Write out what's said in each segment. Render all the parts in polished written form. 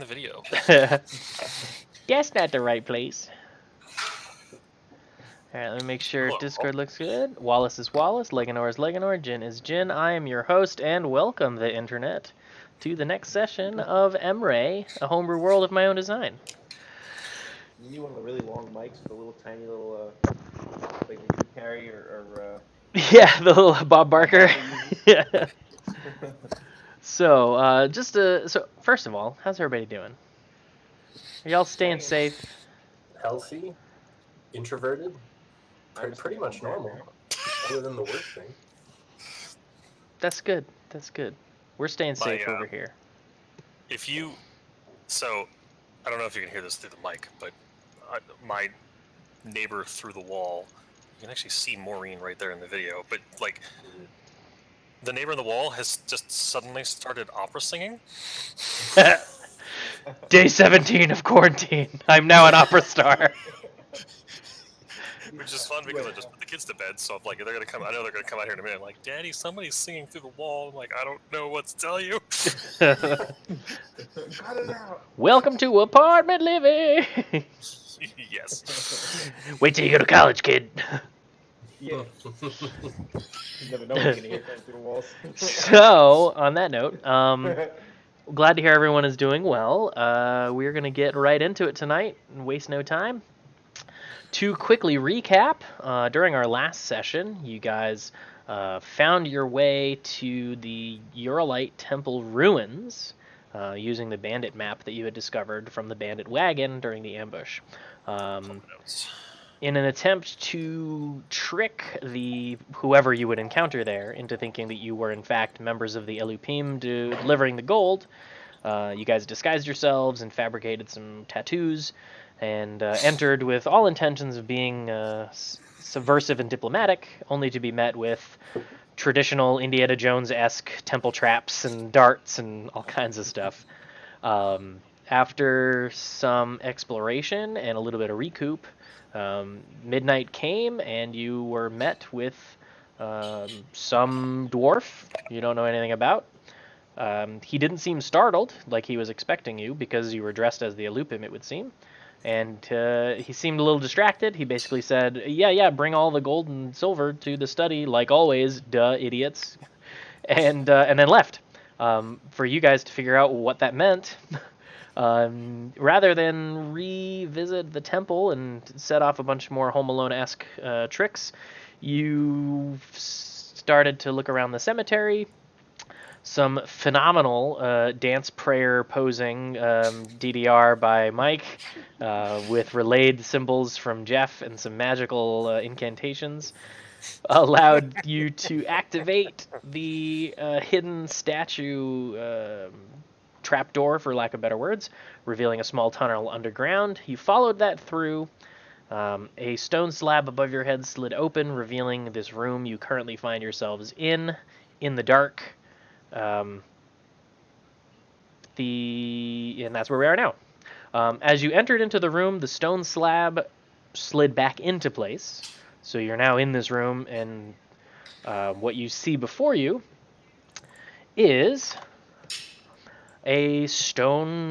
the video. Guess not the right place. Alright, let me make sure Hello. Discord looks good. Wallace is Wallace, Leganor is Leganor, Jin is Jin. I am your host, and welcome the internet to the next session of Emrae, a homebrew world of my own design. You need one of the really long mics with the little tiny little, like that you carry or Yeah, the little Bob Barker. Yeah. So, so first of all, how's everybody doing? Are y'all staying safe? Healthy, introverted, I'm pretty much normal, other than the work thing. That's good. That's good. We're staying safe My, over here. So, I don't know if you can hear this through the mic, but my neighbor through the wall, you can actually see Maureen right there in the video, but like, the neighbor in the wall has just suddenly started opera singing. Day 17 of quarantine. I'm now an opera star. Which is fun because I just put the kids to bed, so I'm like, they're gonna come. I know they're gonna come out here in a minute. I'm like, Daddy, somebody's singing through the wall. I'm like, I don't know what to tell you. Cut it out. Welcome to apartment living. Yes. Wait till you go to college, kid. Yeah. You never know when you're gonna hear things through the walls. So, on that note, glad to hear everyone is doing well. We're gonna get right into it tonight and waste no time. To quickly recap, during our last session, you guys found your way to the Uralite Temple ruins using the bandit map that you had discovered from the bandit wagon during the ambush. In an attempt to trick whoever you would encounter there into thinking that you were in fact members of the Elupim delivering the gold, you guys disguised yourselves and fabricated some tattoos and entered with all intentions of being subversive and diplomatic, only to be met with traditional Indiana Jones-esque temple traps and darts and all kinds of stuff. After some exploration and a little bit of recoup, midnight came and you were met with some dwarf you don't know anything about. He didn't seem startled like he was expecting you because you were dressed as the Elupim, it would seem. And he seemed a little distracted. He basically said, yeah, bring all the gold and silver to the study, like always, duh, idiots. And then left. For you guys to figure out what that meant, rather than revisit the temple and set off a bunch more Home Alone-esque tricks, you started to look around the cemetery. Some phenomenal dance prayer posing DDR by Mike with relayed symbols from Jeff and some magical incantations allowed you to activate the hidden statue trapdoor, for lack of better words, revealing a small tunnel underground. You followed that through. A stone slab above your head slid open, revealing this room you currently find yourselves in the dark. And that's where we are now. As you entered into the room, the stone slab slid back into place. So you're now in this room, and what you see before you is a stone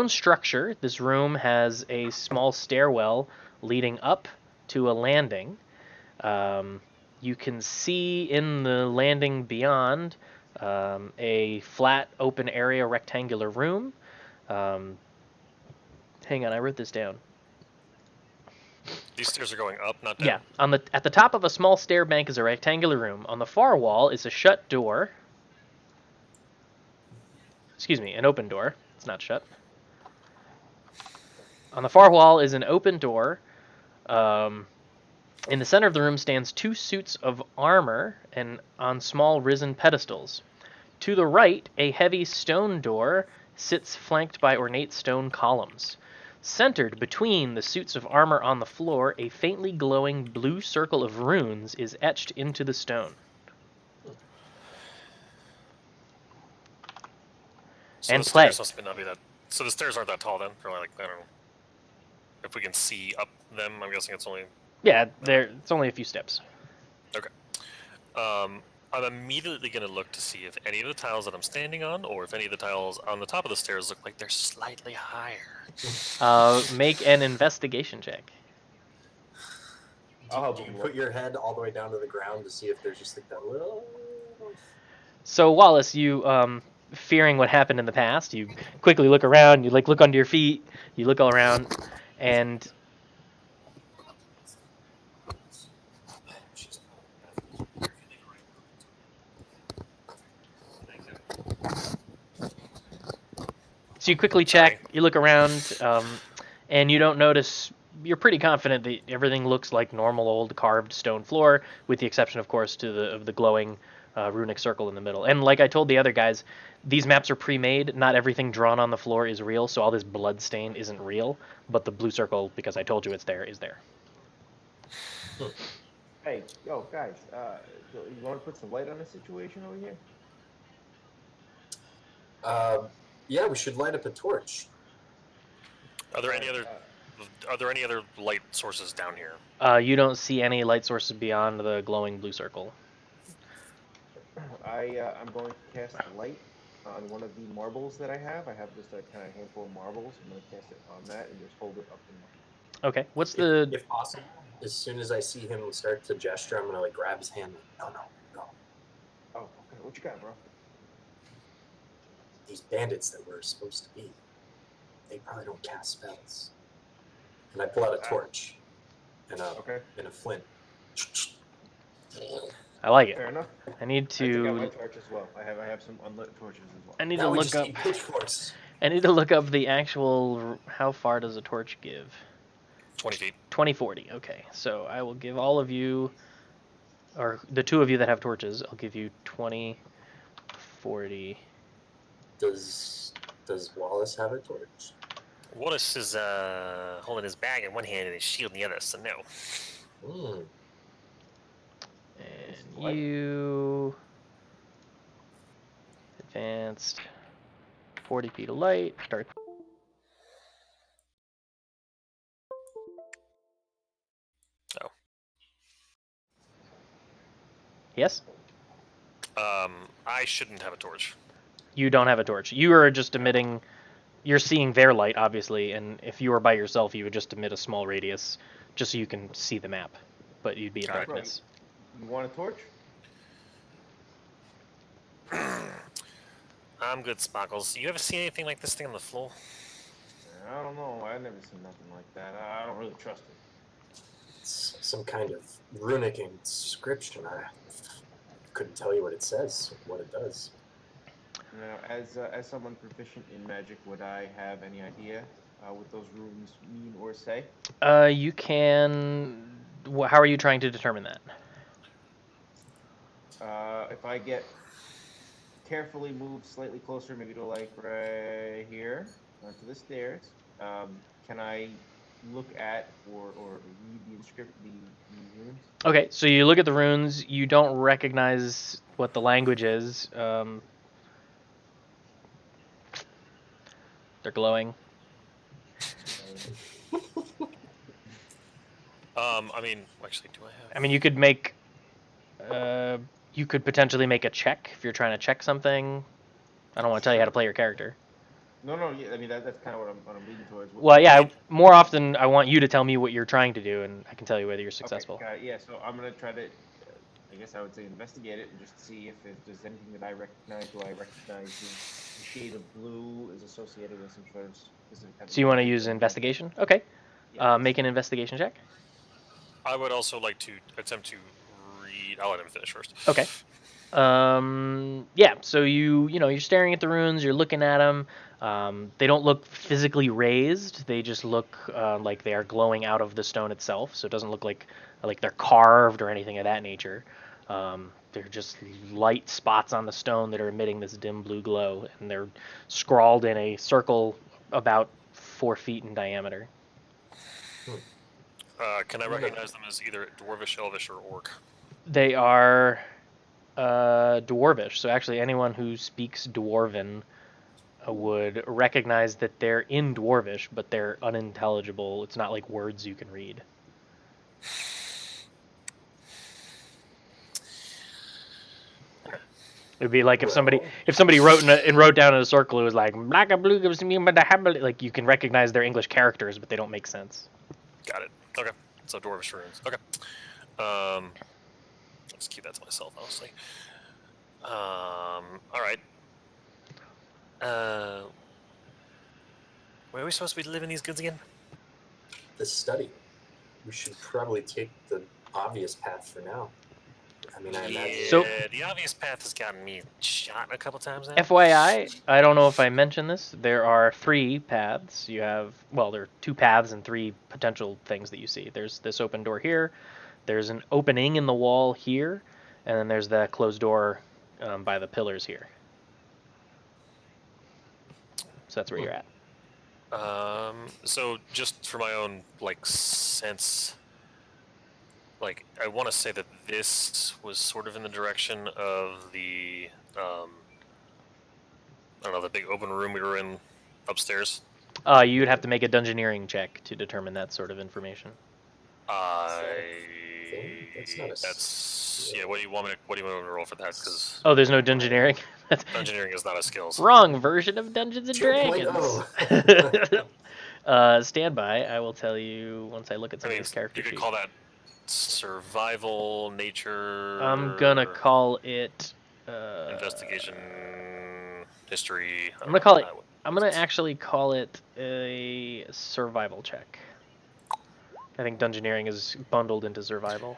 structure. This room has a small stairwell leading up to a landing. You can see in the landing beyond a flat, open area, rectangular room. Hang on, I wrote this down. These stairs are going up, not down. Yeah, at the top of a small stair bank is a rectangular room. On the far wall is a shut door. Excuse me, an open door. It's not shut. On the far wall is an open door. In the center of the room stands two suits of armor and on small risen pedestals. To the right, a heavy stone door sits flanked by ornate stone columns. Centered between the suits of armor on the floor, a faintly glowing blue circle of runes is etched into the stone. So And the play. stairs must not be that. So the stairs aren't that tall then. They're like, I don't know. If we can see up them, I'm guessing it's only. Yeah, it's only a few steps. Okay. I'm I'm immediately going to look to see if any of the tiles that I'm standing on, or if any of the tiles on the top of the stairs look like they're slightly higher. Make an investigation check. Do you put your head all the way down to the ground to see if there's just like that little... So Wallace, you fearing what happened in the past, you quickly look around. You look under your feet. You look all around, and so you quickly check. You look around, and you don't notice. You're pretty confident that everything looks like normal old carved stone floor, with the exception, of course, of the glowing runic circle in the middle. And like I told the other guys, these maps are pre-made. Not everything drawn on the floor is real, so all this blood stain isn't real. But the blue circle, because I told you it's there, is there. Hey, yo, guys, you want to put some light on the situation over here? Yeah, we should light up a torch. Are there any other light sources down here? You don't see any light sources beyond the glowing blue circle. I'm going to cast light on one of the marbles that I have. I have just a kind of handful of marbles. I'm going to cast it on that and just hold it up in my... Okay, what's if possible, as soon as I see him start to gesture, I'm going to like grab his hand. No. Oh, okay. What you got, bro? These bandits that we're supposed to be, they probably don't cast spells. And I pull out a torch and a flint. I like it. Fair enough. I need I got my to. torch as well. I have some unlit torches as well. I need Now to we look just up. need pitchforks. I need to look up the actual. How far does a torch give? 20 feet. 2040. Okay, so I will give all of you, or the two of you that have torches, I'll give you 2040. Does Wallace have a torch? Wallace is holding his bag in one hand and his shield in the other, so no. And you advanced 40 feet of light. Start. Oh. Yes? I shouldn't have a torch. You don't have a torch. You are just emitting. You're seeing their light, obviously, and if you were by yourself, you would just emit a small radius, just so you can see the map. But you'd be in darkness. You want a torch? I'm good, Sparkles. You ever seen anything like this thing on the floor? I don't know. I've never seen nothing like that. I don't really trust it. It's some kind of runic inscription. I couldn't tell you what it says, what it does. Now, as someone proficient in magic, would I have any idea what those runes mean or say? You can. How are you trying to determine that? If I get carefully moved slightly closer, maybe to like right here, onto the stairs, can I look at or read the runes? Okay, so you look at the runes. You don't recognize what the language is. They're glowing. I mean, actually, do I have? I mean, you could make. You could potentially make a check if you're trying to check something. I don't want to tell you how to play your character. No, yeah, I mean that's kind of what I'm leading towards. Well, yeah. More often, I want you to tell me what you're trying to do, and I can tell you whether you're successful. Okay, yeah, so I'm gonna try to. I guess I would say investigate it and just see if there's anything that I recognize. Do I recognize the shade of blue is associated with some sort of specific type of... So you want to use investigation? Okay. Yeah, Make an investigation check. I would also like to attempt to read. I'll let him finish first. Okay. Yeah. So you're staring at the runes. You're looking at them. They don't look physically raised. They just look like they are glowing out of the stone itself. So it doesn't look like they're carved or anything of that nature. They're just light spots on the stone that are emitting this dim blue glow, and they're scrawled in a circle about 4 feet in diameter. Can I recognize them as either Dwarvish, Elvish, or Orc? They are Dwarvish. So actually, anyone who speaks Dwarven would recognize that they're in Dwarvish, but they're unintelligible. It's not like words you can read. It'd be like if somebody wrote wrote down in a circle, it was like black and blue gives me like you can recognize their English characters, but they don't make sense. Got it. Okay. So dwarvish runes. Okay. Let's keep that to myself, honestly. All right. Where are we supposed to be delivering these goods again? The study. We should probably take the obvious path for now. I mean, I imagine. So- the obvious path has gotten me shot a couple times now. FYI, I don't know if I mentioned this. There are 3 paths. You have, well, there are 2 paths and 3 potential things that you see. There's this open door here. There's an opening in the wall here, and then there's that closed door by the pillars here. So that's where you're at. So just for my own sense, I want to say that this was sort of in the direction of the I don't know, the big open room we were in upstairs. You'd have to make a dungeoneering check to determine that sort of information. That's yeah. What do you want me to roll for that? Because Oh, there's no dungeoneering. dungeoneering is not a skill. So. Wrong version of Dungeons and 2.0. Dragons. Stand by. I will tell you once I look at some of these character you could sheets. call that survival, nature. I'm gonna call it investigation, history. I'm gonna call it. I'm gonna actually call it a survival check. I think dungeoneering is bundled into survival.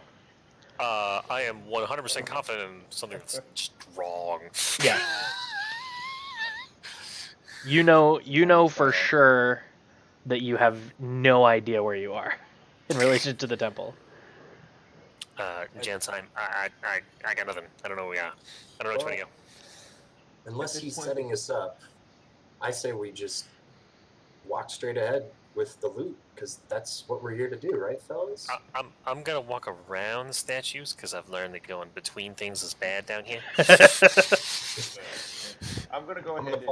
I am 100% confident in something that's just wrong. Yeah. You know for sure that you have no idea where you are in relation to the temple. Jansheim, I got nothing. I don't know where we are. I don't know which way to go. Unless he's setting us up, I say we just walk straight ahead with the loot, because that's what we're here to do, right, fellas? I'm gonna walk around the statues because I've learned that going between things is bad down here. I'm gonna go ahead and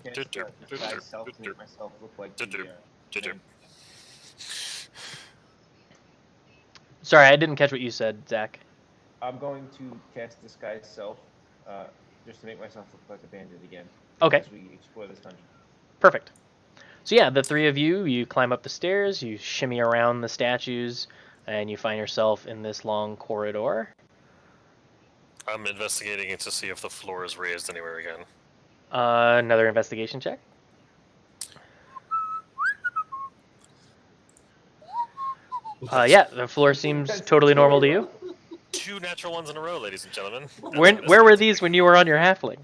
cast myself to make myself look like the, Sorry, I didn't catch what you said, Zach. I'm going to cast Disguise Self, just to make myself look like a bandit again. Okay. As we explore this dungeon. Perfect. So yeah, the 3 of you climb up the stairs, you shimmy around the statues, and you find yourself in this long corridor. I'm investigating it to see if the floor is raised anywhere again. Another investigation check. Yeah, the floor seems totally normal to you. 2 natural ones in a row, ladies and gentlemen. Where were these when you were on your halfling?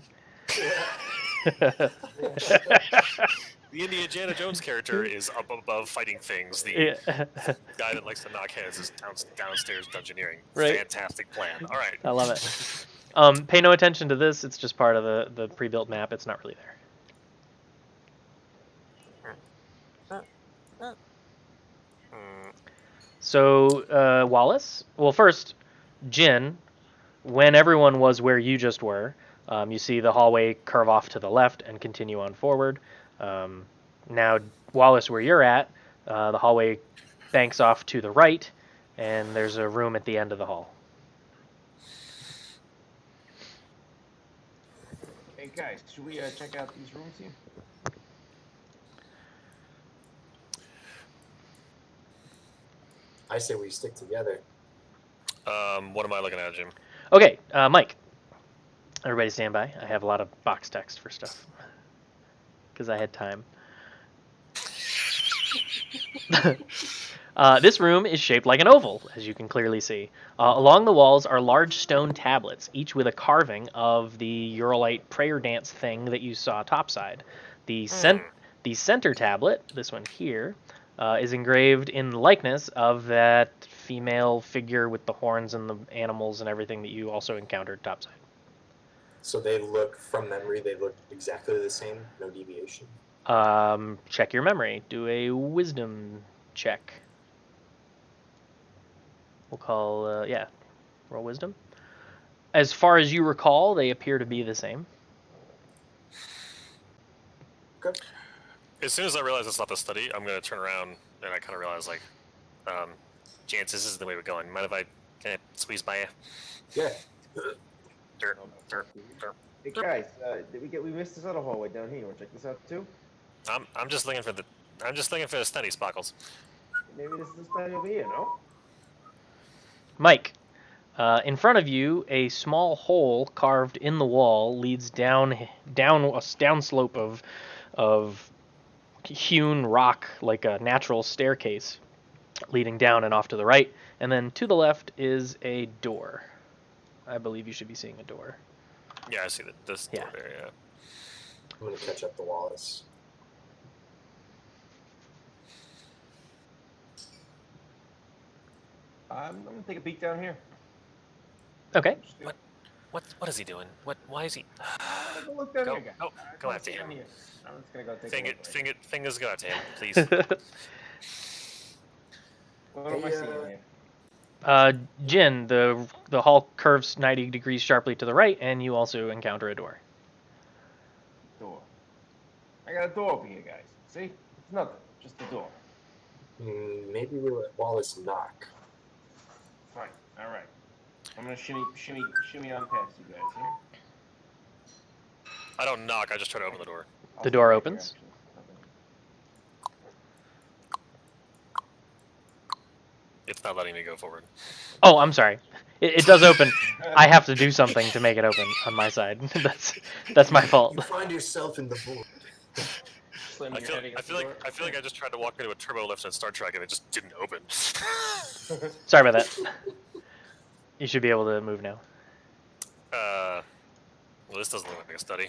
The Indiana Jones character is up above fighting things. The guy that likes to knock heads is downstairs dungeoneering. Right. Fantastic plan. All right. I love it. Pay no attention to this. It's just part of the pre-built map. It's not really there. So, Wallace? Well, first, Jin, when everyone was where you just were, you see the hallway curve off to the left and continue on forward. Now, Wallace, where you're at, the hallway banks off to the right, and there's a room at the end of the hall. Hey guys, should we check out these rooms here? I say we stick together. What am I looking at, Jim? Okay, Mike. Everybody stand by. I have a lot of box text for stuff. Because I had time. This room is shaped like an oval, as you can clearly see. Along the walls are large stone tablets, each with a carving of the Uralite prayer dance thing that you saw topside. The center tablet, this one here, is engraved in likeness of that female figure with the horns and the animals and everything that you also encountered topside. So they look, from memory, they look exactly the same, no deviation? Check your memory. Do a wisdom check. We'll call, roll wisdom. As far as you recall, they appear to be the same. Okay. As soon as I realize it's not the study, I'm going to turn around and I kind of realize, Jance, this is the way we're going. Mind if I squeeze by you? Yeah. Dirt, dirt, dirt. Hey guys, we missed this other hallway down here. You want to check this out too? I'm just looking for the study sparkles. Maybe this is the study over here, no? Mike, in front of you, a small hole carved in the wall leads down a downslope of hewn rock, like a natural staircase, leading down and off to the right. And then to the left is a door. I believe you should be seeing a door. Yeah, I see this door Yeah. there. Yeah. I'm gonna catch up to Wallace. I'm gonna take a peek down here. Okay. What is he doing? Why is he? Take a look down Go, here, guys. go, go after down him. here. I'm just gonna go take a look. Fingers go out to him, please. What am I seeing here? Jin, the hall curves 90 degrees sharply to the right, and you also encounter a door. Door. I got a door over here, guys. See? It's nothing. Just a door. Maybe we'll let Wallace knock. Fine. All right. I'm gonna shimmy on past you guys here. I don't knock. I just try to open the door. The door opens. It's not letting me go forward. Oh, I'm sorry. It does open. I have to do something to make it open on my side. That's my fault. You find yourself in the void. I feel like I just tried to walk into a turbo lift in Star Trek and it just didn't open. Sorry about that. You should be able to move now. Well, this doesn't look like a study.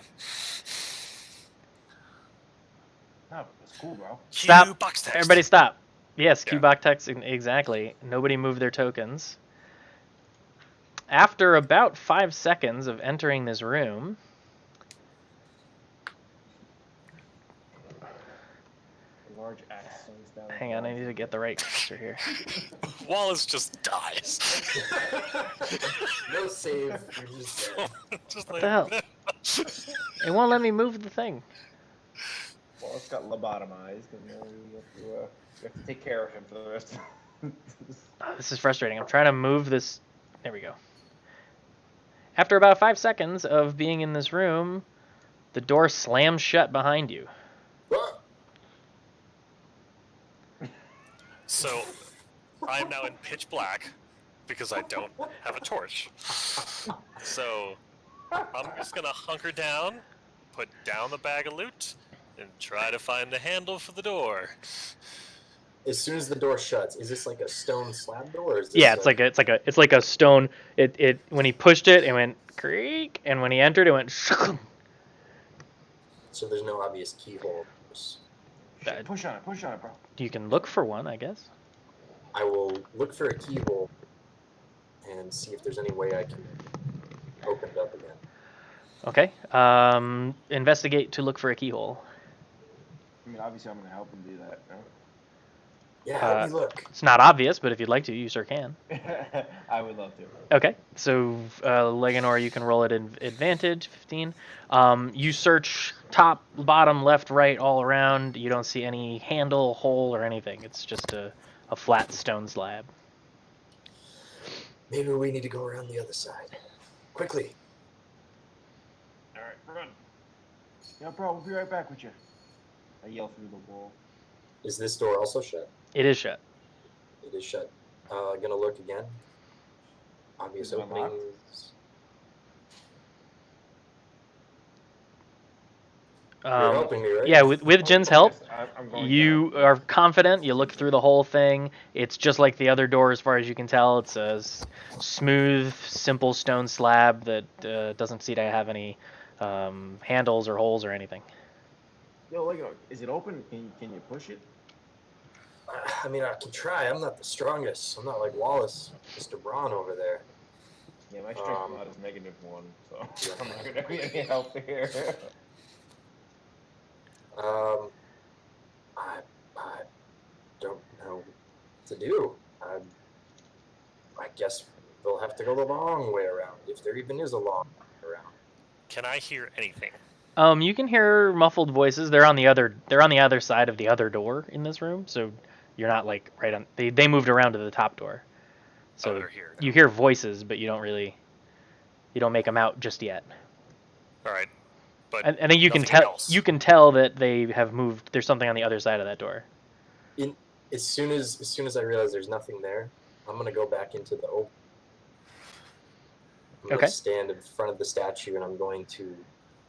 No, it's cool, bro. Stop. Cue box text. Everybody stop. Yes, Yeah. Q-Box text, exactly. Nobody moved their tokens. After about 5 seconds of entering this room, A large axe swings down. hang on, I need to get the right cursor here. Wallace just dies. No save. You're just dead. Just What the hell? It won't let me move the thing. Well, it's got lobotomized, and you have to take care of him for the rest of Oh, this is frustrating. I'm trying to move this. There we go. After about 5 seconds of being in this room, the door slams shut behind you. Ah! So, I am now in pitch black because I don't have a torch. So, I'm just gonna hunker down, put down the bag of loot, and try to find the handle for the door. As soon as the door shuts, is this like a stone slab door? Or is this Yeah, it's like a stone. It when he pushed it, it went creak, and when he entered, it went. So there's no obvious keyhole. That- Push on it, bro. You can look for one, I guess. I will look for a keyhole and see if there's any way I can open it up again. Okay. Investigate to look for a keyhole. I mean, obviously, I'm gonna help him do that. Yeah, help me look. It's not obvious, but if you'd like to, you sure can. No? I would love to. Okay, so Leganor, you can roll at advantage, 15. You search top, bottom, left, right, all around. You don't see any handle, hole, or anything. It's just a flat stone slab. Maybe we need to go around the other side. Quickly. All right, run. Yeah, bro, we'll be right back with you. I yell through the wall. Is this door also shut? It is shut. It is shut. Gonna look again. Obvious Is it unlocked? openings. You're helping me, right? Yeah, with Jin's help, I'm going you down. are confident. You look through the whole thing. It's just like the other door as far as you can tell. It's a smooth, simple stone slab that doesn't seem to have any handles or holes or anything. Yo, Lego, is it open? Can you push it? I mean, I can try. I'm not the strongest. I'm not like Wallace, Mr. Braun over there. Yeah, my strength mod is -1, so I'm not gonna be any help here. I don't know what to do. I guess they'll have to go the long way around, if there even is a long way around. Can I hear anything? You can hear muffled voices. They're on the other side of the other door in this room, so you're not like right on. They moved around to the top door, so they're here now. you hear voices, but you don't really You don't make them out just yet. All right, but I think you can nothing tell. else. You can tell that they have moved. There's something on the other side of that door. As soon as I realize there's nothing there, I'm gonna go back into the open. I'm Okay. gonna stand in front of the statue and I'm going to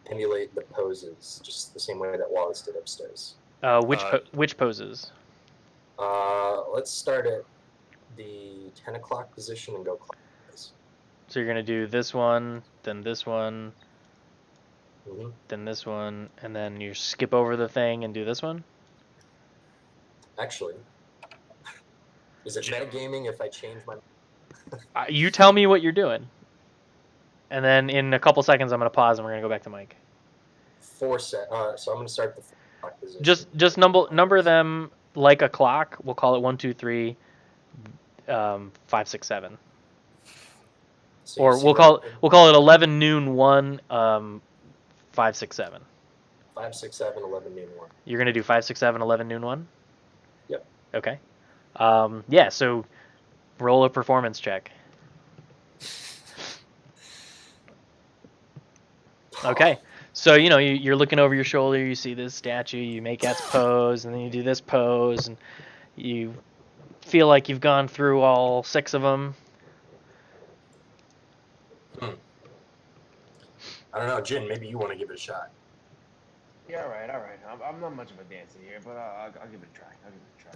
emulate the poses, just the same way that Wallace did upstairs. Which poses? Let's start at the 10 o'clock position and go clockwise. So you're gonna do this one, then this one, Mm-hmm. then this one, and then you skip over the thing and do this one. Actually, is it metagaming if I change my... You tell me what you're doing, and then in a couple seconds I'm gonna pause and we're gonna go back to Mike. So I'm gonna start the 4 o'clock position. Just number them like a clock. We'll call it 1, 2, 3, 5, 6, 7. So Or we'll call it 11, noon, 1, 5, 6, 7. 5, 6, 7, 11, noon, 1. You're gonna do 5, 6, 7, 11, noon, 1. Yep. Okay. Yeah. So roll a performance check. Okay. So you're looking over your shoulder. You see this statue. You make At's pose, and then you do this pose, and you feel like you've gone through all 6 of them. I don't know, Jin, maybe you want to give it a shot. Yeah, all right. I'm not much of a dancer here, but I'll give it a try.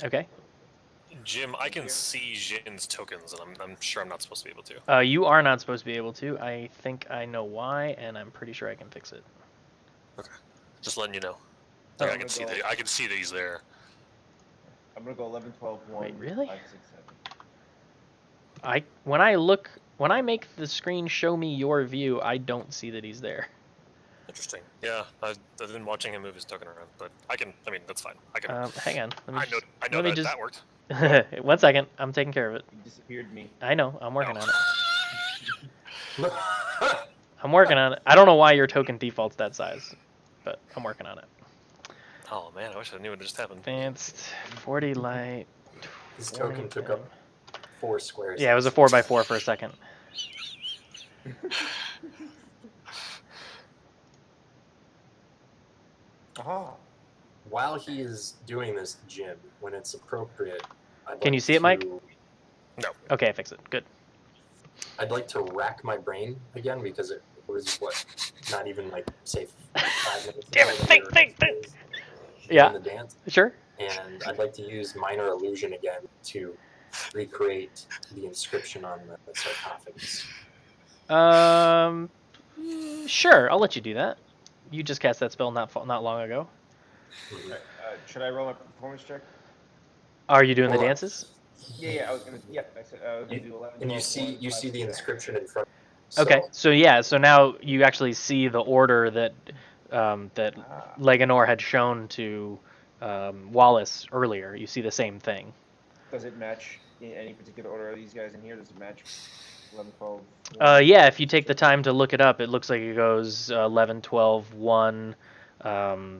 Okay. Jim, I can see Jin's tokens, and I'm sure I'm not supposed to be able to. You are not supposed to be able to. I think I know why, and I'm pretty sure I can fix it. Okay, just letting you know. Like, I can see that he's there. I'm gonna go 11, 12, 1. Wait, really? 5, 6, 7. When I make the screen show me your view, I don't see that he's there. Interesting. Yeah, I've been watching him move his token around, but I mean, that's fine. I can. Hang on. I know that worked. 1 second. I'm taking care of it. You disappeared me. I know. I'm working on it. I'm working on it. I don't know why your token defaults that size, but I'm working on it. Oh man, I wish I knew what just happened. Advanced 40 light. His token took up 4 squares. Yeah, it was a 4x4 for a second. Aha. While he is doing this, Jim, when it's appropriate, Can you see it, Mike? No. Okay, I fix it. Good. I'd like to rack my brain again because it was not even say 5 minutes. Damn it! Think. In Yeah. the dance, Sure. and I'd like to use minor illusion again to recreate the inscription on the sarcophagus. Sure. I'll let you do that. You just cast that spell not long ago. Should I roll a performance check? Are you doing the Hold on. dances? Yeah. I said I was gonna do 11. And 12, you 1, 5, see the 6, 7. inscription in front. Okay. So now you actually see the order that Leganor had shown to Wallace earlier. You see the same thing. Does it match in any particular order of these guys in here? Does it match 11, 12, 1? Yeah, if you take the time to look it up, it looks like it goes 11, 12, 1,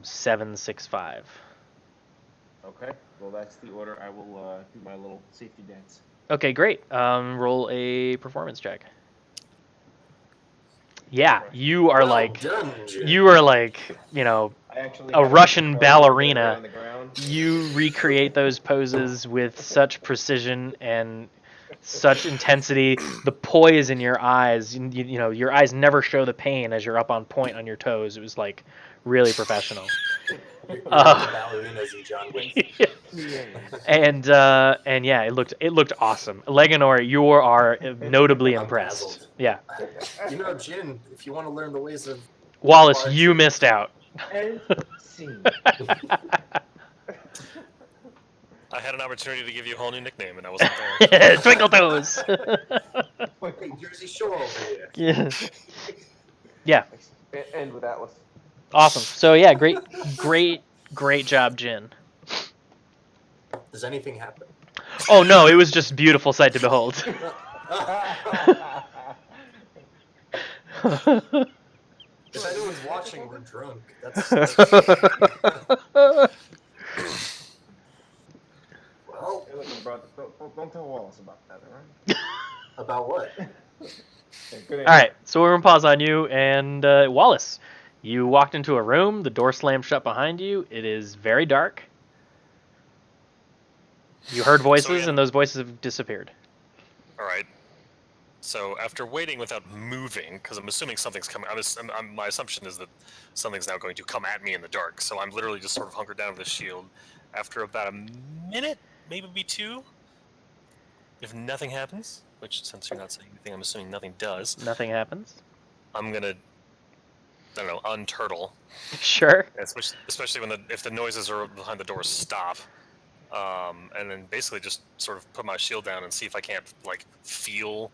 7, 6, 5. Okay. Well, that's the order. I will do my little safety dance. Okay, great. Roll a performance check. Yeah, you are like I actually a have Russian control ballerina. on the ground. You recreate those poses with such precision and such intensity. The poise in your eyes, your eyes never show the pain as you're up on point on your toes. It was like really professional. You're like the ballerinas in John Wick. And yeah, it looked awesome. Leganor, you are notably I'm impressed. dazzled. Yeah. Jin, if you want to learn the ways of Wallace, you missed out. And scene. I had an opportunity to give you a whole new nickname, and I wasn't there. Twinkle toes. Hey, Jersey Shore over here. Yeah. End with Atlas. Awesome. So yeah, great job, Jin. Does anything happen? Oh no, it was just a beautiful sight to behold. If anyone's watching, we're drunk. That's well, Hey, look, bro, don't tell Wallace about that, all right? about what? Okay, good All right. So we're gonna pause on you, and Wallace, you walked into a room. The door slammed shut behind you. It is very dark. You heard voices, and those voices have disappeared. All right. So after waiting without moving, because I'm assuming something's coming, my assumption is that something's now going to come at me in the dark. So I'm literally just sort of hunkered down with a shield. After about a minute, maybe 2, if nothing happens, which since you're not saying anything, I'm assuming nothing does. Nothing happens. I'm gonna, I don't know, unturtle. Sure. Especially if the noises are behind the doors stop. And then basically just sort of put my shield down and see if I can't like feel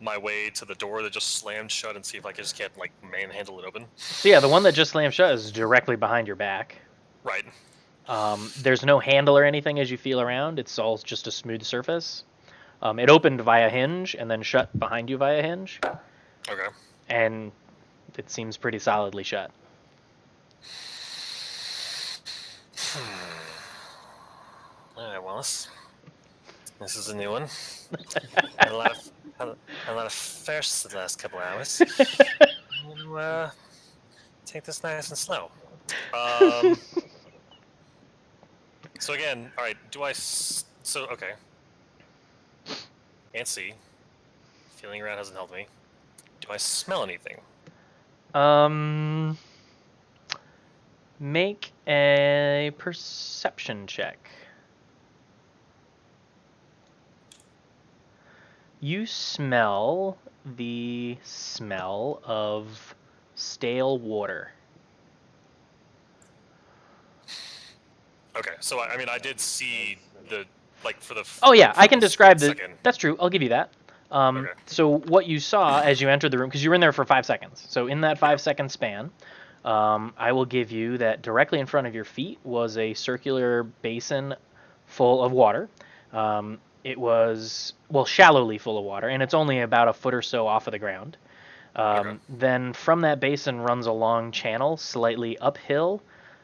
my way to the door that just slammed shut and see if I just can't like manhandle it open. So yeah, the one that just slammed shut is directly behind your back. Right. There's no handle or anything as you feel around. It's all just a smooth surface. It opened via hinge and then shut behind you via hinge. Okay. And it seems pretty solidly shut. All right, Wallace. This is a new one. had a lot of firsts the last couple hours. We'll take this nice and slow. So again, all right. Okay. Can't see. Feeling around hasn't helped me. Do I smell anything? Make a perception check. You smell the smell of stale water. Okay, so I mean, I did see the for the. Oh yeah, I can the describe the. second. That's true. I'll give you that. Okay. So what you saw as you entered the room, because you were in there for 5 seconds. So in that 5-second span, I will give you that directly in front of your feet was a circular basin full of water. It was, well, shallowly full of water, and it's only about a foot or so off of the ground. Okay. Then from that basin runs a long channel slightly uphill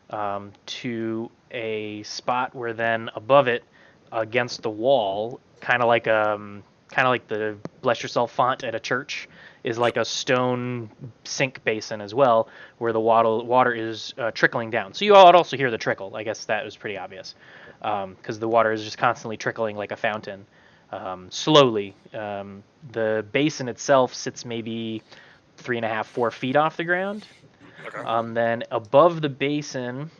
to a spot where then above it, against the wall, kind of like the Bless Yourself font at a church, is like a stone sink basin as well, where the water is trickling down. So you all also hear the trickle. I guess that was pretty obvious, because the water is just constantly trickling like a fountain, slowly. The basin itself sits maybe 3.5, 4 feet off the ground. Okay. Then above the basin,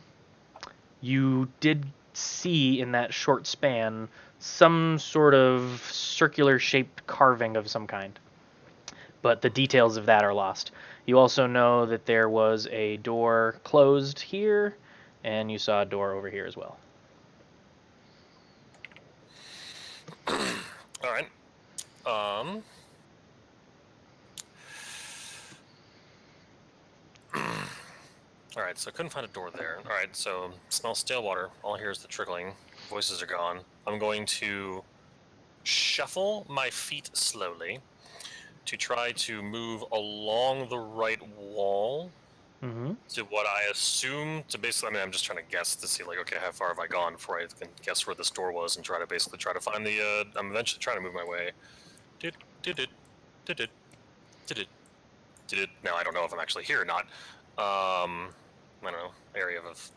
you did see in that short span some sort of circular shaped carving of some kind, but the details of that are lost. You also know that there was a door closed here, and you saw a door over here as well. All right. All right, so I couldn't find a door there. All right, so smell stale water. All I hear is the trickling. Voices are gone. I'm going to shuffle my feet slowly to try to move along the right wall to what I assume to basically, I mean, I'm just trying to guess to see, like, okay, how far have I gone before I can guess where this door was and try to find the, I'm eventually trying to move my way. Now, I don't know if I'm actually here or not. I don't know, area of,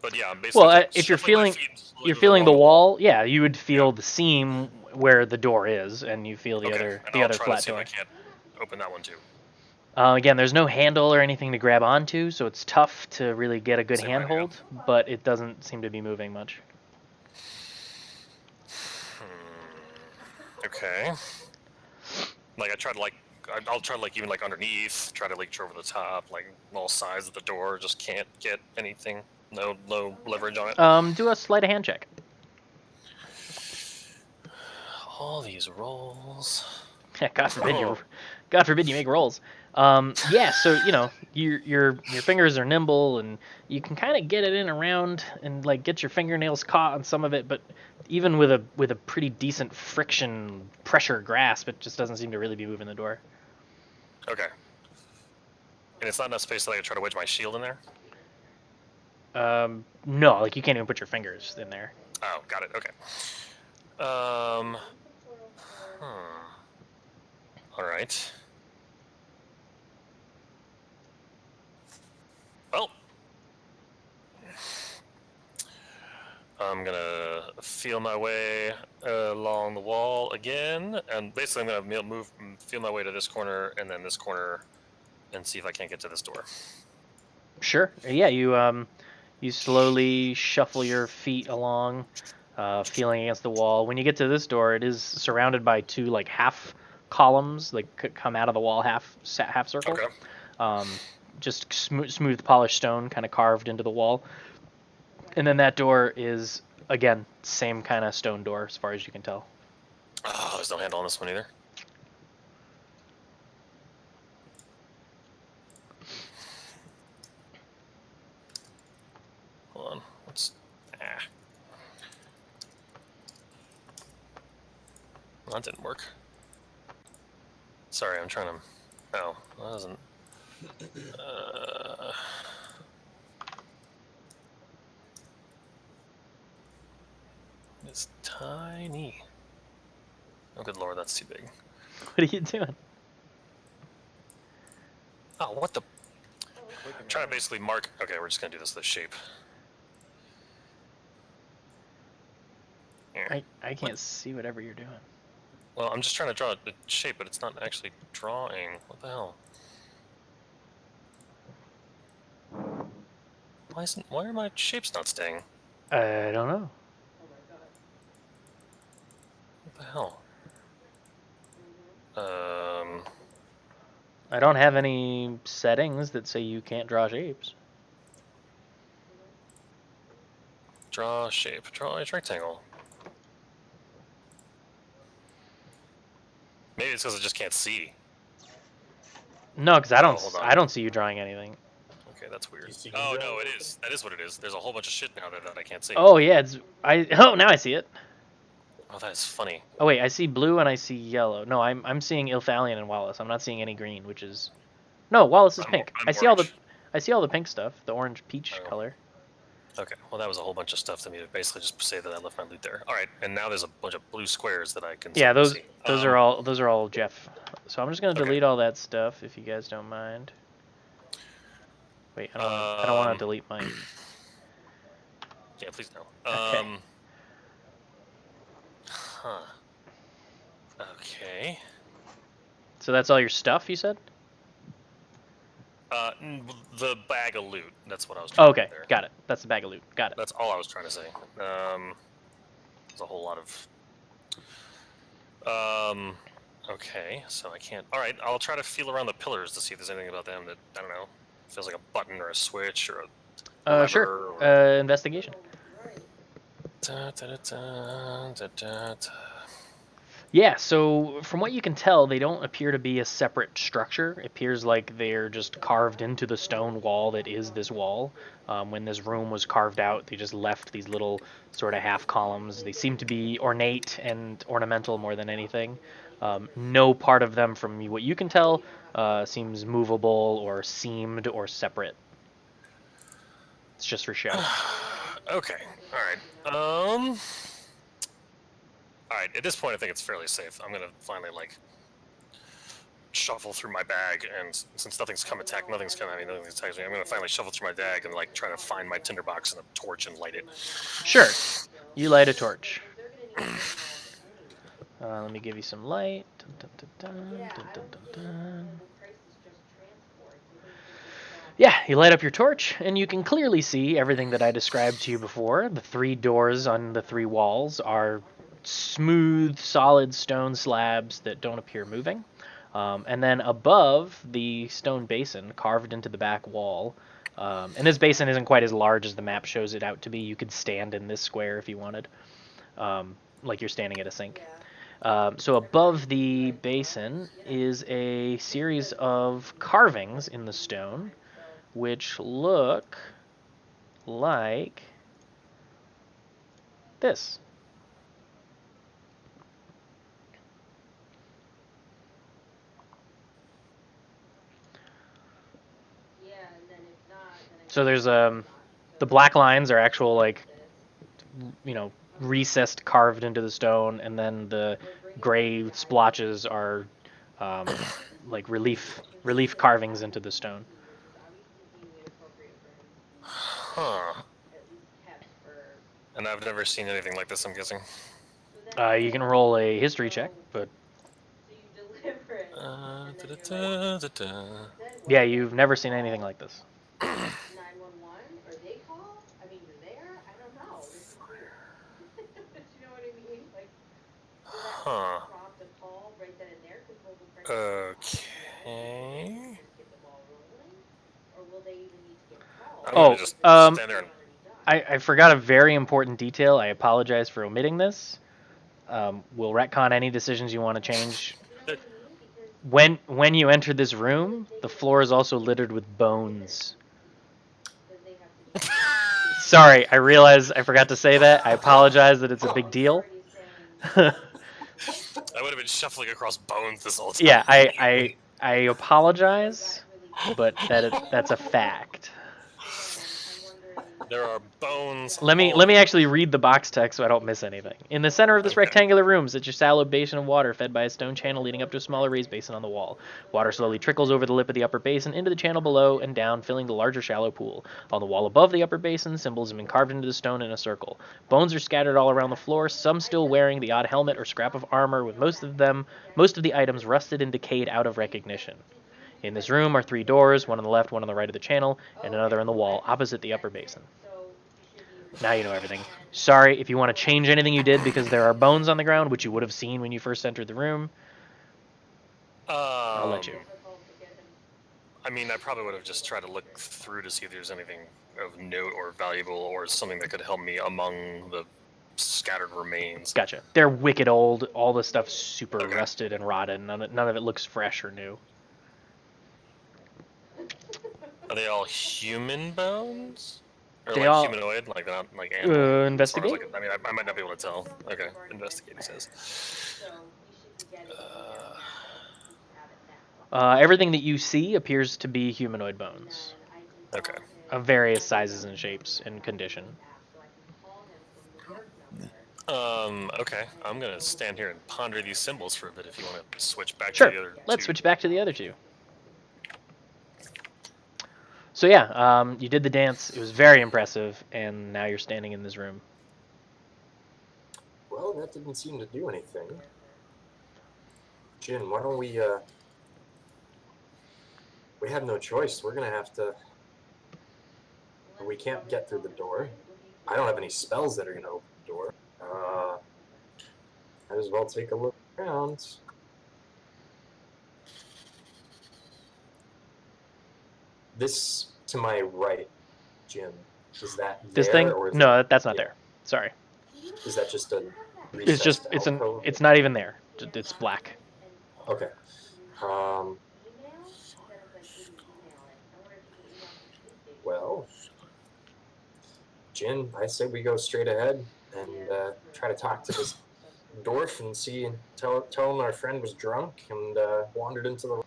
but yeah, basically. Well, if you're feeling the wall, yeah, you would feel the seam where the door is, and you feel the other flat door. I can't open that one too. Again, there's no handle or anything to grab onto, so it's tough to really get a good handhold, but it doesn't seem to be moving much. Okay. Like I tried to I'll try to even underneath, try to reach over the top, like all sides of the door, just can't get anything. No leverage on it. Do a sleight of hand check. All these rolls. God forbid you make rolls. Yeah, so you know your fingers are nimble and you can kind of get it in around and like get your fingernails caught on some of it, but even with a pretty decent friction pressure grasp, it just doesn't seem to really be moving the door. Okay. And it's not enough space that I can try to wedge my shield in there? No, like you can't even put your fingers in there. Oh, got it. Okay. All right. I'm gonna feel my way along the wall again, and basically I'm gonna feel my way to this corner and then this corner, and see if I can't get to this door. Sure. Yeah, you slowly shuffle your feet along, feeling against the wall. When you get to this door, it is surrounded by two like half columns, like come out of the wall half circles. Okay. Just smooth polished stone, kind of carved into the wall. And then that door is again same kind of stone door as far as you can tell. Oh, there's no handle on this one either. Hold on. What's... Well, that didn't work. Sorry, I'm trying to... Oh, that doesn't... It's tiny. Oh, good lord, that's too big. What are you doing? Oh, what the... I'm trying to basically mark... Okay, we're just going to do this shape. Here. I can't see whatever you're doing. Well, I'm just trying to draw the shape, but it's not actually drawing. What the hell? Why are my shapes not staying? I don't know. What the hell? I don't have any settings that say you can't draw shapes. Draw shape. Draw a rectangle. Maybe it's because I just can't see. No, because hold on. I don't see you drawing anything. Okay, that's weird. Oh no, it is. That is what it is. There's a whole bunch of shit now that I can't see. Oh yeah, oh now I see it. Oh, that is funny. Oh wait, I see blue and I see yellow. No, I'm seeing Ilthalion and Wallace. I'm not seeing any green, which is no. Wallace is pink. I'm I see orange. I see all the pink stuff, the orange peach color. Okay, well that was a whole bunch of stuff to me to basically just say that I left my loot there. All right, and now there's a bunch of blue squares that I can. Yeah, those see. are all Jeff. So I'm just gonna delete all that stuff if you guys don't mind. Wait, I don't want to delete mine. Yeah, please no. Okay. Huh. Okay. So that's all your stuff, you said? The bag of loot. That's what I was trying okay, to do there. Got it. That's the bag of loot. Got it. That's all I was trying to say. There's a whole lot of... Okay, so I can't... Alright, I'll try to feel around the pillars to see if there's anything about them that, I don't know, feels like a button or a switch or a lever. Sure. Or... Investigation. Da, da, da, da, da, da. Yeah, so from what you can tell, they don't appear to be a separate structure. It appears like they're just carved into the stone wall that is this wall. When this room was carved out, they just left these little sort of half columns. They seem to be ornate and ornamental more than anything. No part of them, from what you can tell, seems movable or seamed or separate. It's just for show. Okay, alright. Alright, at this point I think it's fairly safe. I'm gonna finally, like, shuffle through my bag, and since nothing's come attack, nothing's attacking me, I'm gonna finally shuffle through my bag and, like, try to find my tinderbox and a torch and light it. Sure. You light a torch. Let me give you some light. Dun, dun, dun, dun, dun, dun, dun. Yeah, you light up your torch, and you can clearly see everything that I described to you before. The 3 doors on the 3 walls are smooth, solid stone slabs that don't appear moving. And then above the stone basin, carved into the back wall, and this basin isn't quite as large as the map shows it out to be. You could stand in this square if you wanted, like you're standing at a sink. So above the basin is a series of carvings in the stone, which look like this. So there's the black lines are actual, like, recessed, carved into the stone, and then the gray splotches are like relief carvings into the stone. Huh. And I've never seen anything like this, I'm guessing. You can roll a history check, but Da-da-da-da-da. yeah, you've never seen anything like this. Huh. Okay. I'm Oh, gonna just stand there and... I forgot a very important detail. I apologize for omitting this. We'll retcon any decisions you want to change. When you enter this room, the floor is also littered with bones. Sorry, I realize I forgot to say that. I apologize that it's a big deal. I would have been shuffling across bones this whole time. Yeah, I apologize, but that's a fact. There are bones. Let me actually read the box text so I don't miss anything. In the center of this rectangular room sits your shallow basin of water fed by a stone channel leading up to a smaller raised basin on the wall. Water slowly trickles over the lip of the upper basin into the channel below and down, filling the larger shallow pool. On the wall above the upper basin, symbols have been carved into the stone in a circle. Bones are scattered all around the floor, some still wearing the odd helmet or scrap of armor, with most of the items rusted and decayed out of recognition. In this room are 3 doors, one on the left, one on the right of the channel, and another in the wall opposite the upper basin. Now you know everything. Sorry if you want to change anything you did because there are bones on the ground, which you would have seen when you first entered the room. I'll let you. I mean, I probably would have just tried to look through to see if there's anything of note or valuable or something that could help me among the scattered remains. Gotcha. They're wicked old. All the stuff's super rusted and rotten. None of it looks fresh or new. Are they all human bones? Or They like all... humanoid? Like they're not like animal? Investigate? Like, I mean, I might not be able to tell. Okay, investigate, he says. Everything that you see appears to be humanoid bones. Okay. Of various sizes and shapes and condition. Okay. I'm gonna stand here and ponder these symbols for a bit if you want to switch back Sure. to the other Let's two. switch back to the other two. So yeah, you did the dance. It was very impressive, and now you're standing in this room. Well, that didn't seem to do anything. Jin, why don't we have no choice. We're gonna have to... We can't get through the door. I don't have any spells that are gonna open the door. Might as well take a look around. This to my right, Jim, is that This there, thing? or is No, that's not there. Sorry. Is that just a It's just it's not even there. It's black. Okay. Well, Jin, I say we go straight ahead and try to talk to this dwarf and tell him our friend was drunk and wandered into the...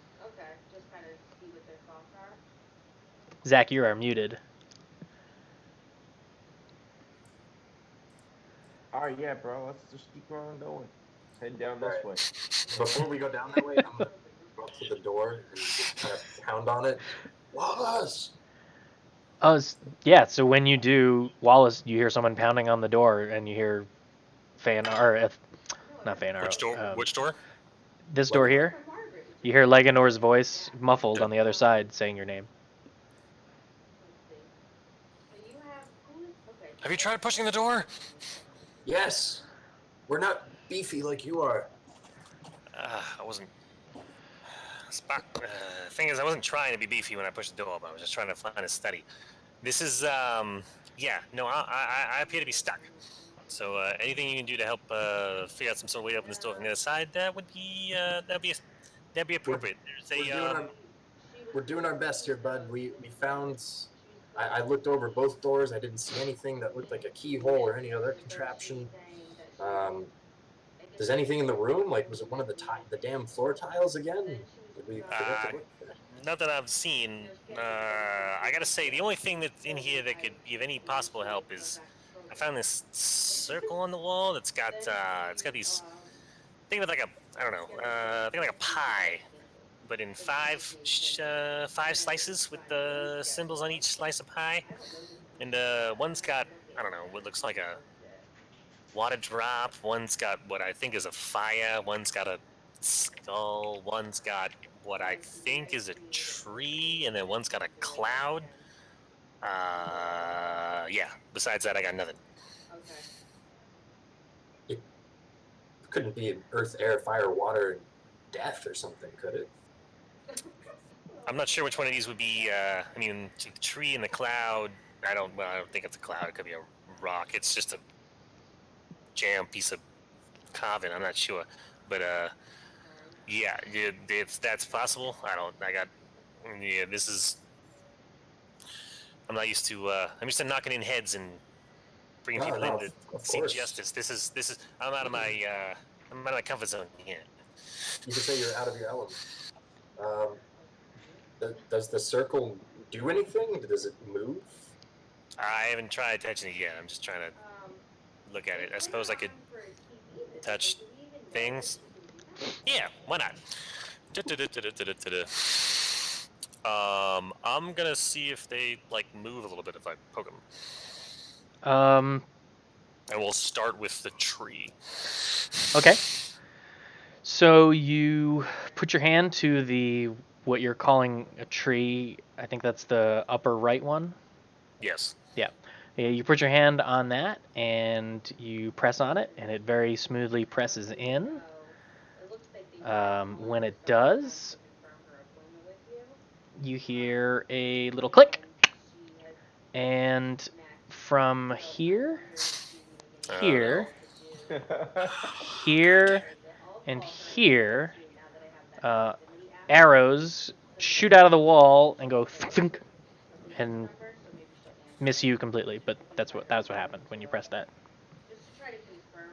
Zach, you are muted. Alright, yeah, bro. Let's just keep on going. Head down this way. Before we go down that way, I'm gonna go up to the door and just kind of pound on it. Wallace! Yeah, so when you do, Wallace, you hear someone pounding on the door, and you hear not Fanar. Which door? Which door? This door here. You hear Leganor's voice muffled on the other side saying your name. Have you tried pushing the door? Yes! We're not beefy like you are. I wasn't... thing is, I wasn't trying to be beefy when I pushed the door open. I was just trying to find a study. This is, yeah, no, I appear to be stuck. So anything you can do to help figure out some sort of way to open this door from the other side, that'd be appropriate. We're doing our best here, bud. We found... I looked over both doors. I didn't see anything that looked like a keyhole or any other contraption. Does anything in the room? Like, was it one of the damn floor tiles again? Did we forget to look there? Not that I've seen. I gotta say, the only thing that's in here that could give any possible help is I found this circle on the wall that's got these. Think of it like a, I don't know, think of like a pie, but in five slices with the symbols on each slice of pie, and one's got, I don't know, what looks like a water drop. One's got what I think is a fire. One's got a skull. One's got what I think is a tree, and then one's got a cloud. Yeah. Besides that, I got nothing. It couldn't be earth, air, fire, water, and death or something, could it? I'm not sure which one of these would be. I mean, the tree and the cloud. I don't think it's a cloud. It could be a rock. It's just a jam piece of carving. I'm not sure, but yeah, if that's possible. Yeah, this is. I'm not used to. I'm used to knocking in heads and bringing people in to seek justice. This is. I'm out of my. I'm out of my comfort zone here. You could say you're out of your element. Does the circle do anything? Does it move? I haven't tried touching it yet. I'm just trying to look at it. I suppose I could touch things. Yeah, why not? I'm gonna see if they like move a little bit if I poke them. And we'll start with the tree. Okay. So you put your hand to the what you're calling a tree. I think that's the upper right one. Yes. Yeah. You put your hand on that and you press on it, and it very smoothly presses in. When it does, you hear a little click, and from here, here, and here, arrows shoot out of the wall and go thunk, and miss you completely. But that's what happened when you pressed that.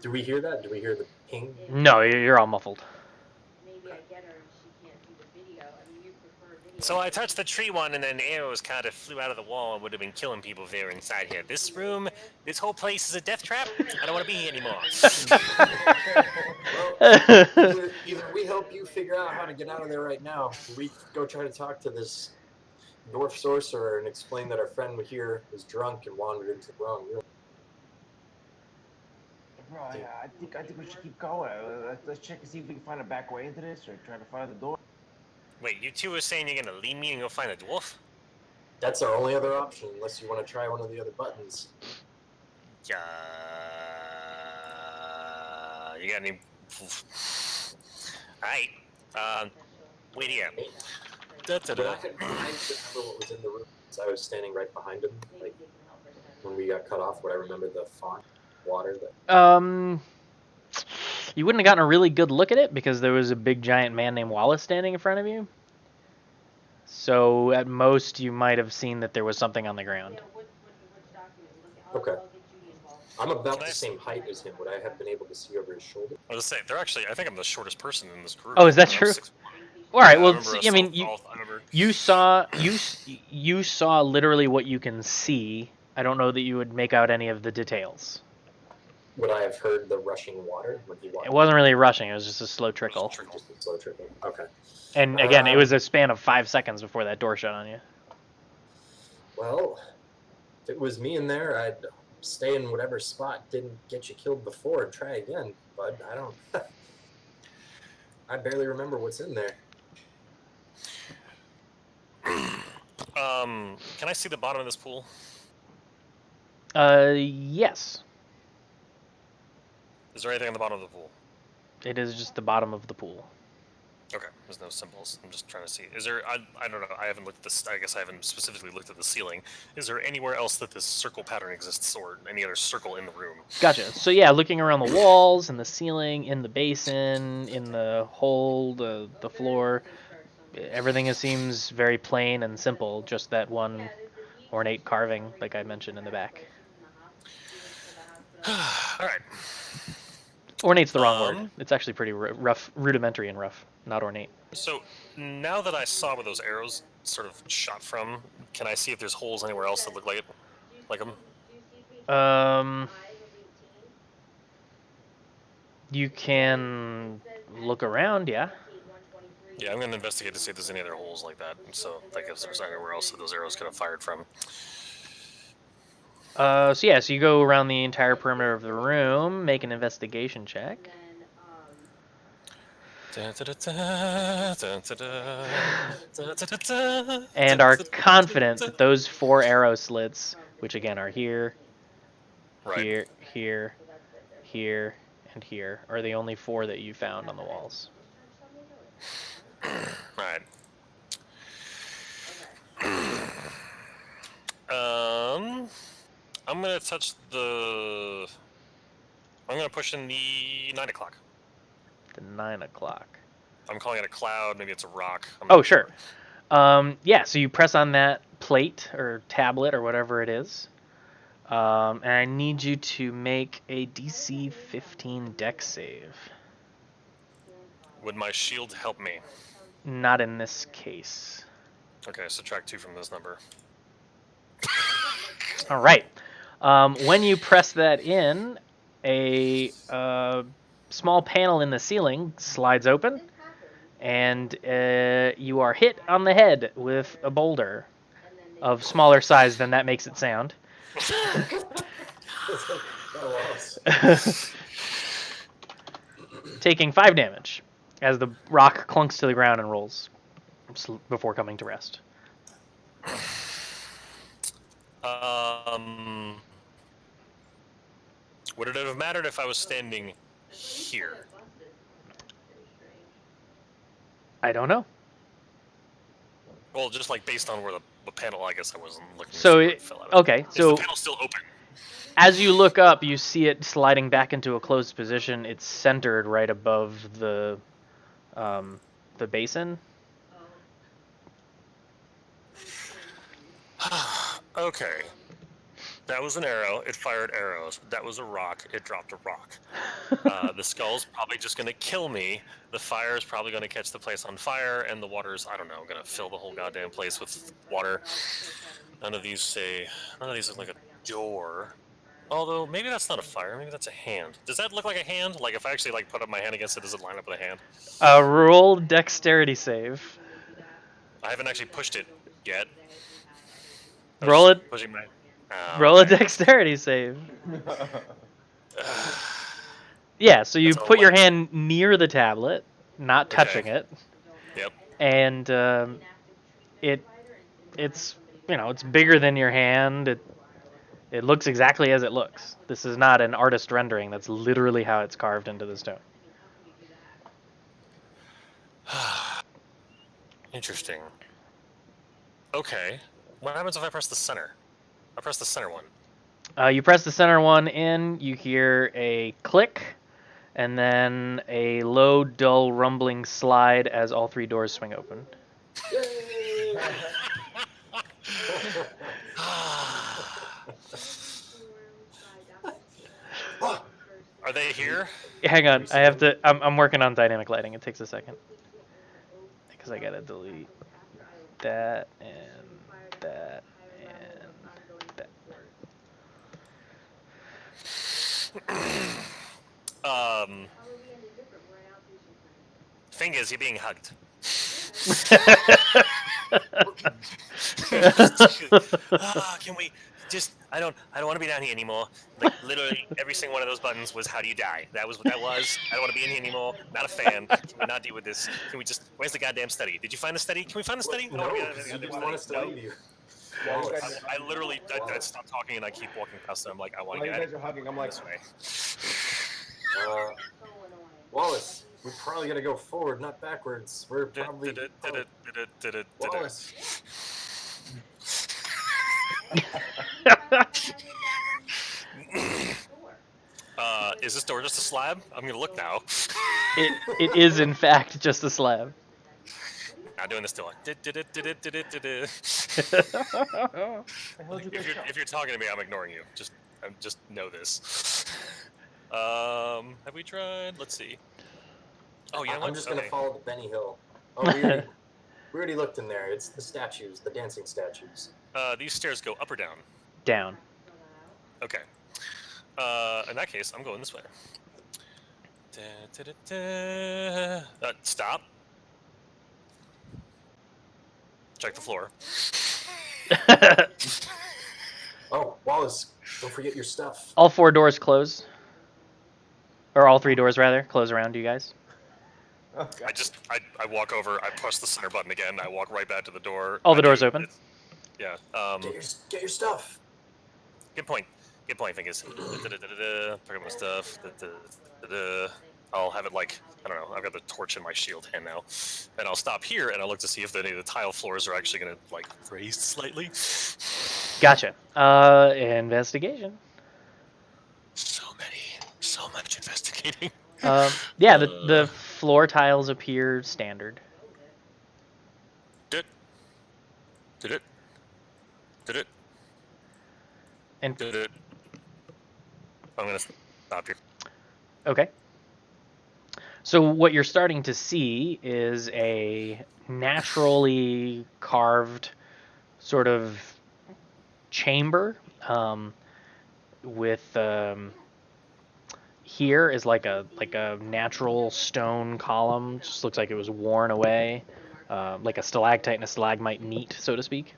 Do we hear that? Do we hear the ping? No, you're all muffled. So I touched the tree one, and then arrows kind of flew out of the wall and would have been killing people if they were inside here. This room, this whole place is a death trap. I don't want to be here anymore. Well, either we help you figure out how to get out of there right now, or we go try to talk to this dwarf sorcerer and explain that our friend here is drunk and wandered into the wrong room. Bro, I think we should keep going. Let's check and see if we can find a back way into this, or try to find the door. Wait, you two were saying you're gonna leave me and go find a dwarf? That's our only other option, unless you want to try one of the other buttons. You got any? Alright. Wait here. But I couldn't remember what was in the room, so I was standing right behind him. Like when we got cut off, would I remember the font, water? You wouldn't have gotten a really good look at it because there was a big giant man named Wallace standing in front of you. So at most you might have seen that there was something on the ground. Okay. I'm about the same height as him. Would I have been able to see over his shoulder? I was saying, I think I'm the shortest person in this group. Oh, is that I'm true? 6'1". All right. Yeah, Well, I mean, remember. you saw literally what you can see. I don't know that you would make out any of the details. Would I have heard the rushing water when he walked? It wasn't really rushing. It was just a slow trickle. Just a slow trickle. Okay. And again, it was a span of 5 seconds before that door shut on you. Well, if it was me in there, I'd stay in whatever spot didn't get you killed before and try again. But I don't. I barely remember what's in there. Can I see the bottom of this pool? Yes. Is there anything on the bottom of the pool? It is just the bottom of the pool. Okay, there's no symbols. I'm just trying to see. Is there? I don't know. I haven't looked at this. I guess I haven't specifically looked at the ceiling. Is there anywhere else that this circle pattern exists, or any other circle in the room? Gotcha. So yeah, looking around the walls and the ceiling, in the basin, in the hole, the floor, everything seems very plain and simple. Just that one ornate carving, like I mentioned in the back. All right. Ornate's the wrong word. It's actually pretty rough, rudimentary and rough, not ornate. So now that I saw where those arrows sort of shot from, can I see if there's holes anywhere else that look like it, like them? You can look around, yeah. Yeah, I'm gonna investigate to see if there's any other holes like that. So, like, if there's anywhere else that those arrows could have fired from. So yeah, so you go around the entire perimeter of the room, make an investigation check. And are confident that those 4 arrow slits, which again are here, Right. here, here, here, and here, are the only 4 that you found on the walls. Right. I'm gonna touch the. I'm gonna push in the 9 o'clock. The 9 o'clock. I'm calling it a cloud. Maybe it's a rock. I'm Oh, not sure. Yeah, so you press on that plate or tablet or whatever it is. And I need you to make a DC 15 dex save. Would my shield help me? Not in this case. Okay, subtract 2 from this number. All right. When you press that in, a small panel in the ceiling slides open, and you are hit on the head with a boulder of smaller size than that makes it sound. Taking 5 damage as the rock clunks to the ground and rolls before coming to rest. Would it have mattered if I was standing here? I don't know. Well, just like based on where the panel, I guess I wasn't looking. So to see where it fell out of. okay, Is so the panel still open? as you look up, you see it sliding back into a closed position. It's centered right above the basin. Okay. That was an arrow. It fired arrows. That was a rock. It dropped a rock. The skull's probably just going to kill me. The fire is probably going to catch the place on fire, and the water's, I don't know, going to fill the whole goddamn place with water. None of these look like a door. Although, maybe that's not a fire. Maybe that's a hand. Does that look like a hand? Like, if I actually, like, put up my hand against it, does it line up with a hand? Roll dexterity save. I haven't actually pushed it yet. Roll it. Pushing my... Roll a dexterity save. Yeah, so you put your hand near the tablet, not touching it. Yep. And it's it's bigger than your hand. It looks exactly as it looks. This is not an artist rendering. That's literally how it's carved into the stone. Interesting. Okay. What happens if I press the center? I press the center one. You press the center one in, you hear a click, and then a low, dull, rumbling slide as all 3 doors swing open. Are they here? Hang on, I have to. I'm working on dynamic lighting. It takes a second because I gotta delete that and that and that. Thing is, you're being hugged. Can we just? I don't want to be down here anymore. Like literally, every single one of those buttons was "How do you die?" That was what that was. I don't want to be in here anymore. Not a fan. Can we not deal with this? Can we just? Where's the goddamn study? Did you find the study? Can we find the study? No, because you didn't want us to leave you. I literally I stopped talking and I keep walking past them. I'm like, I want to While get you guys are hugging, I'm like, this way. Wallace, we're probably gonna go forward, not backwards. We're probably. Wallace. Is this door just a slab? I'm gonna look now. It is in fact just a slab. Not doing this door. If you're talking to me, I'm ignoring you. Just know this. Have we tried? Let's see. Oh yeah, I'm just gonna follow the Benny Hill. Oh, we already looked in there. It's the statues, the dancing statues. These stairs go up or down? Down. Okay. In that case, I'm going this way. Stop. Check the floor. Oh, Wallace, Don't forget your stuff. All 4 doors close. Or all 3 doors, rather, close around you guys. Oh, God. I walk over, I push the center button again, I walk right back to the door. All the I doors do- open. it's- Yeah. Get your stuff. Good point. Good point, Fingers. Pick up my stuff. I'll have it like, I don't know, I've got the torch in my shield hand now. And I'll stop here and I'll look to see if any of the tile floors are actually going to, like, raise slightly. Gotcha. Investigation. So much investigating. Yeah, the floor tiles appear standard. Did it. And Did it. I'm going to stop here. okay. So what you're starting to see is a naturally carved sort of chamber with here is like a natural stone column. Just looks like it was worn away, like a stalactite and a stalagmite meet, so to speak.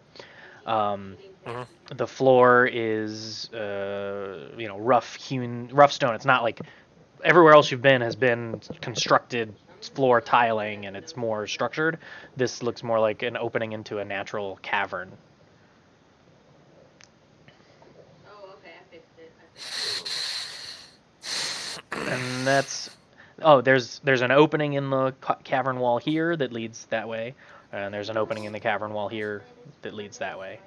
The floor is rough stone. It's not like everywhere else you've been has been constructed floor tiling and it's more structured. This looks more like an opening into a natural cavern. Oh, okay, I fixed it. And that's there's an opening in the cavern wall here that leads that way, and there's an opening in the cavern wall here that leads that way,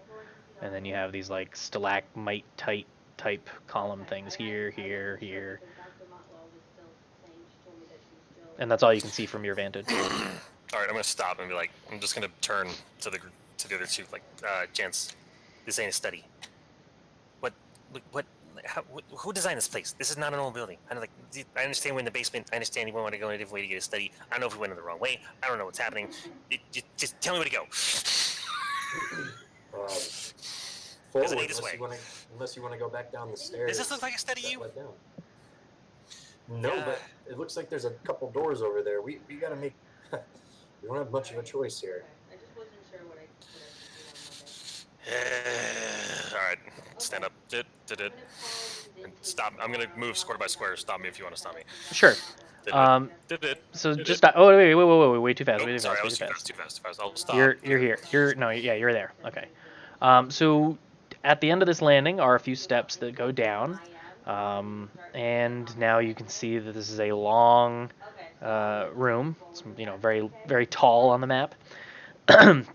and then you have these like stalagmite type column things here, and that's all you can see from your vantage. All right, I'm gonna stop and be like, I'm just gonna turn to the other two, like, gents, this ain't a study. Who designed this place? This is not an old building. I understand we're in the basement. I understand you want to go in a different way to get a study. I don't know if we went in the wrong way. I don't know what's happening. Just tell me where to go. Forward, it ain't this way? unless you want to go back down the stairs. Does this look like a study to you? led down. No, but it looks like there's a couple doors over there. We gotta make. We don't have much of a choice here. I just wasn't sure what I should do on Monday. All right, stand up. And stop. I'm gonna move square by square. Stop me if you want to stop me. Sure. So just wait too fast. Nope, Wait too sorry, fast. I Way was too too fast. fast. I'll stop. You're here. You're there. Okay. So at the end of this landing are a few steps that go down, and now you can see that this is a long room. It's very very tall on the map.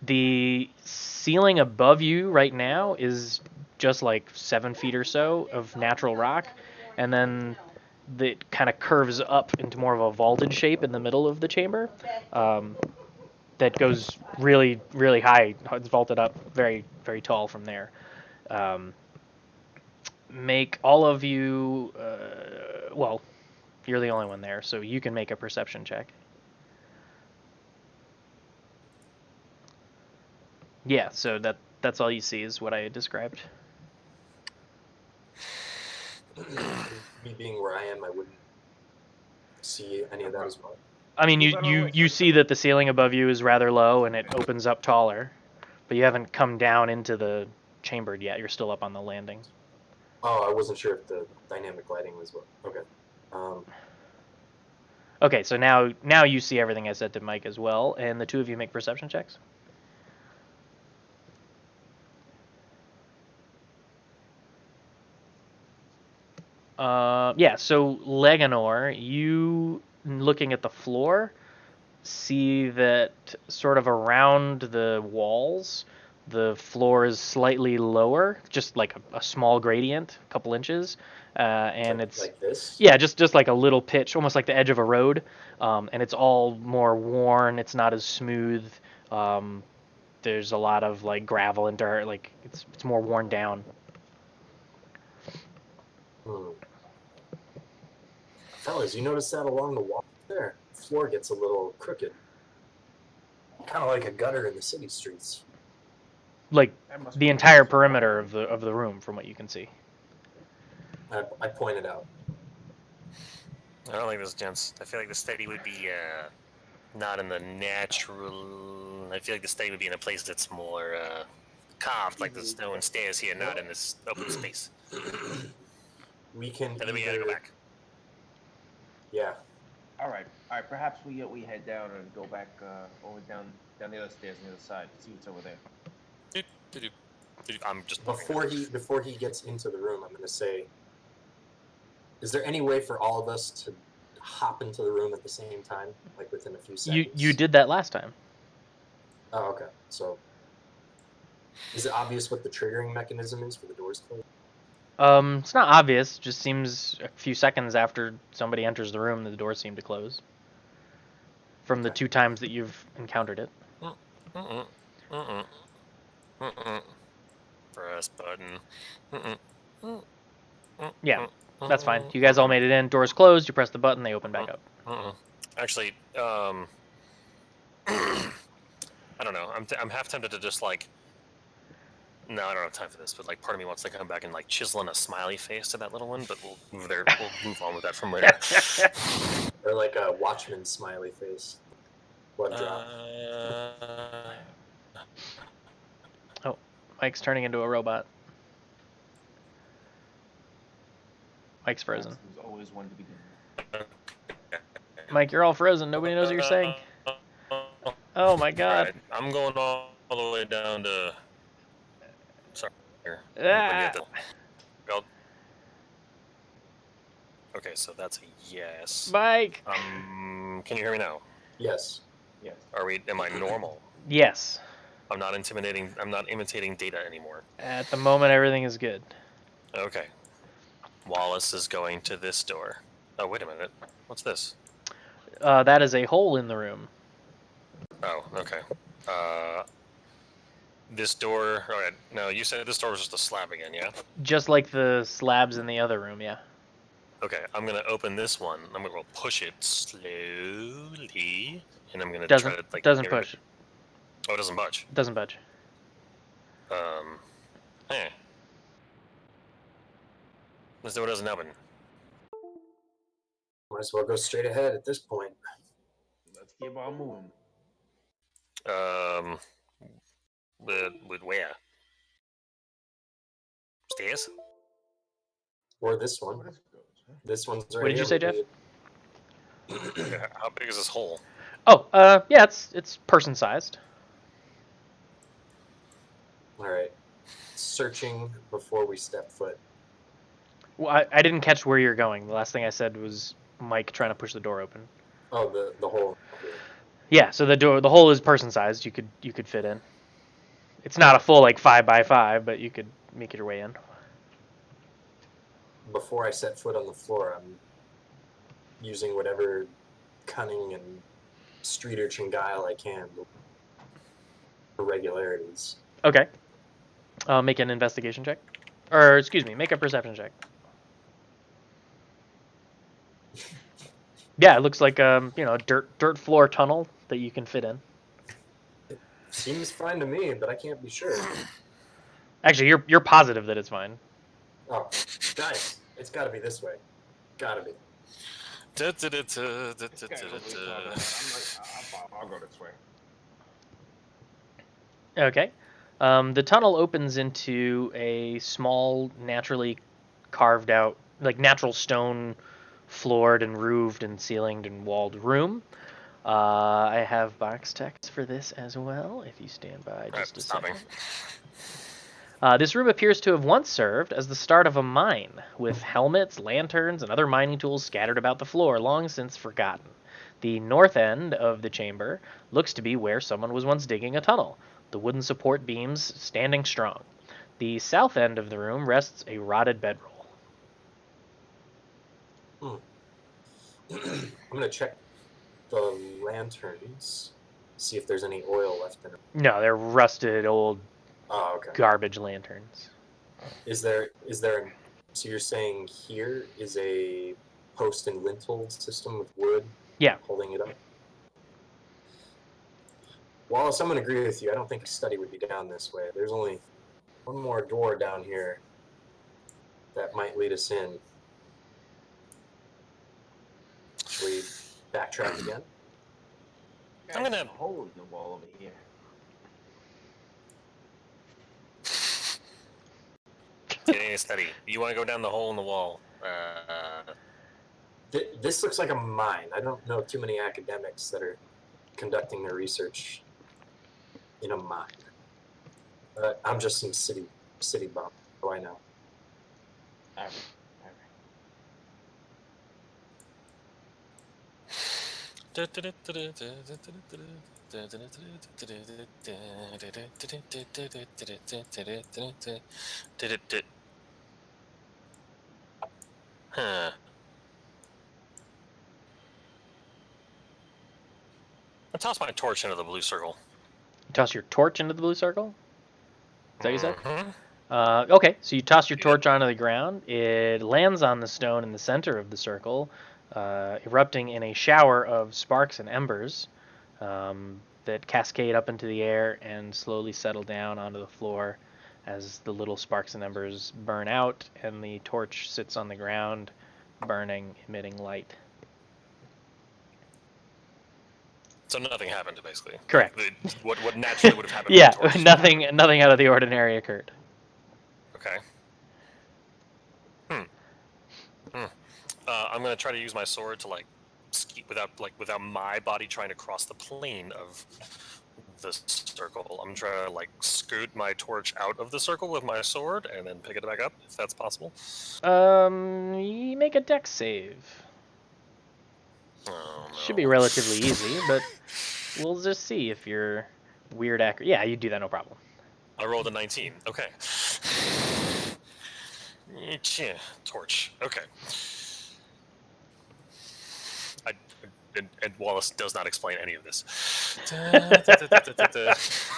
The ceiling above you right now is just like 7 feet or so of natural rock, and then it kind of curves up into more of a vaulted shape in the middle of the chamber. That goes really, really high. It's vaulted up very, very tall from there. Make all of you, you're the only one there, so you can make a perception check. Yeah, so that's all you see is what I had described. Me being where I am, I wouldn't see any of that as well. I mean, you see that the ceiling above you is rather low and it opens up taller, but you haven't come down into the chamber yet. You're still up on the landing. Oh, I wasn't sure if the dynamic lighting was what. Okay. Okay, so now you see everything I said to Mike as well, and the two of you make perception checks. Yeah, so Leganor, you looking at the floor, see that sort of around the walls, the floor is slightly lower, just like a small gradient, a couple inches, and it's like this. Yeah, just like a little pitch, almost like the edge of a road, and it's all more worn. It's not as smooth. There's a lot of like gravel and dirt. Like it's more worn down. Fellas, you notice that along the wall there? The floor gets a little crooked. Kind of like a gutter in the city streets. Like the entire perimeter of the room, from what you can see. I pointed out. I don't like this, gents. I feel like the study would be not in the natural. I feel like the study would be in a place that's more carved like the stone stairs here, not in this open space. We can And then we gotta go back. Yeah. All right. Perhaps we head down and go back over down the other stairs on the other side. See what's over there. I'm just Before he gets into the room, I'm gonna say, is there any way for all of us to hop into the room at the same time, like within a few seconds? You did that last time. Oh, okay. So, is it obvious what the triggering mechanism is for the doors closed? It's not obvious. Just seems a few seconds after somebody enters the room, the doors seem to close. From the Okay. 2 times that you've encountered it. Press button. Yeah, that's fine. You guys all made it in. Doors closed. You press the button. They open back up. Actually, I don't know. I'm half tempted to just like. No, I don't have time for this. But like, part of me wants to come back and like chisel in a smiley face to that little one. But we'll move there. We'll move on with that from later. Or like a Watchman smiley face. Blood drop. Oh, Mike's turning into a robot. Mike's frozen. There's always one to begin with. Mike, you're all frozen. Nobody knows what you're saying. Oh my god. Right, I'm going all the way down to. Sorry. Here. Ah. Okay, so that's a yes. Mike. Can you hear me now? Yes. Yes. Am I normal? Yes. I'm not imitating data anymore. At the moment, everything is good. Okay. Wallace is going to this door. Oh, wait a minute. What's this? That is a hole in the room. Oh, okay. This door. Oh, no, you said this door was just a slab again, yeah? Just like the slabs in the other room, yeah. Okay, I'm gonna open this one. I'm gonna push it slowly, and I'm gonna Doesn't try to like. doesn't push. Oh, it doesn't budge. Doesn't budge. This door doesn't open. Might as well go straight ahead at this point. Let's keep on moving. With where? Stairs? Or this one. Where this goes, huh? This one's right What did you say, Jeff? How big is this hole? Oh, yeah, it's person sized. All right. Searching before we step foot. Well, I didn't catch where you're going. The last thing I said was Mike trying to push the door open. Oh, the hole. Yeah, so the hole is person sized. You could fit in. It's not a full like 5x5, but you could make your way in. Before I set foot on the floor, I'm using whatever cunning and street urchin guile I can for regularities. Okay. Make an investigation check, or excuse me, make a perception check. Yeah, it looks like a dirt floor tunnel that you can fit in. Seems fine to me, but I can't be sure. Actually, you're positive that it's fine. Oh, guys, it's got to be this way. Got to be. This guy goes this way, I'll go this way. Okay. The tunnel opens into a small, naturally carved out, like natural stone floored and roofed and ceilinged and walled room. I have box text for this as well, if you stand by just a second. This room appears to have once served as the start of a mine, with helmets, lanterns, and other mining tools scattered about the floor, long since forgotten. The north end of the chamber looks to be where someone was once digging a tunnel, the wooden support beams standing strong. The south end of the room rests a rotted bedroll. I'm going to check the lanterns, see if there's any oil left in them. No, they're rusted old garbage lanterns. Is there so you're saying here is a post and lintel system with wood holding it up? Wallace, I'm going to agree with you. I don't think a study would be down this way. There's only one more door down here that might lead us in. Should we backtrack again? I'm gonna a hole in the wall over here. Getting steady. You want to go down the hole in the wall? This looks like a mine. I don't know too many academics that are conducting their research in a mine. I'm just some city bum. What do I know? Alright. Huh. I toss my torch into the blue circle. You toss your torch into the blue circle? Is that what you said? Mhm. Okay, so you toss your Yeah. torch onto the ground. It lands on the stone in the center of the circle, erupting in a shower of sparks and embers that cascade up into the air and slowly settle down onto the floor as the little sparks and embers burn out and the torch sits on the ground, burning, emitting light. So nothing happened, basically. Correct. Like, what naturally would have happened Yeah, with the torch. nothing out of the ordinary occurred. Okay. I'm gonna try to use my sword to ski without my body trying to cross the plane of the circle. I'm trying to scoot my torch out of the circle with my sword and then pick it back up, if that's possible. You make a dex save. Oh, no. Should be relatively easy, but we'll just see if you're weird accurate. Yeah, you do that, no problem. I rolled a 19. Okay. Torch. Okay. And Wallace does not explain any of this.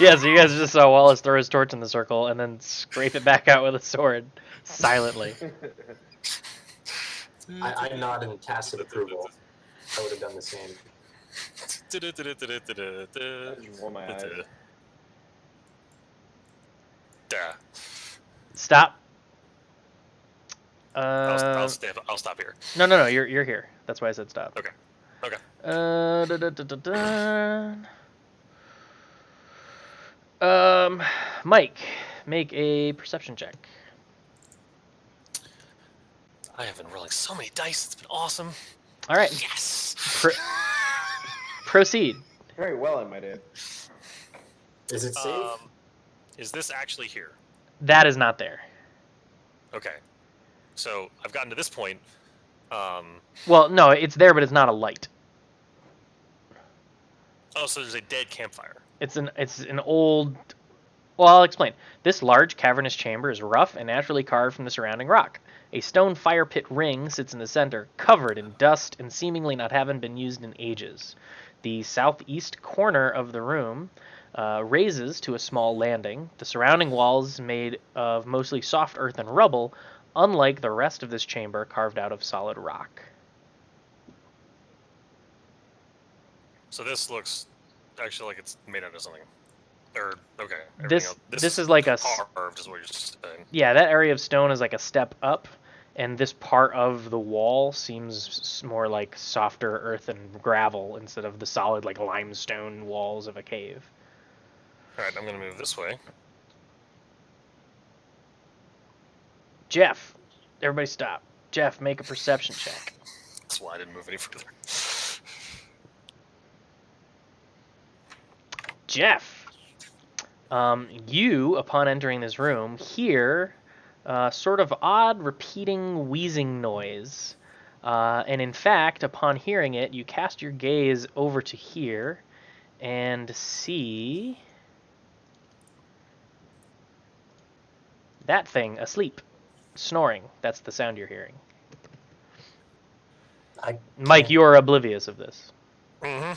Yeah, so you guys just saw Wallace throw his torch in the circle and then scrape it back out with a sword, silently. I nod in tacit approval. I would have done the same. just roll my eyes. Stop. I'll stop here. No, you're here. That's why I said stop. Okay. Okay. Mike, make a perception check. I have been rolling so many dice. It's been awesome. All right. Yes. Proceed. Very well, I might add. Is it safe? Is this actually here? That is not there. Okay. So I've gotten to this point. Well, no, it's there, but it's not a light. Oh, so there's a dead campfire. It's an old. Well, I'll explain. This large cavernous chamber is rough and naturally carved from the surrounding rock. A stone fire pit ring sits in the center, covered in dust and seemingly not having been used in ages. The southeast corner of the room raises to a small landing. The surrounding walls made of mostly soft earth and rubble, unlike the rest of this chamber carved out of solid rock. So this looks actually like it's made out of something. Or okay. This is like a carved, is what you're saying. Yeah, that area of stone is like a step up, and this part of the wall seems more like softer earth and gravel instead of the solid like limestone walls of a cave. All right, I'm gonna move this way. Jeff, everybody stop. Jeff, make a perception check. That's why I didn't move any further. Jeff, you, upon entering this room, hear sort of odd repeating wheezing noise. And in fact, upon hearing it, you cast your gaze over to here and see that thing asleep, snoring. That's the sound you're hearing. Mike, you are oblivious of this. Mm-hmm.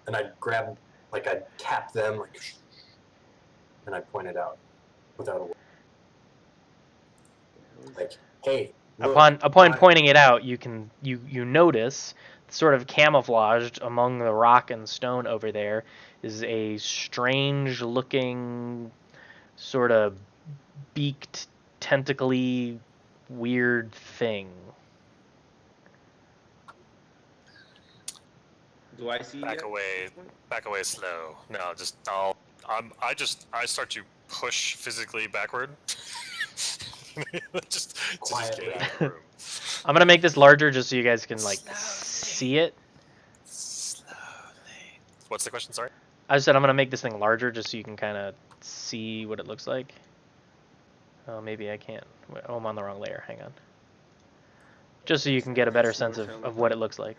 And I'd grab, I'd tap them, and I'd point it out without a word. Hey. Look, Upon pointing it out, you notice, sort of camouflaged among the rock and stone over there, is a strange-looking, sort of beaked, tentacly, weird thing. Do I see? Back away slow. No, I start to push physically backward. just Quietly. get out of the room. I'm gonna make this larger just so you guys can like Slowly. see it. Slowly. What's the question? Sorry. I said I'm gonna make this thing larger just so you can kind of see what it looks like. Oh, maybe I can't. Oh, I'm on the wrong layer. Hang on. Just so you can get a better sense of what it looks like.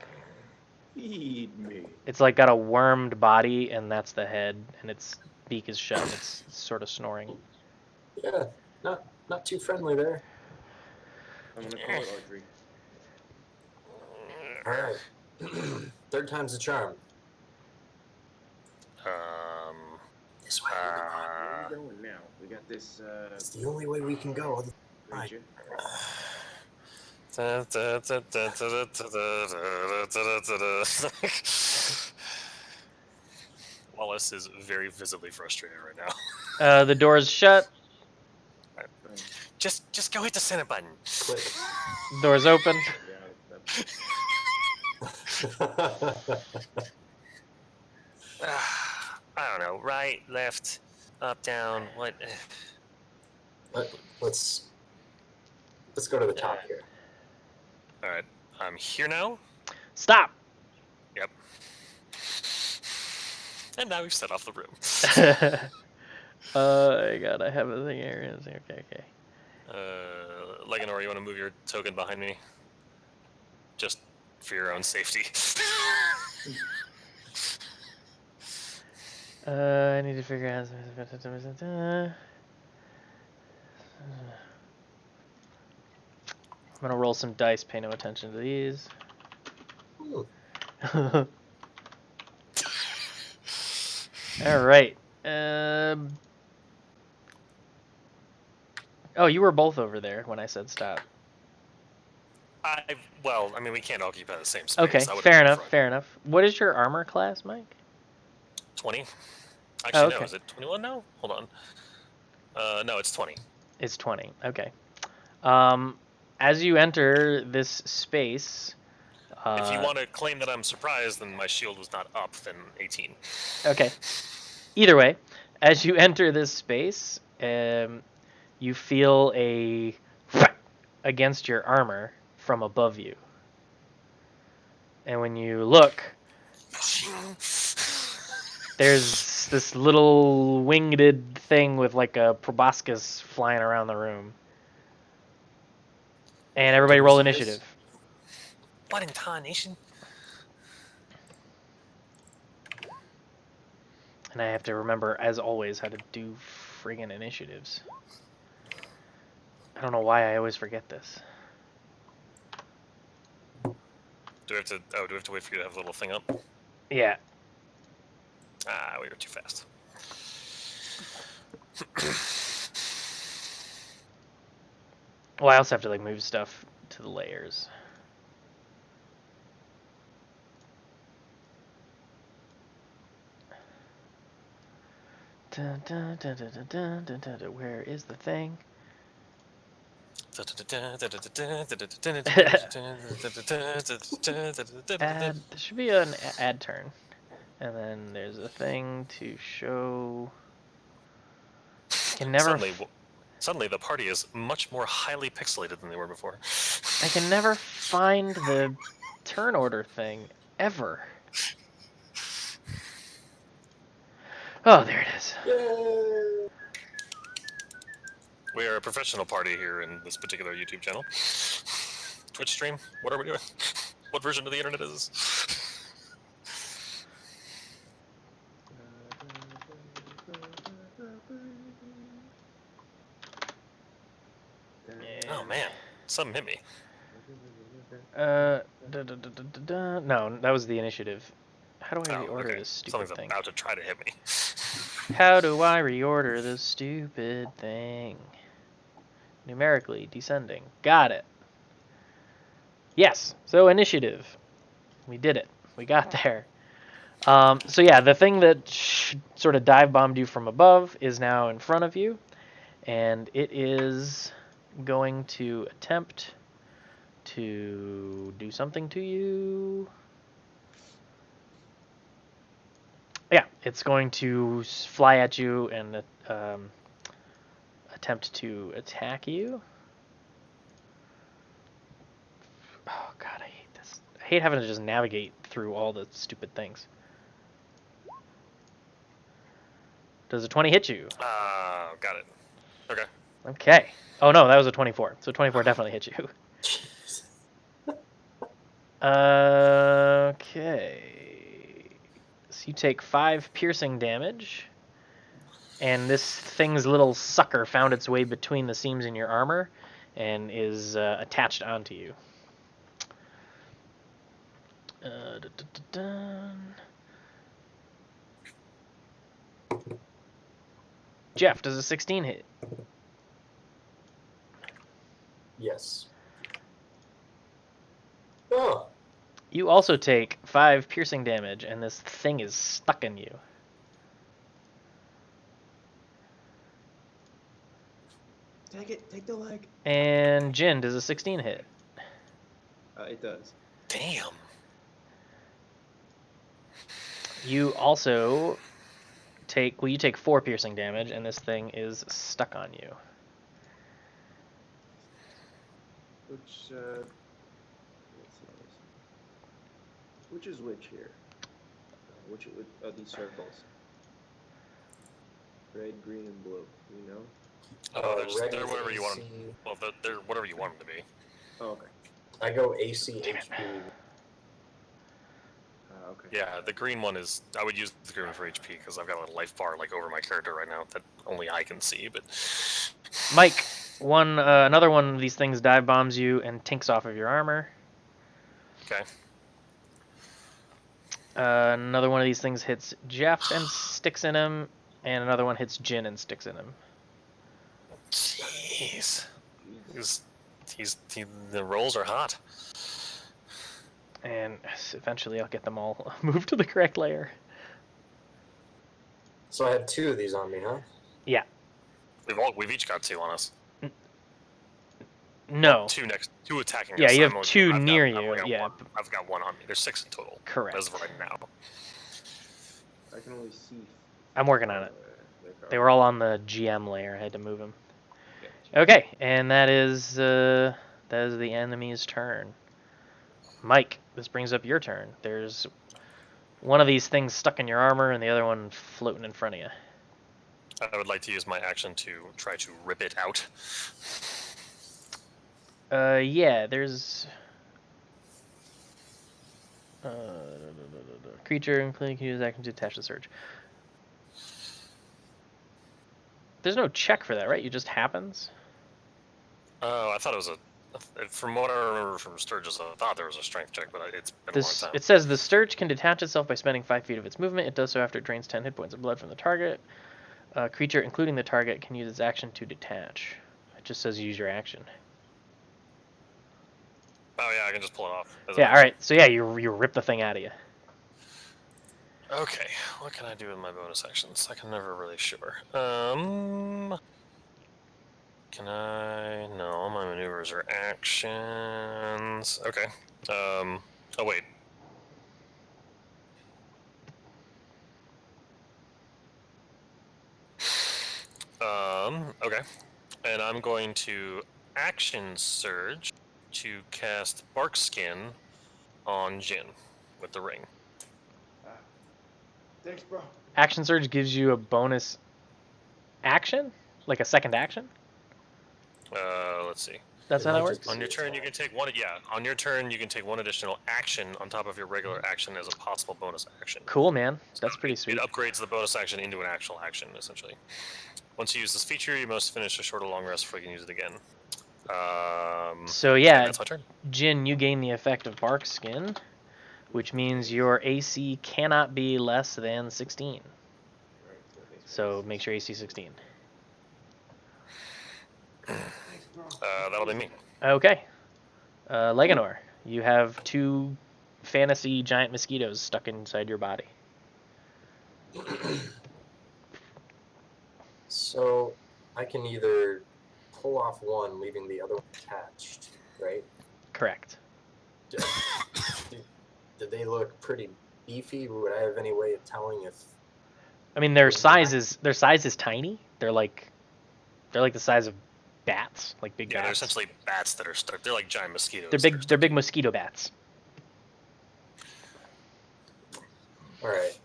Feed me. It's like got a wormed body, and that's the head, and its beak is shut. And it's sort of snoring. Yeah, not too friendly there. I'm gonna call it archery. All right. Third time's the charm. This way. Where are we going now? We got this. It's the only way we can go. Creature. Wallace is very visibly frustrated right now. The door's shut. Just go hit the center button. Click. Door's open. I don't know. Right, left, up, down. What? Let's go to the top here. All right, I'm here now. Stop. Yep. And now we've set off the room. My God, I have a thing here. Okay. Leganor, you want to move your token behind me? Just for your own safety. I need to figure out. I'm gonna roll some dice. Pay no attention to these. Ooh. All right. Oh, you were both over there when I said stop. Well, I mean, we can't occupy the same space. Okay, I would've fair been in enough. front. Fair enough. What is your armor class, Mike? 20. Actually, okay. no. Is it 21 now? Hold on. No, it's 20. It's 20. Okay. As you enter this space. If you want to claim that I'm surprised, then my shield was not up, then 18. Okay. Either way, as you enter this space, you feel a against your armor from above you. And when you look, there's this little winged thing with like a proboscis flying around the room. And everybody roll initiative. What in tarnation? And I have to remember, as always, how to do friggin' initiatives. I don't know why I always forget this. Do we have to wait for you to have the little thing up? Yeah. Ah, we were too fast. Well, I also have to like move stuff to the layers. Dun, dun, dun, dun, dun, dun, dun, dun, dun. Where is the thing? Add, there should be an add turn. And then there's a thing to show. I can never. Suddenly, the party is much more highly pixelated than they were before. I can never find the turn order thing ever. Oh, there it is. Yay! We are a professional party here in this particular YouTube channel. Twitch stream? What are we doing? What version of the internet is this? Oh man, something hit me. No, that was the initiative. How do I reorder this stupid Something's thing? about to try to hit me. How do I reorder this stupid thing? Numerically descending. Got it. Yes. So initiative. We did it. We got there. So yeah, the thing that sort of dive bombed you from above is now in front of you, and it is going to attempt to do something to you. Yeah, it's going to fly at you and attempt to attack you. Oh god, I hate this. I hate having to just navigate through all the stupid things. Does a 20 hit you? Got it. Okay. Okay. Oh no, that was a 24. So 24 definitely hit you. Okay. So you take 5 piercing damage. And this thing's little sucker found its way between the seams in your armor and is attached onto you. Jeff, does a 16 hit? Yes. Oh, You also take 5 piercing damage, and this thing is stuck in you. Take it. Take the leg. And Jin, does a 16 hit? It does. Damn. You also take, well, you take 4 piercing damage, and this thing is stuck on you. Which, let's see. Which is which here? Which are these circles? Red, green, and blue. Do you know? They're red is whatever you want them. AC. Well, they're whatever you want them to be. Oh, okay. I go AC HP. Okay. Yeah, the green one is. I would use the green one for HP because I've got a life bar like over my character right now that only I can see. But Mike, another one of these things dive bombs you and tinks off of your armor. okay. Another one of these things hits Jeff and sticks in him, and another one hits Jin and sticks in him. Jeez. The rolls are hot. And eventually I'll get them all moved to the correct layer. So I have 2 of these on me, huh? Yeah. We've each got 2 on us. No. 2 attacking Yeah, us. you have I've 2 got- near I've only you. got Yeah. one. I've got 1 on me. There's 6 in total. Correct. As of right now. I can only see. I'm working on it. their They were all on the GM layer. I had to move them. Okay, and that is the enemy's turn. Mike, this brings up your turn. There's one of these things stuck in your armor and the other one floating in front of you. I would like to use my action to try to rip it out. Yeah, there's creature including can use action to attach the surge. There's no check for that, right? It just happens. Oh, I thought it was from what I remember from Sturgis, I thought there was a strength check, but it's been a long time. It says the Sturge can detach itself by spending 5 feet of its movement. It does so after it drains 10 hit points of blood from the target. Creature, including the target, can use its action to detach. It just says use your action. Oh yeah, I can just pull it off. Yeah, all right. So yeah, you rip the thing out of you. Okay, what can I do with my bonus actions? I can never really sure. Can I? No, all my maneuvers are actions. Okay. Oh wait. Okay. And I'm going to action surge to cast Bark Skin on Jin with the ring. Thanks, bro. Action Surge gives you a bonus action, like a second action. Let's see. That's how that works. On your turn, you can take one. Yeah, on your turn, you can take one additional action on top of your regular action as a possible bonus action. Cool, man. That's pretty It sweet. upgrades the bonus action into an actual action, essentially. Once you use this feature, you must finish a short or long rest before you can use it again. So yeah, that's my turn. Jin, you gain the effect of Bark Skin, which means your AC cannot be less than 16. So make sure AC 16. That'll be me. Okay. Leganor, you have 2 fantasy giant mosquitoes stuck inside your body. So I can either pull off one, leaving the other one attached, right? Correct. Did they look pretty beefy? Would I have any way of telling if? I mean, their size is tiny. They're like They're like the size of bats, like big Yeah, they're bats. essentially bats that are stuck. They're like giant mosquitoes. They're that are big. stuck They're big in- mosquito bats. All right.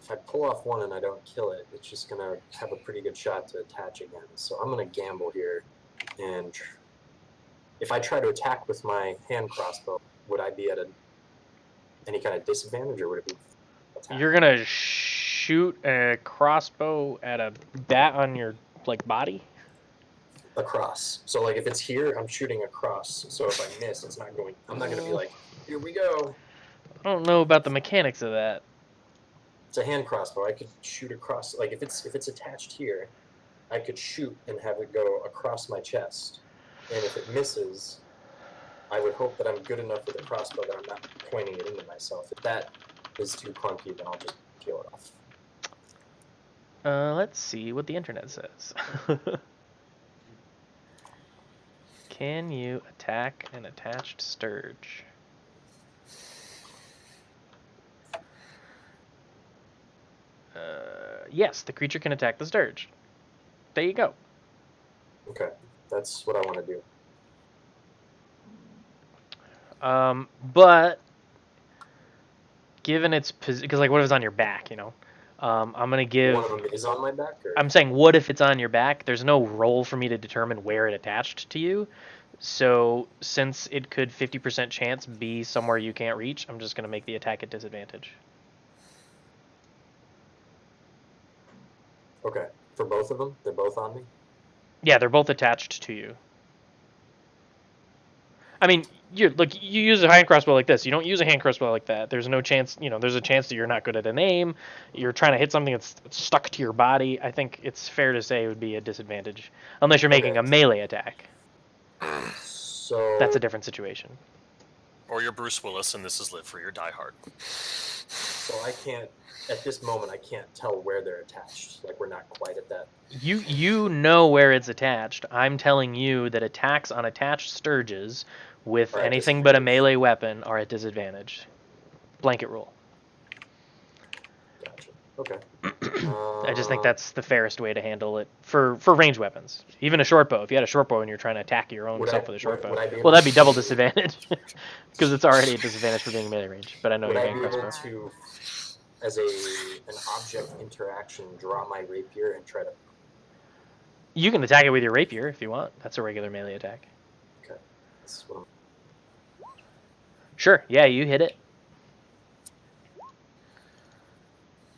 If I pull off one and I don't kill it, it's just gonna have a pretty good shot to attach again. So I'm gonna gamble here, and if I try to attack with my hand crossbow, would I be at any kind of disadvantage, or would it be attack? You're gonna shoot a crossbow at a bat on your like body. Across. So like if it's here, I'm shooting across. So if I miss, it's not going. I'm not gonna be like, here we go. I don't know about the mechanics of that. It's a hand crossbow. I could shoot across. Like if it's attached here, I could shoot and have it go across my chest. And if it misses, I would hope that I'm good enough with a crossbow that I'm not pointing it into myself. If that is too clunky, then I'll just peel it off. Let's see what the internet says. Can you attack an attached sturge? Yes, the creature can attack the sturge. There you go. Okay, that's what I want to do. But given its position, because like, what if it's on your back? You know, I'm gonna give. One of them is on my back, or I'm saying, what if it's on your back? There's no roll for me to determine where it attached to you. So since it could 50% chance be somewhere you can't reach, I'm just gonna make the attack at disadvantage. okay, for both of them, they're both on me. Yeah, they're both attached to you. I mean, you use a hand crossbow like this. You don't use a hand crossbow like that. There's no chance, there's a chance that you're not good at an aim. You're trying to hit something that's stuck to your body. I think it's fair to say it would be a disadvantage. Unless you're making a melee attack. So That's a different situation. Or you're Bruce Willis, and this is Live Free or Die Hard. So I can't, at this moment, I can't tell where they're attached. Like, we're not quite at that. You know where it's attached. I'm telling you that attacks on attached sturges with Are at anything but a disadvantage. melee weapon are at disadvantage. Blanket rule. Gotcha. Okay. I just think that's the fairest way to handle it for ranged weapons. Even a short bow. If you had a short bow and you're trying to attack your own Would self I- with a short would- bow, would I be able well, that'd be to- double disadvantage because it's already a disadvantage for being melee range. But I know Would you're I getting be able crossbow. to, as an object interaction, draw my rapier and try to... You can attack it with your rapier if you want. That's a regular melee attack. Okay. That's what I'm... Sure. Yeah, you hit it.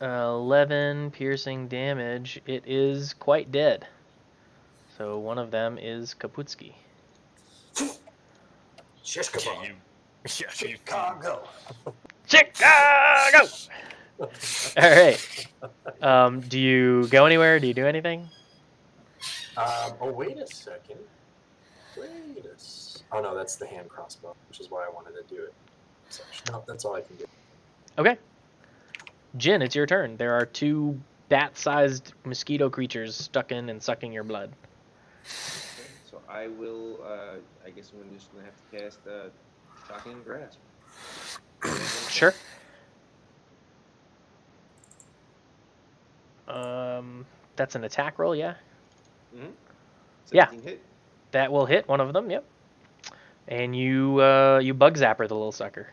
11 piercing damage. It is quite dead. So one of them is Kaputski. Shish Yeah, kebab. Chicago. Chicago! All right. Do you go anywhere? Do you do anything? Oh, wait a second. Oh, no, that's the hand crossbow, which is why I wanted to do it. So, no, that's all I can do. Okay. Jin, it's your turn. There are two bat-sized mosquito creatures stuck in and sucking your blood. Okay, so I will. I guess I'm just gonna have to cast Shocking Grasp. Sure. That's an attack roll, yeah? Mm-hmm. Yeah. 17 hit. That will hit one of them, yep. And you bug zapper the little sucker.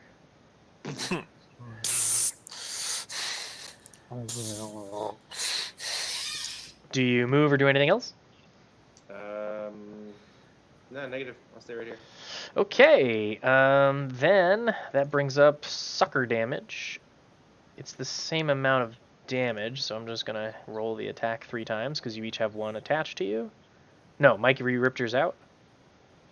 Do you move or do anything else? No, negative. I'll stay right here. Okay, then that brings up sucker damage. It's the same amount of damage, so I'm just gonna roll the attack 3 times because you each have one attached to you. No, Mike, you ripped yours out?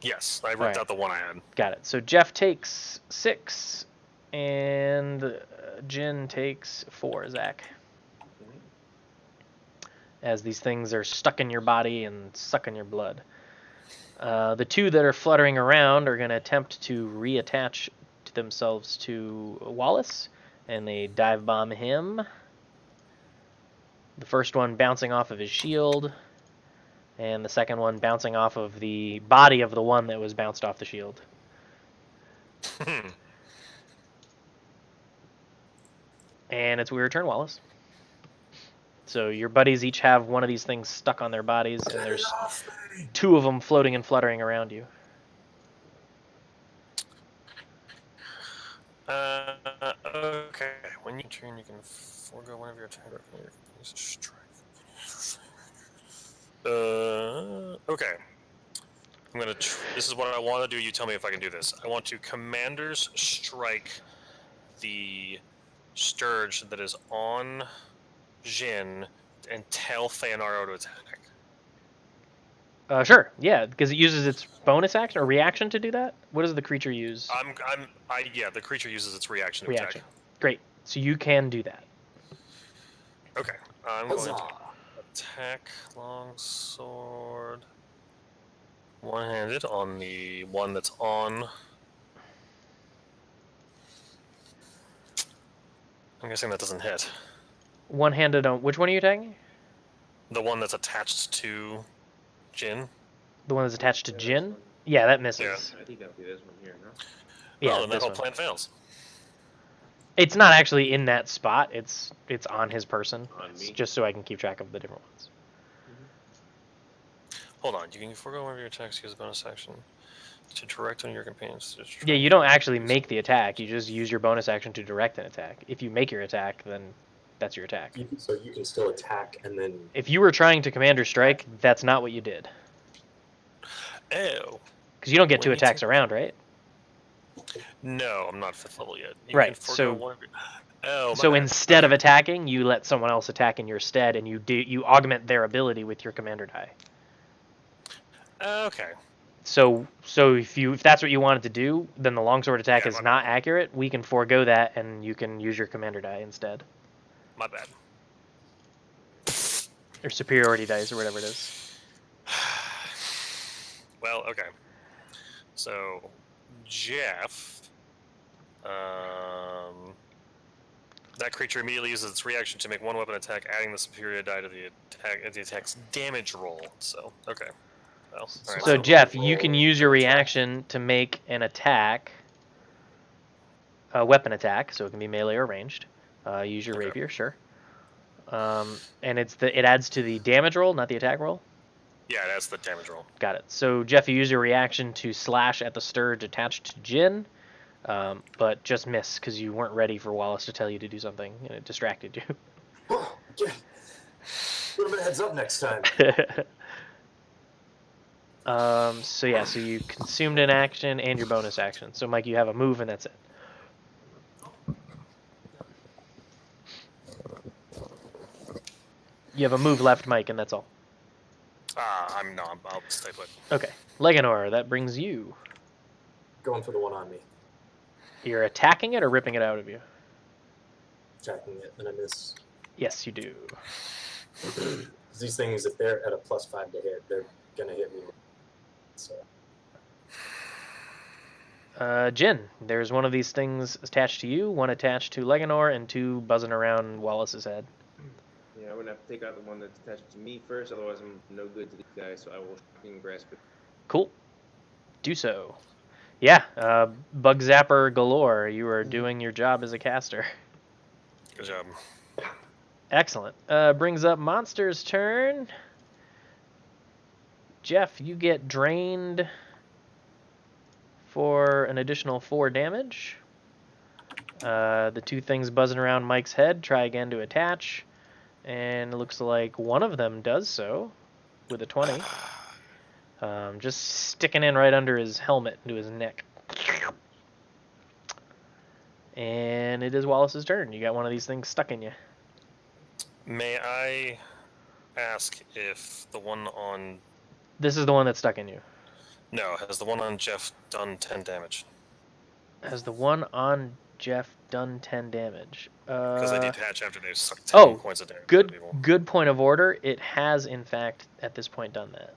Yes, I ripped Alright. out the one I had. Got it. So Jeff takes 6, and Jin takes 4, Zach. As these things are stuck in your body and sucking your blood. The 2 that are fluttering around are going to attempt to reattach themselves to Wallace, and they dive bomb him. The first one bouncing off of his shield, and the second one bouncing off of the body of the one that was bounced off the shield. And it's your turn, Wallace. So your buddies each have one of these things stuck on their bodies, and there's 2 of them floating and fluttering around you. Okay. When you turn, you can forego one of your attack. Use a strike. Okay. I'm gonna. This is what I want to do. You tell me if I can do this. I want to Commander's Strike the Sturge that is on Jin and tell Feanaro to attack. Sure, yeah, because it uses its bonus action or reaction to do that. What does the creature use? Yeah, the creature uses its reaction to Reaction. attack. Great. So you can do that. Okay. I'm going to attack longsword one-handed on the one that's on. I'm guessing that doesn't hit. One-handed on which one are you attacking? The one that's attached to Jin. The one that's attached to Yeah, Jin? this one. Yeah, that misses. I think that'll be this one here, no? Yeah, Well, then that this whole one. plan fails. It's not actually in that spot. It's on his person. On It's me. just so I can keep track of the different ones. Hold on. You can forego one of your attacks. Use a bonus action to direct one of your companions. Yeah, you don't actually make the attack. You just use your bonus action to direct an attack. If you make your attack, then that's your attack. So you can still attack and then. If you were trying to Commander Strike, that's not what you did. Oh. Because you don't get When 2 you attacks take- around, right? No, I'm not 5th level yet. You Right, can forego so- one of your... Oh, my So bad. instead of attacking, you let someone else attack in your stead, and you augment their ability with your Commander die. Okay. So if that's what you wanted to do, then the longsword attack Yeah, is my not accurate. We can forego that, and you can use your Commander die instead, My bad. or superiority dice, or whatever it is. Well, okay. So, Jeff, that creature immediately uses its reaction to make one weapon attack, adding the superior die to the attack's damage roll. So, okay. Well, all right, So Jeff, you can use your reaction to make an attack, a weapon attack, so it can be melee or ranged. Use your Okay. rapier, sure. And it adds to the damage roll, not the attack roll. Yeah, that's the damage roll. Got it. So Jeff, you use your reaction to slash at the sturge attached to Jin, but just miss because you weren't ready for Wallace to tell you to do something, and it distracted you. A little bit of heads up next time. So yeah, so you consumed an action and your bonus action. So Mike, you have a move and that's it. You have a move left, Mike, and that's all. I'll stay put. Okay. Leganor, that brings you. Going for the one on me. You're attacking it or ripping it out of you? Attacking it, and I miss. Yes, you do. These things, if they're at a +5 to hit, they're gonna hit me. So. Jin, there's one of these things attached to you, one attached to Leganor, and 2 buzzing around Wallace's head. Yeah, I'm gonna have to take out the one that's attached to me first, otherwise I'm no good to these guys, so I will fucking grasp it. Cool. Do so. Yeah, bug zapper galore. You are doing your job as a caster. Good job. Excellent. Brings up Monster's turn. Jeff, you get drained for an additional 4 damage. The 2 things buzzing around Mike's head try again to attach, and it looks like one of them does so with a 20. Just sticking in right under his helmet into his neck. And it is Wallace's turn. You got one of these things stuck in you. May I ask if the one on... This is the one that's stuck in you. No, has the one on Jeff done 10 damage? Has the one on Jeff done 10 damage? Because they detach after they've sucked 10 points of damage. out of people. Good point of order. It has, in fact, at this point done that.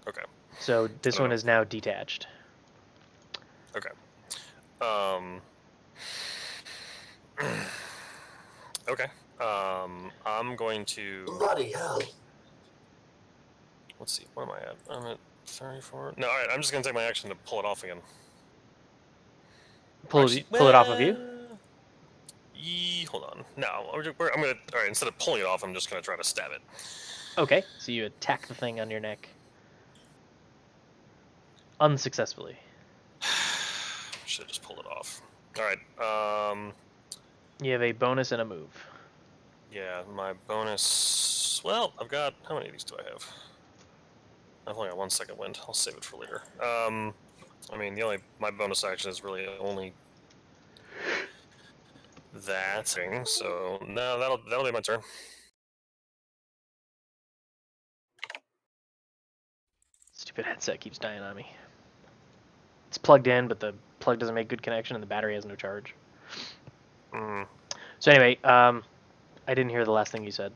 Okay. So this Oh. one is now detached. Okay. Okay. I'm going to... Bloody hell. Let's see, what am I at? I'm at 34. No, alright, I'm just going to take my action to pull it off again. Pull it off of you? Hold on. No, I'm gonna. All right, instead of pulling it off, I'm just gonna try to stab it. Okay, so you attack the thing on your neck. Unsuccessfully. Should just pull it off. All right. You have a bonus and a move. Yeah, my bonus. Well, I've got. How many of these do I have? I've only got 1 second wind. I'll save it for later. I mean, my bonus action is really only that thing. So no, that'll be my turn. Stupid headset keeps dying on me. It's plugged in, but the plug doesn't make good connection, and the battery has no charge. Mm, So anyway, I didn't hear the last thing you said.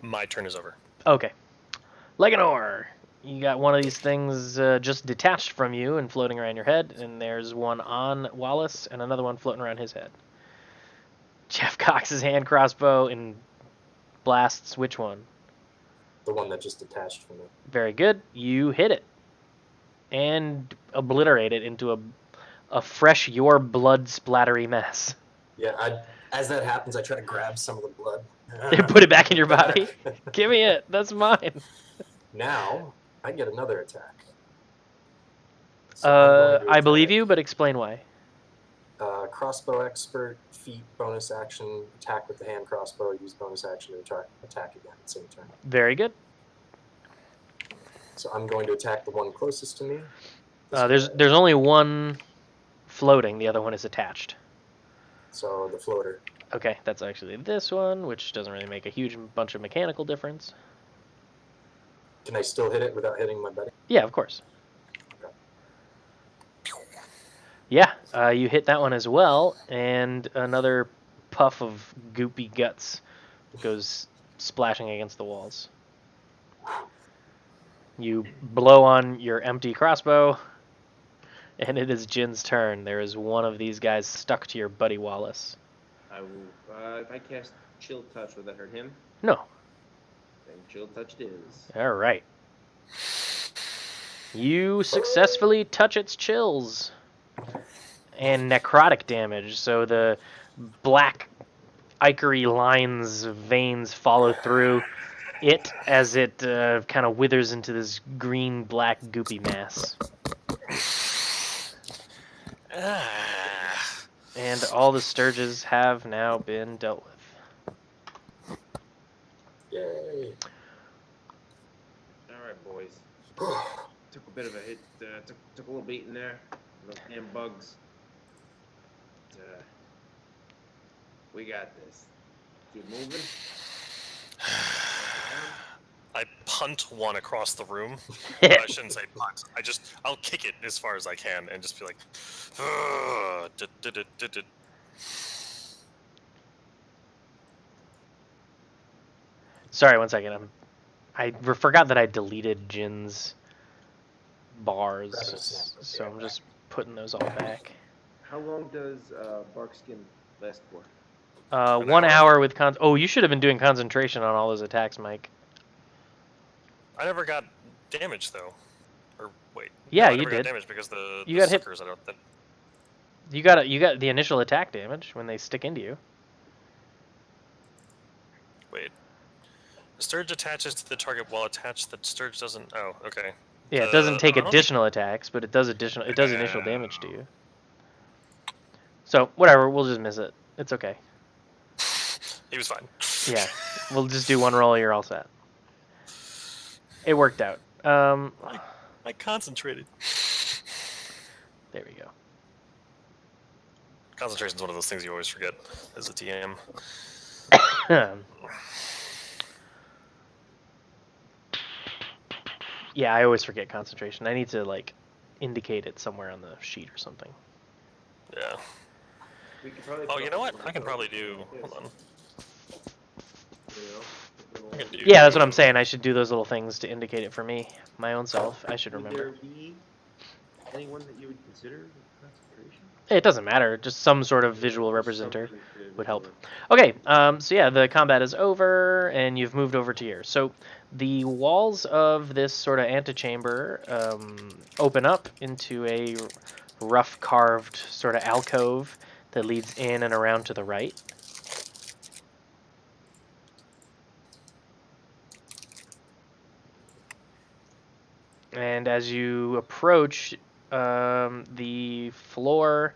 my turn is over. Okay. Leganor, you got one of these things just detached from you and floating around your head, and there's one on Wallace and another one floating around his head. Jeff Cox's hand crossbow and blasts which one? The one that just detached from it. Very good. You hit it and obliterate it into a fresh, your blood splattery mess. Yeah, as that happens, I try to grab some of the blood. And put it back in your body. Give me it. That's mine. Now, I get another attack. So I'm going to I believe attack, you, but explain why. Crossbow expert, feat, bonus action, attack with the hand crossbow, use bonus action to attack again at the same turn. Very good. So I'm going to attack the one closest to me. This guy. There's only one floating. The other one is attached. So the floater. Okay, that's actually this one, which doesn't really make a huge bunch of mechanical difference. Can I still hit it without hitting my buddy? Yeah, of course. Okay. Yeah, you hit that one as well, and another puff of goopy guts goes splashing against the walls. You blow on your empty crossbow, and it is Jin's turn. There is one of these guys stuck to your buddy Wallace. I will. If I cast Chill Touch, would that hurt him? No. Then Chill Touch it is. All right. You successfully touch its chills. And necrotic damage, so the black ichory lines, veins follow through it as it kind of withers into this green-black goopy mass. And all the Sturges have now been dealt with. Yay. Alright, boys. Took a bit of a hit. Took a little beating there. Those damn bugs. But, we got this. Keep moving. I punt one across the room. I shouldn't say punt. I'll kick it as far as I can and just be like, Sorry, 1 second. I forgot that I deleted Jin's bars, so I'm just putting those all back. How long does bark skin last for? 1 hour with Oh, you should have been doing concentration on all those attacks, Mike. I never got damage though. Or wait. Yeah, no, I you never got did. damage because You got hit. suckers, You got the initial attack damage when they stick into you. Wait. The Sturge attaches to the target while attached. The Sturge doesn't. Oh, okay. Yeah, it doesn't take I don't additional attacks, but it does initial damage to you. So whatever, we'll just miss it. It's okay. He was fine. Yeah, we'll just do one roll. You're all set. It worked out. I concentrated. There we go. Concentration's one of those things you always forget as a TM. Yeah, I always forget concentration. I need to indicate it somewhere on the sheet or something. Yeah. We could probably Oh, you know what? I can probably do. Hold on. I can do. Yeah, that's what I'm saying. I should do those little things to indicate it for me, my own self. I should Would remember. there be anyone that you would consider concentration? It doesn't matter. Just some sort of visual representer would help. Okay, so yeah, the combat is over, and you've moved over to here. So the walls of this sort of antechamber open up into a rough carved sort of alcove that leads in and around to the right. And as you approach, the floor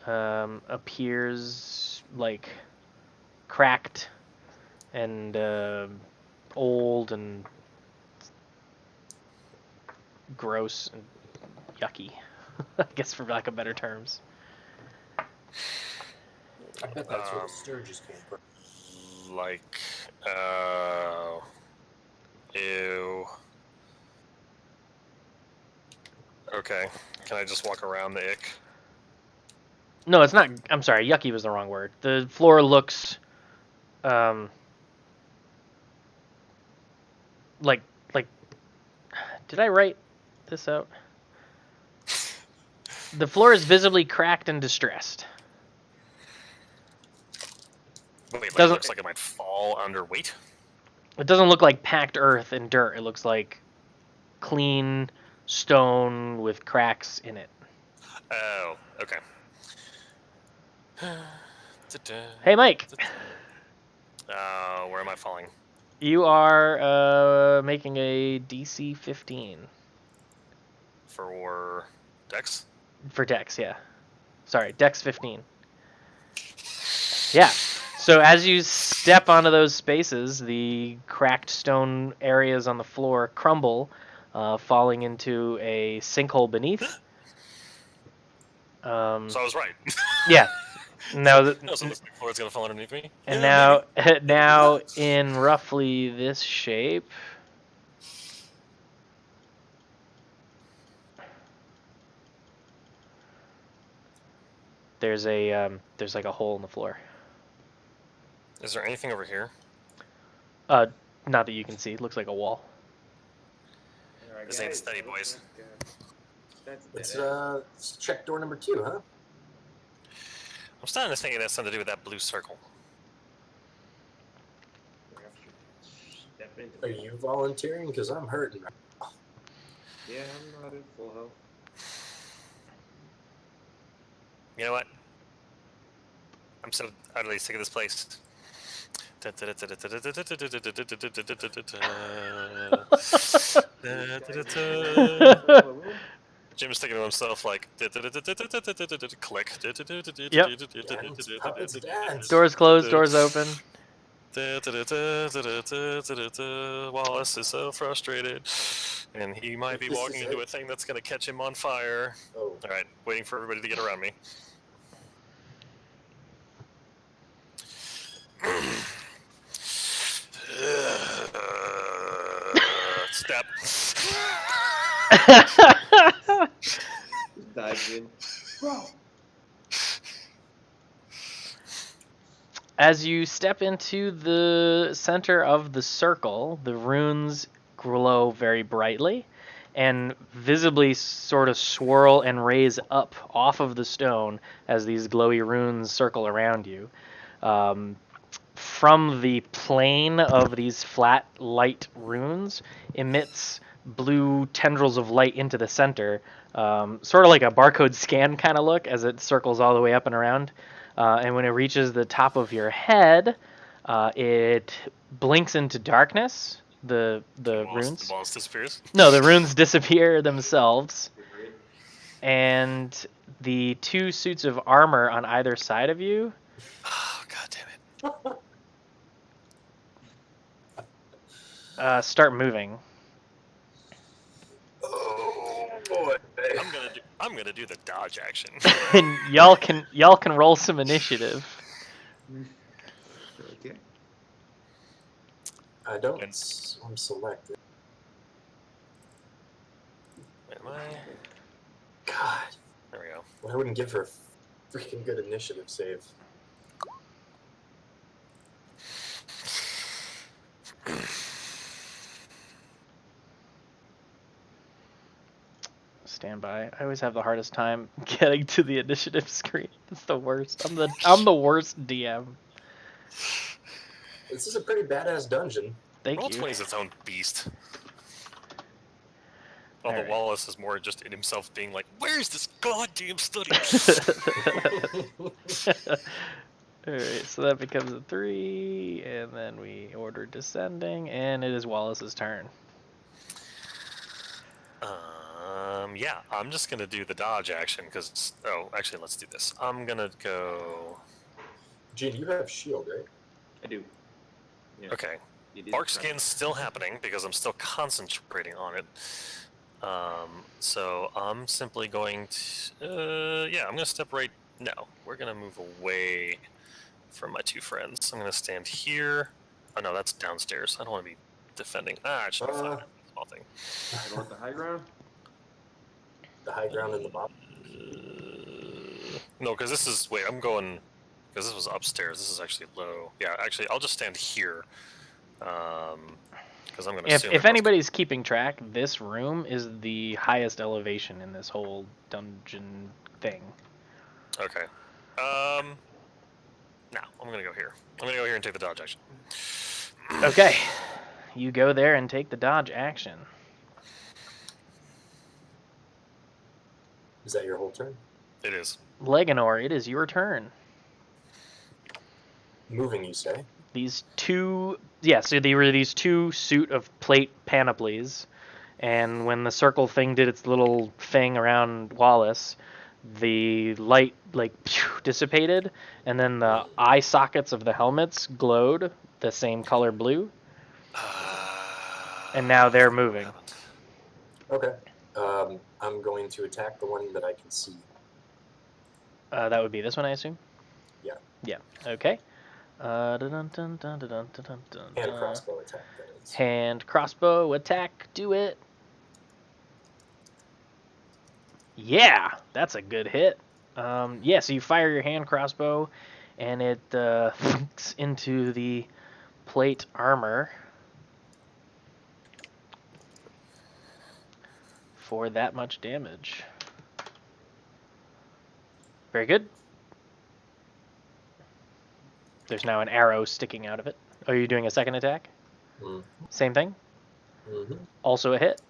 appears like cracked and old and gross and yucky, I guess, for lack of better terms. I bet that's where the Sturges came from. Like, ew. Okay, can I just walk around the ick? No, it's not. I'm sorry, yucky was the wrong word. The floor looks like did I write this out? The floor is visibly cracked and distressed. Wait, like, it Doesn't- looks like it might fall under weight? It doesn't look like packed earth and dirt. It looks like clean stone with cracks in it. Oh, okay. Hey, Mike, Where am I falling? you are making a DC 15 For Dex? for Dex. Yeah, sorry, Dex 15. Yeah. So as you step onto those spaces, the cracked stone areas on the floor crumble, falling into a sinkhole beneath. So I was right. Yeah. Now, No, so the floor's gonna fall underneath me? and Yeah, now in roughly this shape. There's like a hole in the floor. maybe. Is there anything over here? Not that you can see. It looks like a wall. Alright, This ain't guys, steady, it looks boys. like, that's a Let's dead end. let's check door number 2, huh? I'm starting to think it has something to do with that blue circle. We have to step into Are it. you volunteering? Because I'm hurting. Yeah, I'm not at full health. You know what? I'm so utterly sick of this place. Jim's thinking to himself like, click. Puppets dance. Doors closed. Doors open. Wallace is so frustrated, and he might be This walking is into it. a thing that's gonna catch him on fire. Oh, All right, waiting for everybody to get around me. Step. Just dives in. Bro! As you step into the center of the circle, the runes glow very brightly and visibly sort of swirl and raise up off of the stone as these glowy runes circle around you. From the plane of these flat light runes emits blue tendrils of light into the center, sort of like a barcode scan kind of look as it circles all the way up and around. And when it reaches the top of your head, it blinks into darkness. The runes. The Wallace disappears. No, the runes disappear themselves, and the two suits of armor on either side of you Oh, god damn it! start moving. oh boy. I'm gonna do the dodge action. And y'all can roll some initiative. Okay. I don't. I'm selected. Am I? God. There we go. Well, I wouldn't give her a freaking good initiative save. Stand by. I always have the hardest time getting to the initiative screen. It's the worst. I'm the worst DM. This is a pretty badass dungeon. Thank Roll you. 20 is its own beast. Although Alright. Wallace is more just in himself being like, where's this goddamn study? Alright, so that becomes a 3, and then we order descending, and it is Wallace's turn. Yeah, I'm just gonna do the dodge action because. Oh, actually, let's do this. I'm gonna go. Gene, you have shield, right? I do. Yeah. Okay, It is bark correct. skin's still happening because I'm still concentrating on it. So I'm simply going to. Yeah, I'm gonna step right. No, we're gonna move away from my 2 friends. I'm gonna stand here. Oh no, that's downstairs. I don't want to be defending. It should be fine. Small thing. You want the high ground? The high ground in the bottom. No, because this is. Wait, I'm going. Because this was upstairs. This is actually low. Yeah, actually, I'll just stand here. Because I'm going to assume. If anybody's keeping track, this room is the highest elevation in this whole dungeon thing. Okay. No, I'm going to go here. I'm going to go here and take the dodge action. Okay. You go there and take the dodge action. Is that your whole turn? It is. Leganor, it is your turn. Moving, you say? These two, so they were these 2 suit of plate panoplies, and when the circle thing did its little thing around Wallace, the light dissipated, and then the eye sockets of the helmets glowed the same color blue, and now they're moving. Okay. I'm going to attack the one that I can see. That would be this one, I assume? Yeah. Yeah, okay. And crossbow attack, that is. Hand crossbow attack, do it. Yeah, that's a good hit. So you fire your hand crossbow, and it thunks into the plate armor for that much damage. Very good. There's now an arrow sticking out of it. Are you doing a second attack? Mm. Same thing? Mm-hmm. Also a hit.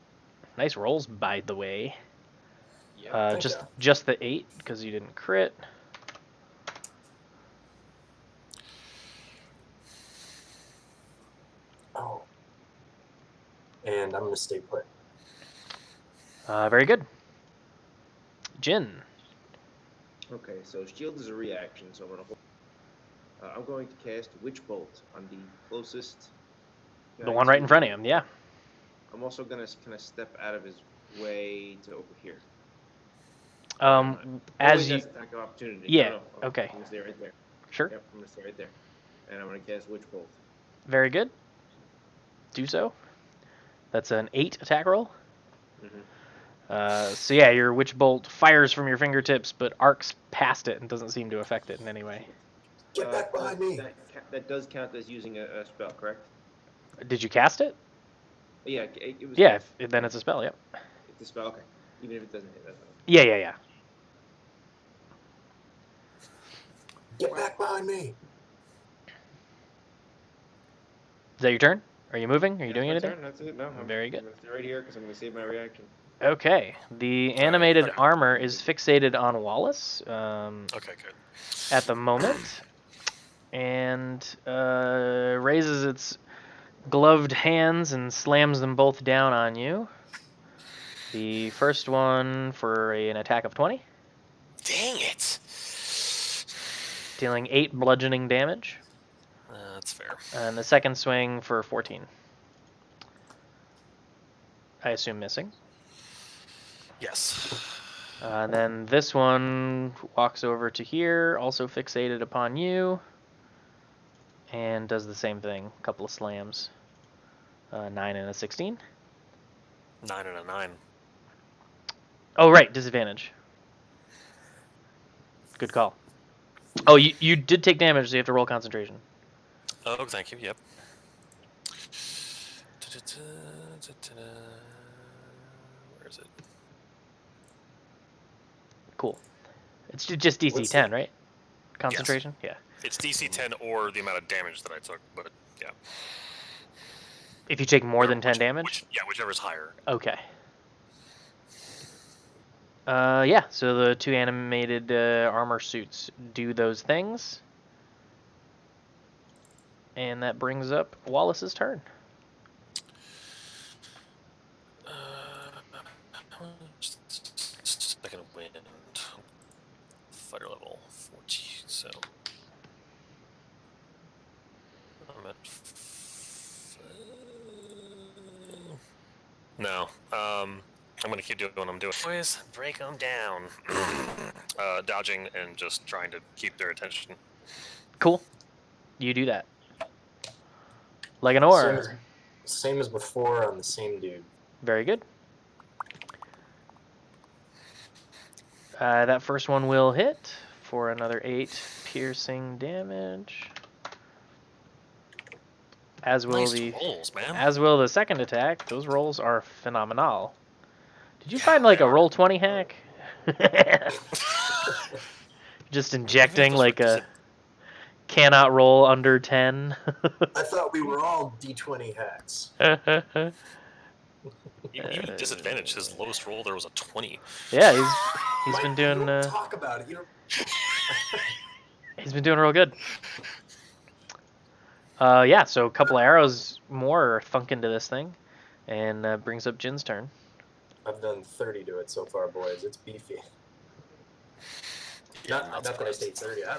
Nice rolls, by the way. Yeah, Just the 8, because you didn't crit. Oh. And I'm going to stay put. Very good. Jin. Okay, so shield is a reaction, so I'm going to cast Witch Bolt on the closest. The one right in front of him, yeah. I'm also gonna kind of step out of his way to over here. As you, that's attack of opportunity. Yeah, okay. I'm gonna stay right there. Sure. Yep, I'm gonna stay right there, and I'm gonna cast Witch Bolt. Very good. Do so. That's an 8 attack roll. Mm-hmm. Your Witch Bolt fires from your fingertips, but arcs past it and doesn't seem to affect it in any way. Get back behind me! That does count as using a spell, correct? Did you cast it? Yeah, it was. Yeah, then it's a spell, yep. It's a spell, okay. Even if it doesn't hit, that's fine. Yeah. Get back behind me! Is that your turn? Are you moving? Are you That's doing my anything? turn, that's it. No, Very good. I'm gonna stay right here because I'm gonna save my reaction. Okay. The animated okay. armor is fixated on Wallace Okay, good. at the moment, and raises its gloved hands and slams them both down on you. The first one for an attack of 20. Dang it! Dealing 8 bludgeoning damage. That's fair. And the second swing for 14. I assume missing. Yes. And then this one walks over to here, also fixated upon you, and does the same thing. A couple of slams. 9 and a 16. 9 and a 9. Oh, right, disadvantage. Good call. Oh, you did take damage, so you have to roll concentration. Oh, thank you. Yep. Where is it? Cool. It's just DC What's 10, right? Concentration? Yeah. It's DC 10 or the amount of damage that I took, but yeah. If you take more than 10 damage? Whichever's higher. Okay. Yeah, so the two animated armor suits do those things. And that brings up Wallace's turn. Second wind. Fire level 14, so. I'm at. No. I'm gonna keep doing what I'm doing. Boys, break them down. Dodging and just trying to keep their attention. Cool. You do that. Like an Same oar. as, same as before on the same dude. Very good. That first one will hit for another 8 piercing damage. As will Nice the rolls, man. as will the second attack. Those rolls are phenomenal. Did you find like they a are. roll 20 hack? Just injecting Those like were a cannot roll under 10. I thought we were all D20 hacks. Even at disadvantage, his lowest roll there was a 20. Yeah, he's Mike, been you doing don't talk about it. You don't... he's been doing real good. Yeah, so a couple of arrows more thunk into this thing, and brings up Jin's turn. I've done 30 to it so far, boys. It's beefy. Yeah, Not that I say 30. I'm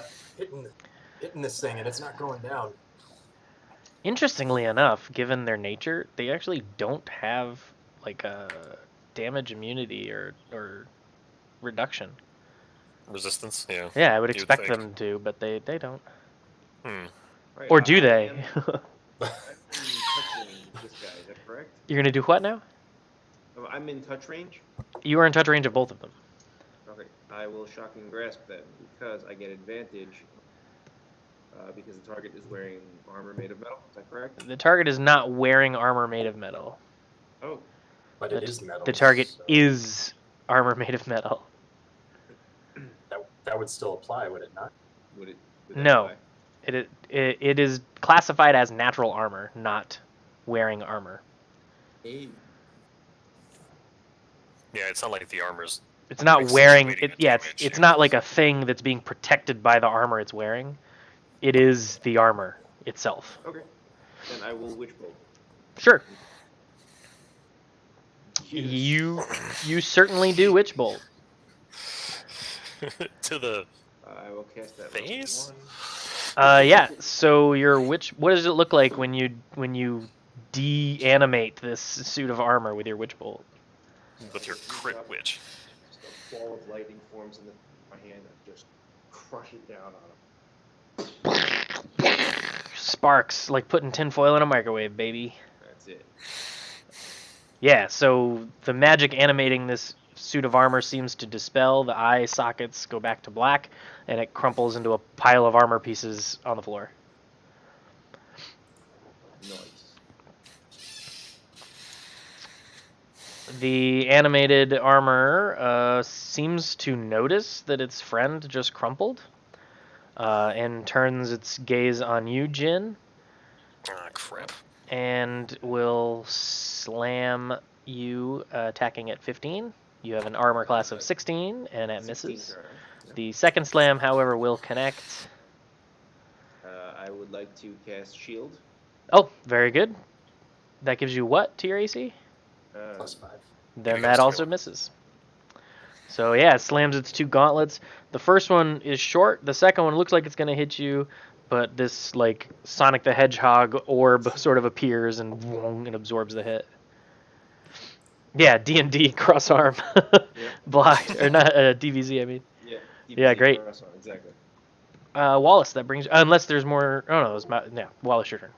hitting this thing, and it's not going down. Interestingly enough, given their nature, they actually don't have like a damage immunity or reduction. Resistance, yeah. Yeah, I would You'd expect think. them to, but they don't. Hmm. Right, Or do I they? am touching this guy, is that correct? You're gonna do what now? Oh, I'm in touch range? You are in touch range of both of them. Okay, I will shocking grasp then, because I get advantage, because the target is wearing armor made of metal, is that correct? The target is not wearing armor made of metal. Oh, But it is metal. The target so is armor made of metal. that would still apply, would it not? would it? Would that No. apply? It is classified as natural armor, not wearing armor. Hey, Yeah, it's not like the armor's. It's not Accentuating wearing the it. Yeah, damage, it's yeah. not like a thing that's being protected by the armor it's wearing. It is the armor itself. okay. Then I will witch bolt. Sure. Yes. You certainly do witch bolt. To the. I will cast that Face? level Yeah. So your witch. What does it look like when you deanimate this suit of armor with your witch bolt? With your crit witch. Just a ball of lightning forms in my hand and just crush it down on him. Sparks, like putting tinfoil in a microwave, baby. That's it. Yeah, so the magic animating this suit of armor seems to dispel. The eye sockets go back to black, and it crumples into a pile of armor pieces on the floor. Nice. The animated armor seems to notice that its friend just crumpled, and turns its gaze on you, Jin, Ah, crap. and will slam you, attacking at 15. You have an armor class of 16, and it 16 misses. turn. The second slam, however, will connect. I would like to cast shield. Oh, very good. That gives you what to your AC? +5. Then It that goes also through. misses. So yeah, it slams its two gauntlets. The first one is short. The second one looks like it's going to hit you, but this like Sonic the Hedgehog orb sort of appears and vroom, it absorbs the hit. Yeah, D&D cross arm, blind or not DVZ. I mean, Yeah. Yeah, great. Exactly. Wallace. That brings unless there's more. Oh no, it was yeah. Wallace, your turn.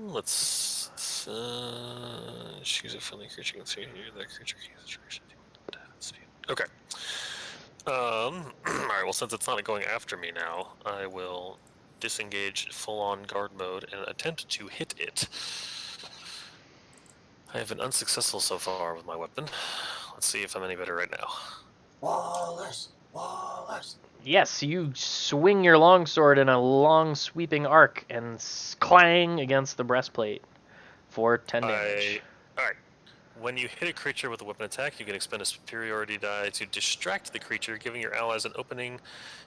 Let's choose a friendly creature can see here. That creature can Okay. Alright, well, since it's not going after me now, I will disengage full-on guard mode and attempt to hit it. I have been unsuccessful so far with my weapon. Let's see if I'm any better right now. Wallace! Wallace! Yes, you swing your longsword in a long sweeping arc and clang against the breastplate. for 10 damage. Alright. When you hit a creature with a weapon attack, you can expend a superiority die to distract the creature, giving your allies an opening.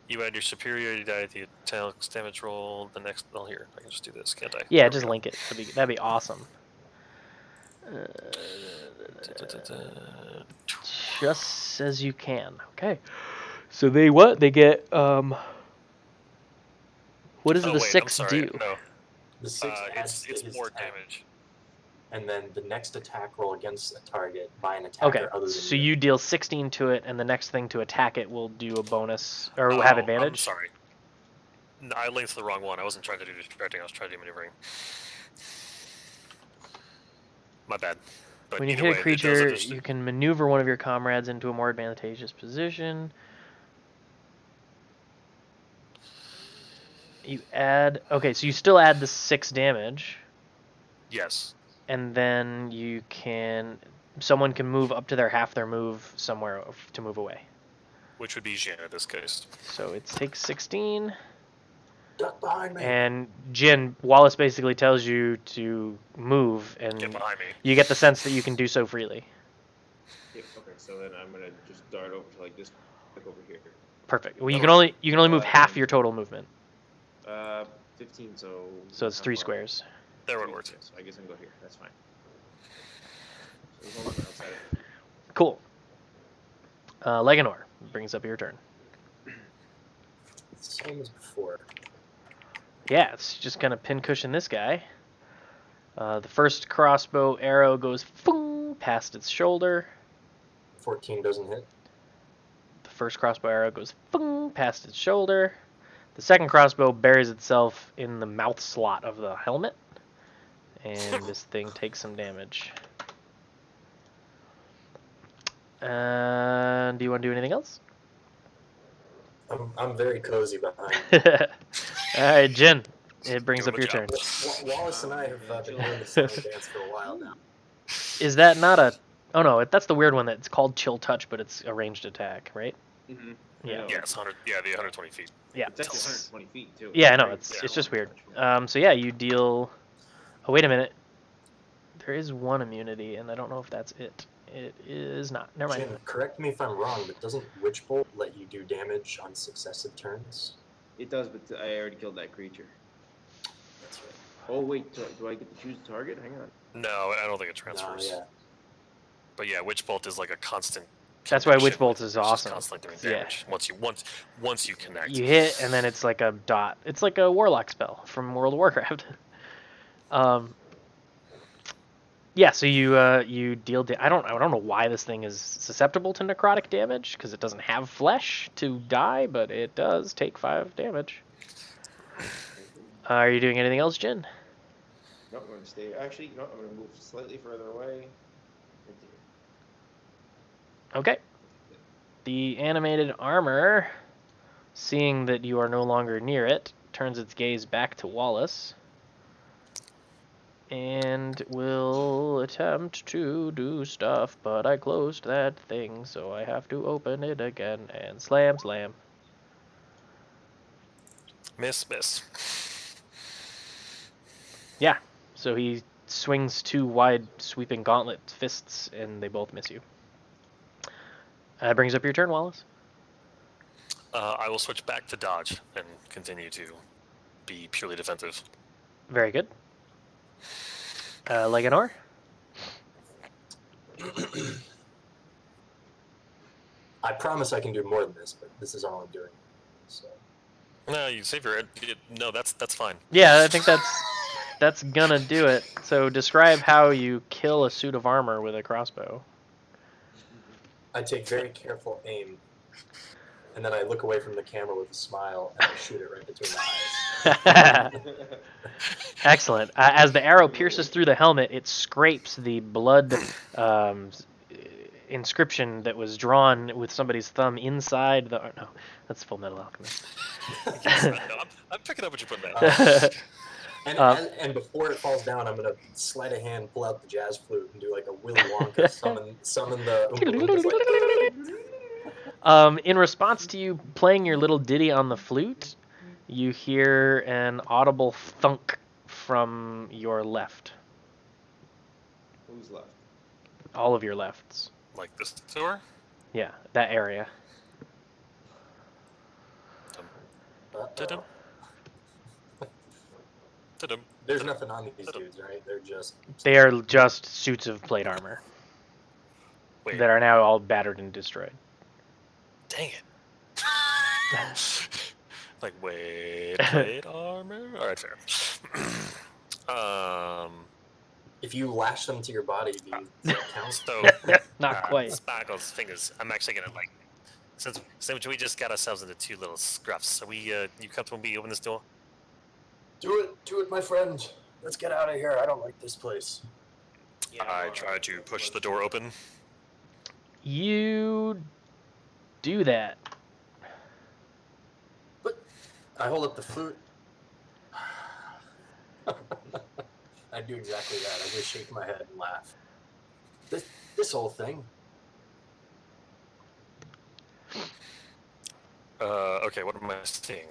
You add your superiority die to the attack's damage roll. The next, well, here, I can just do this, can't I? Yeah, There we just go. link it. That'd be awesome. Just as you can. Okay. So they what? They get what does Oh, the wait, 6 I'm sorry. do? No, The 6 adds to it's his more 10, damage. and then the next attack roll against a target by an attacker Okay. other than So you deal 16 to it, and the next thing to attack it will do a bonus or Oh, have advantage. I'm sorry. No, I linked the wrong one. I wasn't trying to do distracting. I was trying to do maneuvering. My bad. But When you either hit way, a those are creature, just- you can maneuver one of your comrades into a more advantageous position. You add... Okay, so you still add the 6 damage, Yes. and then you can... Someone can move up to half their move somewhere to move away. Which would be Jin in this case. So it takes 16, duck behind me. and Jin, Wallace basically tells you to move, Get and behind me. you get the sense that you can do so freely. Yep, okay, so then I'm gonna just dart over to like this, like over here. Perfect. Well, you Okay. can only move half your total movement, 15, so... so it's how 3 far? squares. There would 3 work. squares, so I guess I can go here, that's fine. So as long as I'm outside of it. Cool. Leganor, brings up your turn. Same as before. Yeah, it's just gonna pincushion this guy. The first crossbow arrow goes past its shoulder. 14 doesn't hit. The first crossbow arrow goes past its shoulder. The second crossbow buries itself in the mouth slot of the helmet. And this thing takes some damage. Do you want to do anything else? I'm very cozy behind. Alright, Jin. It brings Do up him a your job. turn. Wallace and I have been doing the song and dance for a while now. Is that not a... Oh no, that's the weird one that's called Chill Touch, but it's a ranged attack, right? Mm-hmm. Yeah. Yeah, it's 100. Yeah, the 120 feet. Yeah. It's actually 120 feet, too. Yeah, I know, Very it's cool. just weird. So yeah, you deal... Oh, wait a minute. There is one immunity, and I don't know if that's it. It is not. Never mind. Jim, correct me if I'm wrong, but doesn't Witch Bolt let you do damage on successive turns? It does, but I already killed that creature. That's right. Oh, wait, do I get to choose a target? Hang on. No, I don't think it No, transfers. yeah. But yeah, Witch Bolt is like a constant. That's why connection. Witch Bolt is It's just awesome. constantly doing Yeah. damage once you connect. You hit, and then it's like a dot. It's like a Warlock spell from World of Warcraft. Yeah, so you deal. I don't know why this thing is susceptible to necrotic damage because it doesn't have flesh to die, but it does take 5 damage. Are you doing anything else, Jin? No, I'm going to stay. Actually, no, I'm going to move slightly further away. Right there. Okay. The animated armor, seeing that you are no longer near it, turns its gaze back to Wallace and will attempt to do stuff, but I closed that thing, so I have to open it again and slam. Miss. Yeah, so he swings 2 wide sweeping gauntlet fists, and they both miss you. That brings up your turn, Wallace. I will switch back to dodge and continue to be purely defensive. Very good. Leganor? I promise I can do more than this, but this is all I'm doing. So No, you save your. No, that's fine. Yeah, I think that's gonna do it. So describe how you kill a suit of armor with a crossbow. I take very careful aim, and then I look away from the camera with a smile, and I shoot it right between the eyes. Excellent. As the arrow pierces through the helmet, it scrapes the blood inscription that was drawn with somebody's thumb inside the... No, that's Full Metal Alchemist. I'm picking up what you're putting down. And before it falls down, I'm gonna sleight of hand, pull out the jazz flute, and do like a Willy Wonka summon the Oompa Loompas, like... In response to you playing your little ditty on the flute, you hear an audible thunk from your left. Who's left? All of your lefts. Like this door? Yeah, that area. Ta-dum. Ta-dum. There's nothing on these dudes, right? They're just. They are just suits of plate armor Wait, that are now all battered and destroyed. dang it. Like, wait, plate armor? Alright, fair. If you lash them to your body, do you does that count? So, Not quite. Sparkle's fingers. I'm actually gonna, like, since we just got ourselves into two little scruffs, so you comfortable with me open this door? Do it, my friend. Let's get out of here. I don't like this place. Yeah, I try to push the door open. You do that. I hold up the flute. I do exactly that. I just shake my head and laugh. This whole thing. Okay, what am I seeing?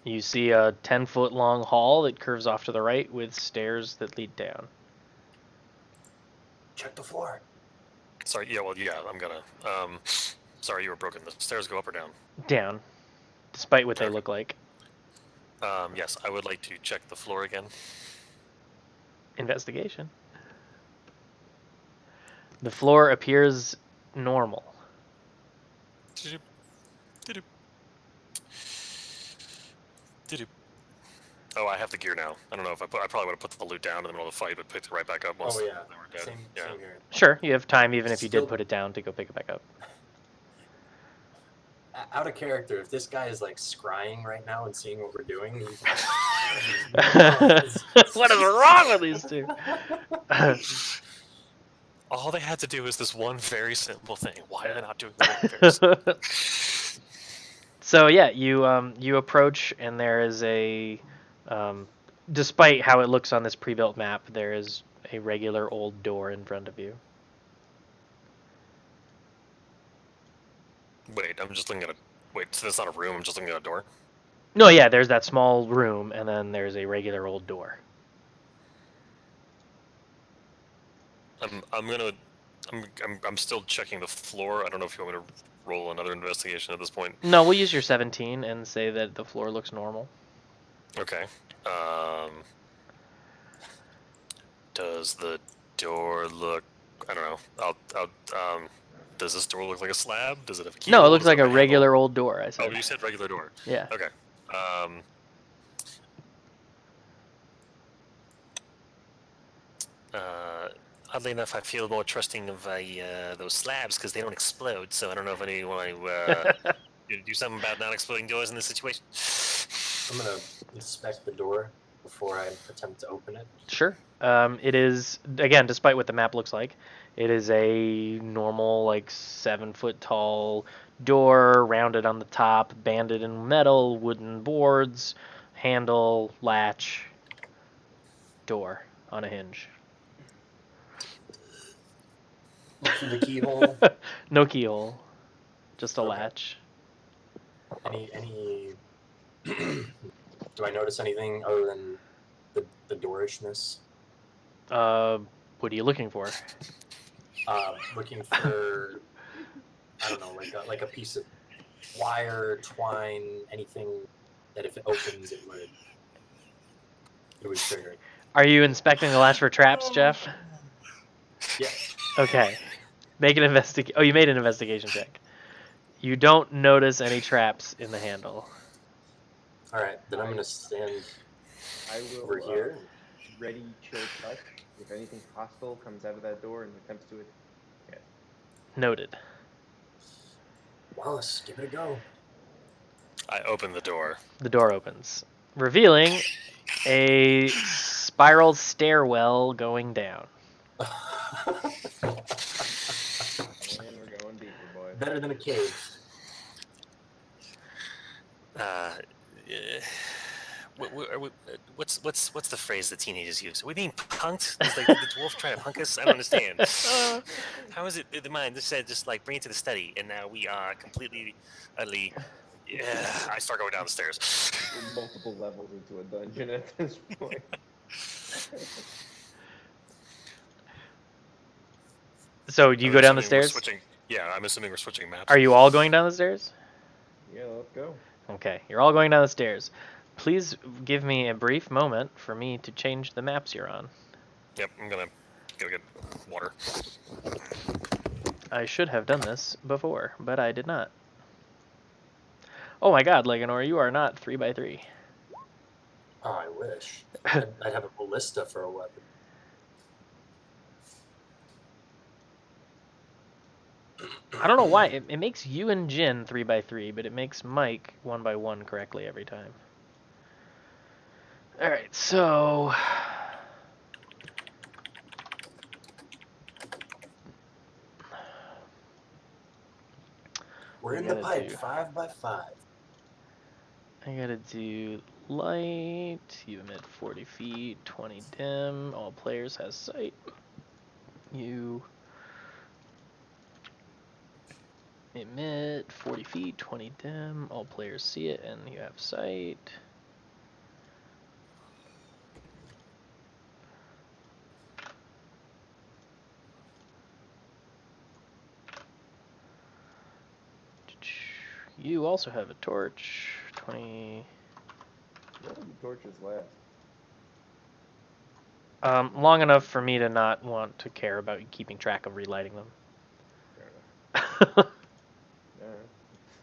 You see a 10-foot long hall that curves off to the right with stairs that lead down. Check the floor. Sorry, I'm gonna. Sorry, you were broken. The stairs go up or down? Down, despite what they Okay. look like. Yes, I would like to check the floor again. Investigation. The floor appears normal. Doo-doo. Doo-doo. Doo-doo. Oh, I have the gear now. I don't know if I probably would have put the loot down in the middle of the fight, but picked it right back up once Oh yeah. they were dead. Same here. Sure, you have time even if you did Still- put it down to go pick it back up. Out of character, if this guy is like scrying right now and seeing what we're doing, he's What is wrong with these two? All they had to do is this one very simple thing. Why are they not doing the So yeah, you approach and there is a, despite how it looks on this pre-built map, there is a regular old door in front of you. Wait, I'm just looking at a. Wait, so that's not a room. I'm just looking at a door. No, yeah, there's that small room and then there's a regular old door. I'm still checking the floor. I don't know if you want me to roll another investigation at this point. No, we'll use your 17 and say that the floor looks normal. Okay. Does the door look? I don't know. Does this door look like a slab? Does it have a key? No, it looks like a regular old door, I Oh, said. you said regular door. Yeah. Okay. Oddly enough, I feel more trusting of those slabs because they don't explode. So I don't know if anyone do something about not exploding doors in this situation. I'm gonna inspect the door before I attempt to open it. Sure. It is, again, despite what the map looks like, it is a normal, like, 7-foot tall door, rounded on the top, banded in metal, wooden boards, handle, latch, door on a hinge. Look through the keyhole. No keyhole, just a Okay. latch. Any? Do I notice anything other than the doorishness? What are you looking for? Looking for, I don't know, like a piece of wire, twine, anything that if it opens, it would trigger it. Are you inspecting the latch for traps, Jeff? Yeah. Okay. Make an investigation. Oh, you made an investigation check. You don't notice any traps in the handle. All right, then I'm gonna stand I will over here. ready, chill, touch. If anything hostile comes out of that door and attempts to Noted. Wallace, give it a go. I open the door. The door opens, revealing a spiral stairwell going down. and we're going deeper, boy. Better than a cave. What's the phrase that teenagers use? Are we being punked? Is the dwarf trying to punk us? I don't understand. How is it the mind just said just like bring it to the study, and now we are completely, utterly. Yeah, I start going down the stairs. We're multiple levels into a dungeon at this point. So you I'm go down the assuming we're stairs? Switching. Yeah, I'm assuming we're switching maps. Are you all going down the stairs? Yeah, let's go. Okay, you're all going down the stairs. Please give me a brief moment for me to change the maps you're on. Yep, I'm gonna go get water. I should have done this before, but I did not. Oh my god, Leganor, you are not 3x3. Oh, I wish. I'd have a ballista for a weapon. I don't know why. It makes you and Jin 3x3, but it makes Mike 1x1 correctly every time. Alright, so... We're I in the gotta pipe, do- 5x5. I gotta do light. You emit 40 feet, 20 dim. All players has sight. You emit 40 feet, 20 dim. All players see it, and you have sight. You also have a torch. 20. What do the torches last? Long enough for me to not want to care about keeping track of relighting them. Fair enough. Alright.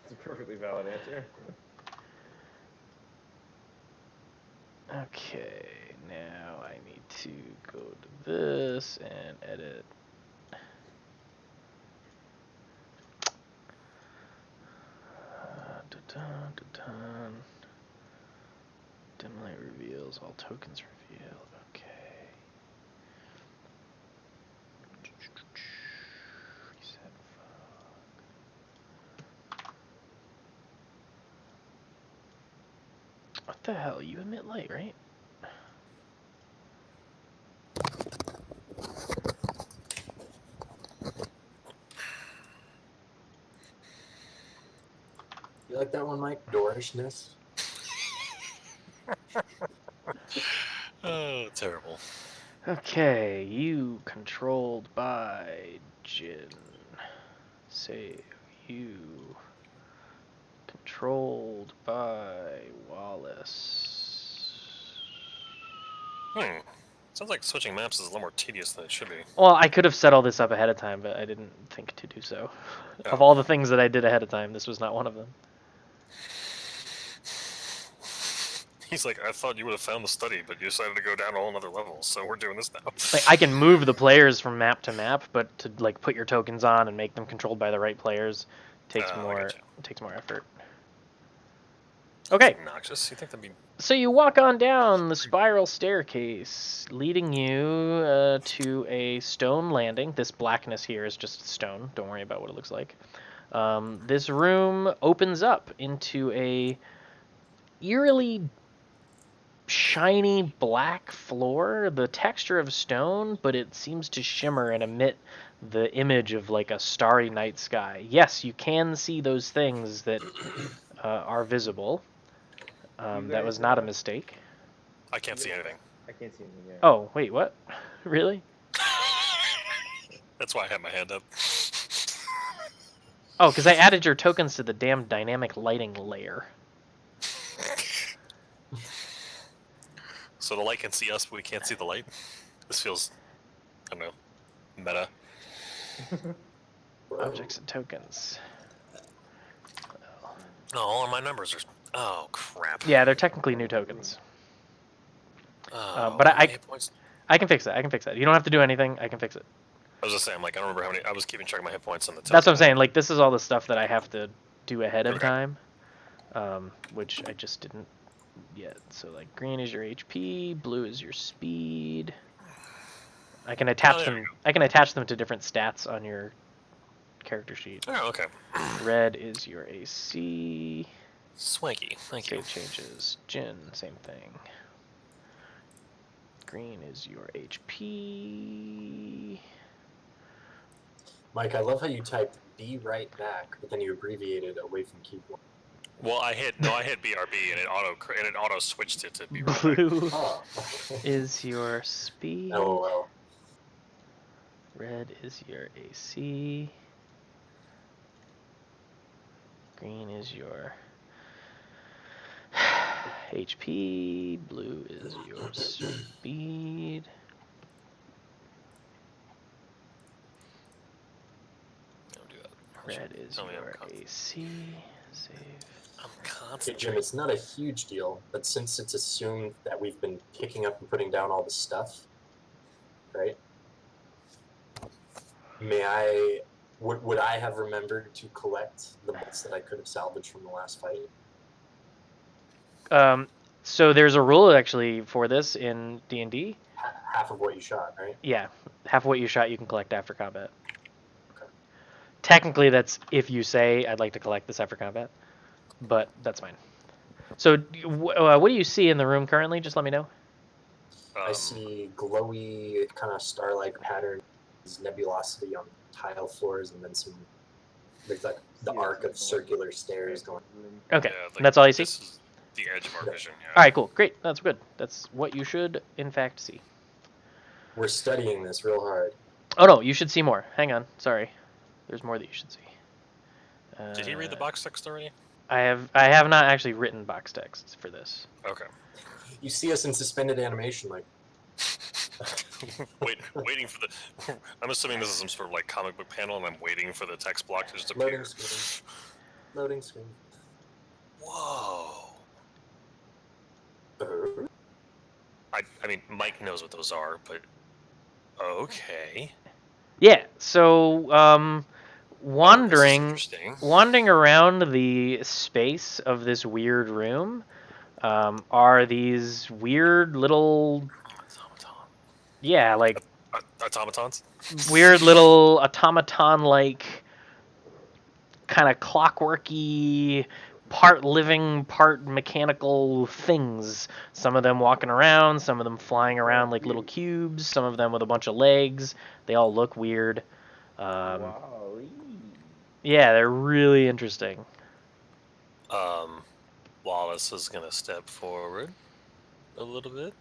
It's a perfectly valid answer. Okay, now I need to go to this and edit. Dim light reveals all tokens revealed. Okay. Reset fog. What the hell? You emit light, right? You like that one, Mike? Doorishness? Oh, terrible. Okay, you controlled by Jin. Save you. Controlled by Wallace. Sounds like switching maps is a little more tedious than it should be. Well, I could have set all this up ahead of time, but I didn't think to do so. Of Oh. all the things that I did ahead of time, this was not one of them. He's like, I thought you would have found the study, but you decided to go down a whole other level, so we're doing this now. Like, I can move the players from map to map, but to like put your tokens on and make them controlled by the right players takes I more gotcha. takes more effort. Okay, Obnoxious. You think that'd be? so you walk on down the spiral staircase, leading you to a stone landing. This blackness here is just stone. Don't worry about what it looks like. This room opens up into a eerily shiny black floor, the texture of stone, but it seems to shimmer and emit the image of like a starry night sky. Yes, you can see those things that are visible. That was not a mistake. I can't see anything. I can't see anything yet. Oh, wait, what? Really? That's why I had my hand up. Oh, because I added your tokens to the damn dynamic lighting layer. So the light can see us, but we can't see the light. This feels, I don't know, meta. Objects and tokens. Oh, all of my numbers are. Oh crap. Yeah, they're technically new tokens. Oh, But how many I hit points? can fix that. I can fix that. You don't have to do anything. I can fix it. I was just saying, like, I don't remember how many. I was keeping track of my hit points on the. That's what I'm token. saying. Like, this is all the stuff that I have to do ahead of Okay. time, which I just didn't yet. So, like, green is your HP, blue is your speed. I can attach there them. you I can attach them to different stats on your character sheet. Oh, okay. Red is your AC. Swanky. Thank you. Save changes. Jin, same thing. Green is your HP. Mike, I love how you typed "be right back," but then you abbreviated away from keyboard. Well, I hit BRB and it auto switched it to be right back. Blue Oh. is your speed. LOL. Red is your AC. Green is your HP. Blue is your speed. Don't do that. Red is Tell me your AC. Save. I'm Okay, Jim, concentrating. it's not a huge deal, but since it's assumed that we've been picking up and putting down all the stuff, right? Would I have remembered to collect the bolts that I could have salvaged from the last fight? So there's a rule actually for this in D&D. Half of what you shot, right? Yeah, half of what you shot you can collect after combat. Okay. Technically, that's if you say, I'd like to collect this after combat, but that's fine. So what do you see in the room currently? Just let me know. I see glowy, kind of star-like patterns, nebulosity on tile floors, and then there's like the arc of circular stairs going. Okay, Yeah, and that's all you see? This is the edge of our Yeah. vision. Yeah. All right, cool. Great. That's good. That's what you should, in fact, see. We're studying this real hard. Oh, no, you should see more. Hang on. Sorry. There's more that you should see. Did he read the box text already? I have not actually written box text for this. Okay. You see us in suspended animation, like Waiting for the. I'm assuming this is some sort of like comic book panel, and I'm waiting for the text block to just appear. loading screen. Loading screen. Whoa. Uh, I mean, Mike knows what those are, but okay. Yeah, so This is wandering interesting. around the space of this weird room are these weird little, yeah, like Automatons. weird little automaton-like, kind of clockworky, part living, part mechanical things. Some of them walking around, some of them flying around like little cubes, some of them with a bunch of legs. They all look weird. Wow. Yeah, they're really interesting. Wallace is gonna step forward a little bit.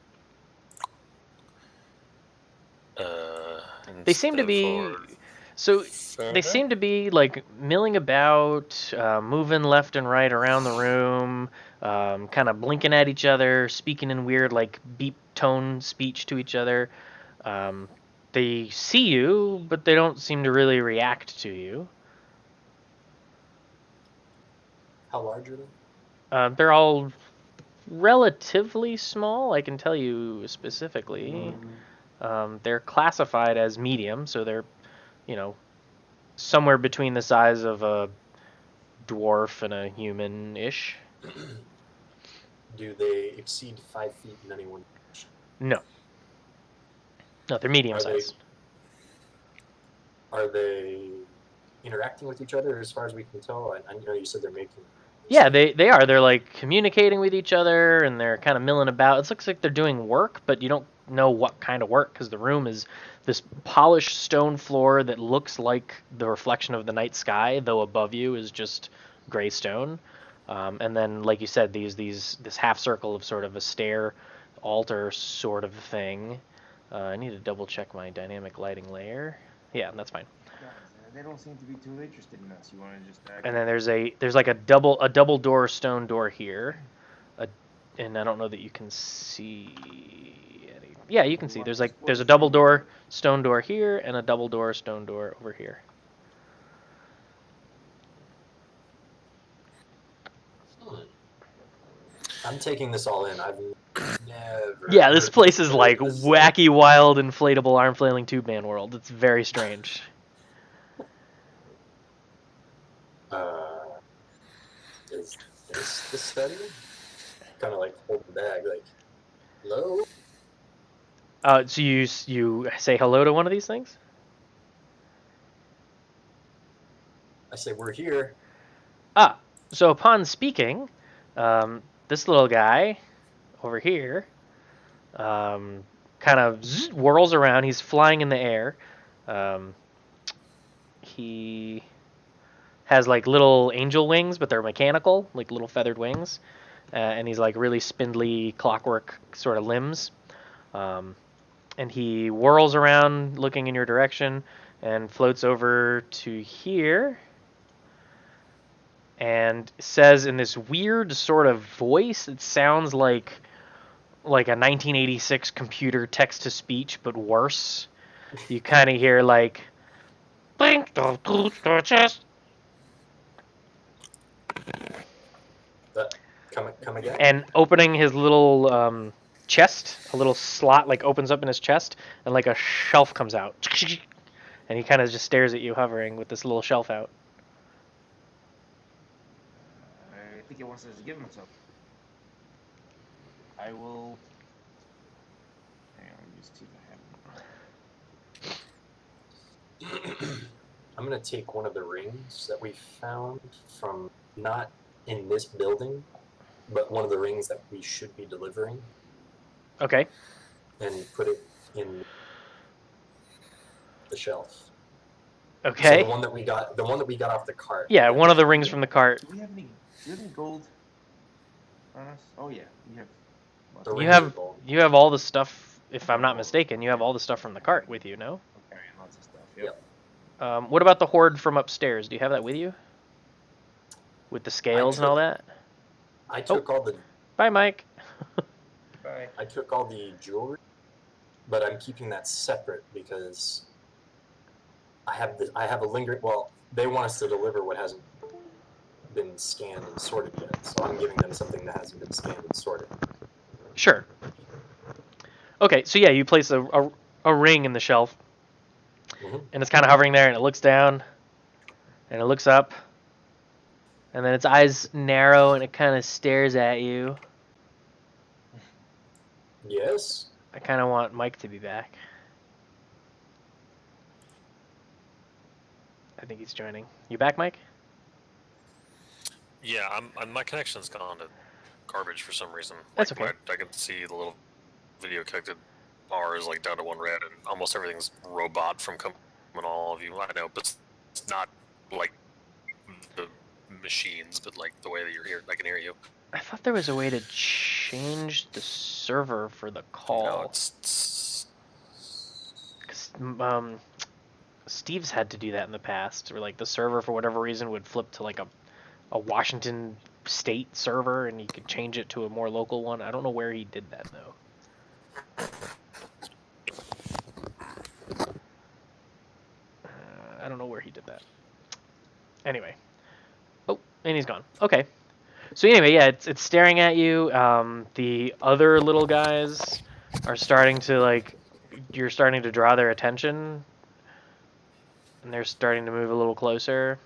And They seem to step be forward so. further. They seem to be like milling about, moving left and right around the room, kind of blinking at each other, speaking in weird like beep tone speech to each other. They see you, but they don't seem to really react to you. How large are they? They're all relatively small. I can tell you specifically. They're classified as medium, so they're, somewhere between the size of a dwarf and a human-ish. Do they exceed 5 feet in any one direction? No, they're medium Are they- size. Are they interacting with each other as far as we can tell? I know you said they're making. Yeah, they are. They're like communicating with each other, and they're kind of milling about. It looks like they're doing work, but you don't know what kind of work because the room is this polished stone floor that looks like the reflection of the night sky, though above you is just gray stone. And then, like you said, this half circle of sort of a stair altar sort of thing. I need to double check my dynamic lighting layer. Yeah, that's fine. They don't seem to be too interested in us. You want to just. And then there's like a double door stone door here, and I don't know that you can see any. Yeah, you can see. There's a double door stone door here and a double door stone door over here. I'm taking this all in. I've never. Yeah, this place is like This- wacky, wild, inflatable, arm flailing tube man world. It's very strange. Is this the study? Kind of like hold the bag, like, hello? So you say hello to one of these things? I say, we're here. So upon speaking, this little guy over here kind of whirls around. He's flying in the air. He has like little angel wings, but they're mechanical, like little feathered wings. And he's like really spindly clockwork sort of limbs. and he whirls around looking in your direction and floats over to here and says in this weird sort of voice that sounds like a 1986 computer text to speech, but worse. You kind of hear like blink the chest. Come again? And opening his little chest, a little slot like opens up in his chest, and like a shelf comes out. And he kind of just stares at you, hovering with this little shelf out. I think he wants us to give him something. I will. Hang on, let me just see if I have him. I'm gonna take one of the rings that we found from not in this building, but one of the rings that we should be delivering, Okay. and put it in the shelf. Okay. So the one that we got off the cart. Yeah, one of the rings from the cart. Do we have any gold on us? Oh yeah, we have. The You rings have are gold. you have all the stuff. If I'm not mistaken, you have all the stuff from the cart with you. No. Okay, lots of stuff. Yep. What about the hoard from upstairs? Do you have that with you? With the scales and all that? I took all the Bye, Mike. Bye. I took all the jewelry, but I'm keeping that separate because I have a lingering. Well, they want us to deliver what hasn't been scanned and sorted yet, so I'm giving them something that hasn't been scanned and sorted. Sure. Okay, so yeah, you place a ring in the shelf, Mhm. and it's kind of hovering there, and it looks down, and it looks up, and then its eyes narrow, and it kind of stares at you. Yes. I kind of want Mike to be back. I think he's joining. You back, Mike? Yeah, my connection's gone to garbage for some reason. That's Like, okay. I can see the little video connected bar is like down to 1 red, and almost everything's robot from coming all of you. I know, but it's not like the machines, but like the way that you're here. I can hear you. I thought there was a way to change the server for the call. No, it's 'Cause, Steve's had to do that in the past, where like the server for whatever reason would flip to like a Washington state server, and you could change it to a more local one. I don't know where he did that though. I don't know where he did that. Anyway. Oh, and he's gone. Okay. So anyway, yeah, it's staring at you. The other little guys are starting to you're starting to draw their attention, and they're starting to move a little closer.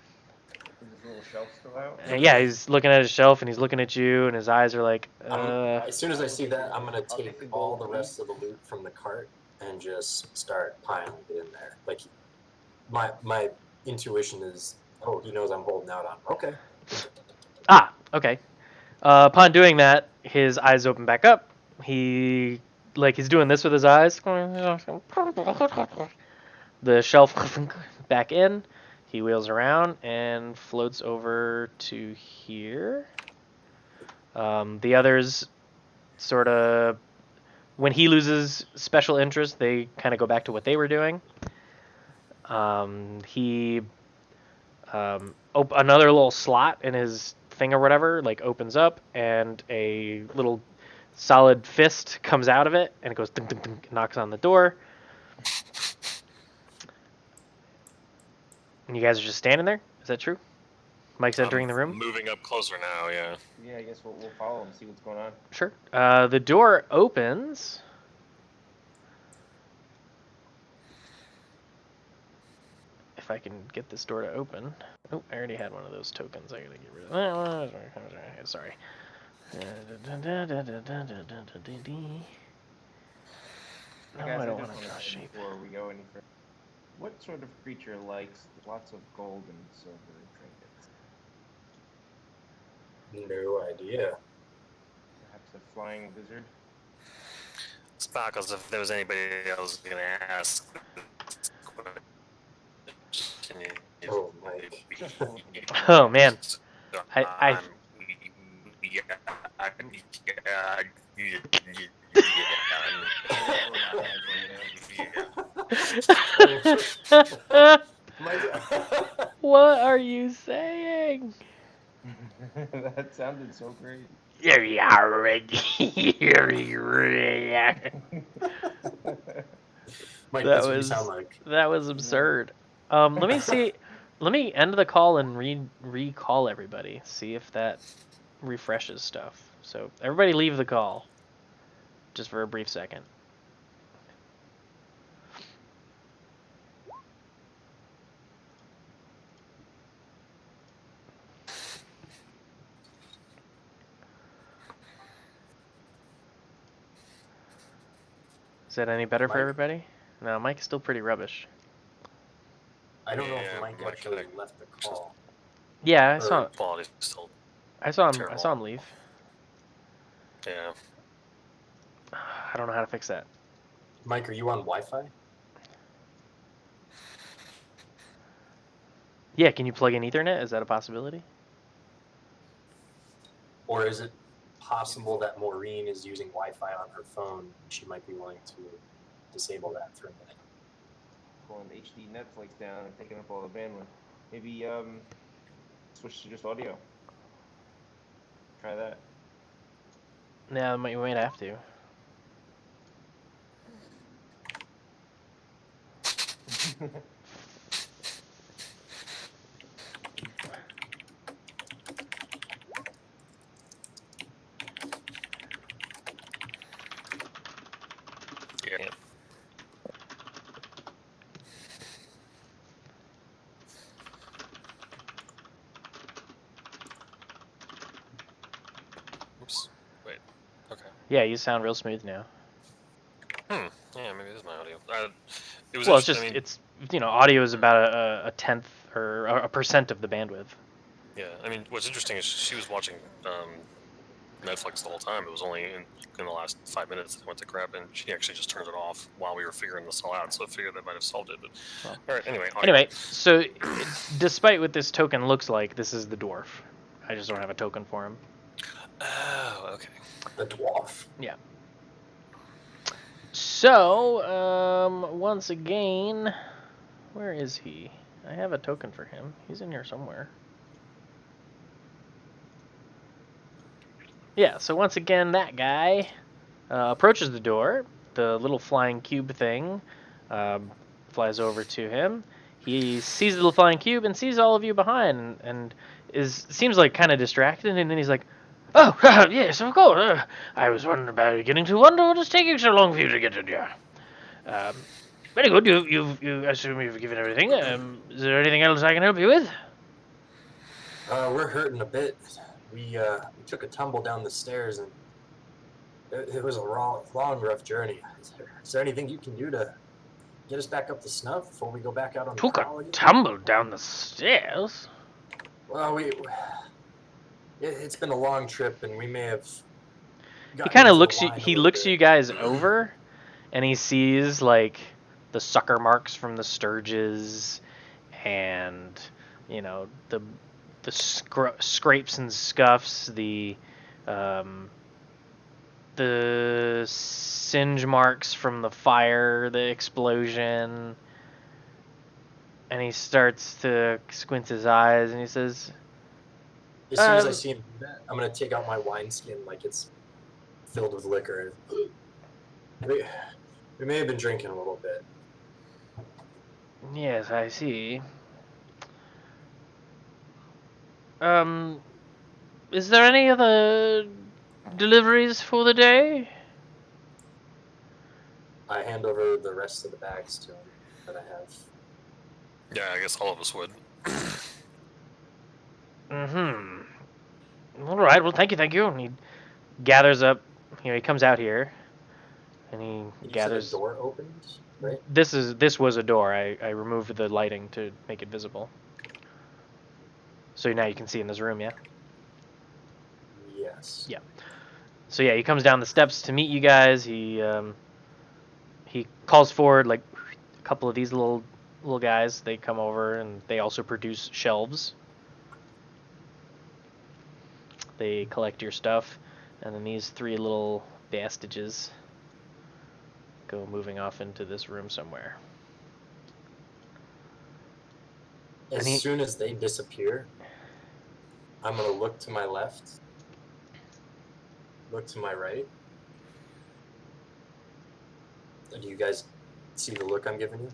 Is this little shelf still out? And yeah, he's looking at his shelf, and he's looking at you, and his eyes are like, As soon as I see that, I'm gonna take all the rest of the loot from the cart and just start piling it in there. Like, my intuition is, oh, he knows I'm holding out on him. Okay. okay. Upon doing that, his eyes open back up. He's doing this with his eyes. The shelf back in. He wheels around and floats over to here. The others sort of, when he loses special interest, they kind of go back to what they were doing. Another little slot in his thing or whatever opens up, and a little solid fist comes out of it, and it goes ding, ding, ding, knocks on the door. And you guys are just standing there? Is that true? Mike's entering the room? moving up closer now. Yeah. Yeah, I guess we'll follow him and see what's going on. Sure. The door opens. If I can get this door to open. Oh, I already had one of those tokens. I gotta get rid of. Sorry. No, Guys, I don't just want to wanna draw say shape. Before we go any further, what sort of creature likes lots of gold and silver trinkets? No idea. Perhaps a flying lizard? Sparkles, if there was anybody else gonna ask. Oh, Mike. Oh, man. I What are you saying? That sounded so great. Here you are. Mike, That that's what you sound was like. absurd. Let me see. Let me end the call and recall everybody. See if that refreshes stuff. So everybody leave the call, just for a brief second. Is that any better for Mike? everybody? No, Mike's still pretty rubbish. I don't know Yeah, if Mike Mike, actually I- left the call. Yeah, Or Quality's still I saw terrible. him leave. Yeah. I don't know how to fix that. Mike, are you on Wi-Fi? Yeah, can you plug in Ethernet? Is that a possibility? Or is it possible that Maureen is using Wi-Fi on her phone? She might be willing to disable that for a minute. Pulling HD Netflix down and taking up all the bandwidth. Maybe switch to just audio. Try that. Yeah, we might have to. Yeah. Oops. Wait. Okay. Yeah, you sound real smooth now. Yeah, maybe it is my audio. It was. Well, it's I just mean, it's audio is about a tenth or a percent of the bandwidth. yeah. I mean, what's interesting is she was watching Netflix the whole time. It was only in the last 5 minutes that I went to grab, and she actually just turned it off while we were figuring this all out. So I figured that might have solved it. But Well. all right. Anyway. Audio. Anyway, so despite what this token looks like, this is the dwarf. I just don't have a token for him. Oh, okay. The dwarf. Yeah. So, once again, where is he? I have a token for him. He's in here somewhere. Yeah, so once again, that guy approaches the door. The little flying cube thing flies over to him. He sees the little flying cube and sees all of you behind, and seems like kind of distracted. And then he's like, "Oh, yes, of course. I was wondering about it, getting to wonder what is taking so long for you to get in here. Very good. You assume you've given everything. Is there anything else I can help you with?" We're hurting a bit. We took a tumble down the stairs and it was a long, rough journey. Is there anything you can do to get us back up to snuff before we go back out on the Took a prowl again? tumble down the stairs. Well, it's been a long trip, and we may have. He kind of looks looks you guys over, and he sees like the sucker marks from the sturges, and the scrapes and scuffs, the singe marks from the fire, the explosion, and he starts to squint his eyes, and he says, As soon as I see him do that, I'm gonna take out my wineskin like it's filled with liquor. We may have been drinking a little bit. "Yes, I see. Is there any other deliveries for the day?" I hand over the rest of the bags to him that I have. Yeah, I guess all of us would. All right. Well, thank you. And he gathers up. He comes out here, and he You gathers. said the door opened, right? This was a door. I removed the lighting to make it visible. So now you can see in this room, yeah? Yes. Yeah. So yeah, he comes down the steps to meet you guys. He calls forward like a couple of these little guys. They come over and they also produce shelves. They collect your stuff, and then these three little bastages go moving off into this room somewhere. As soon as they disappear, I'm gonna look to my left, look to my right. Do you guys see the look I'm giving you?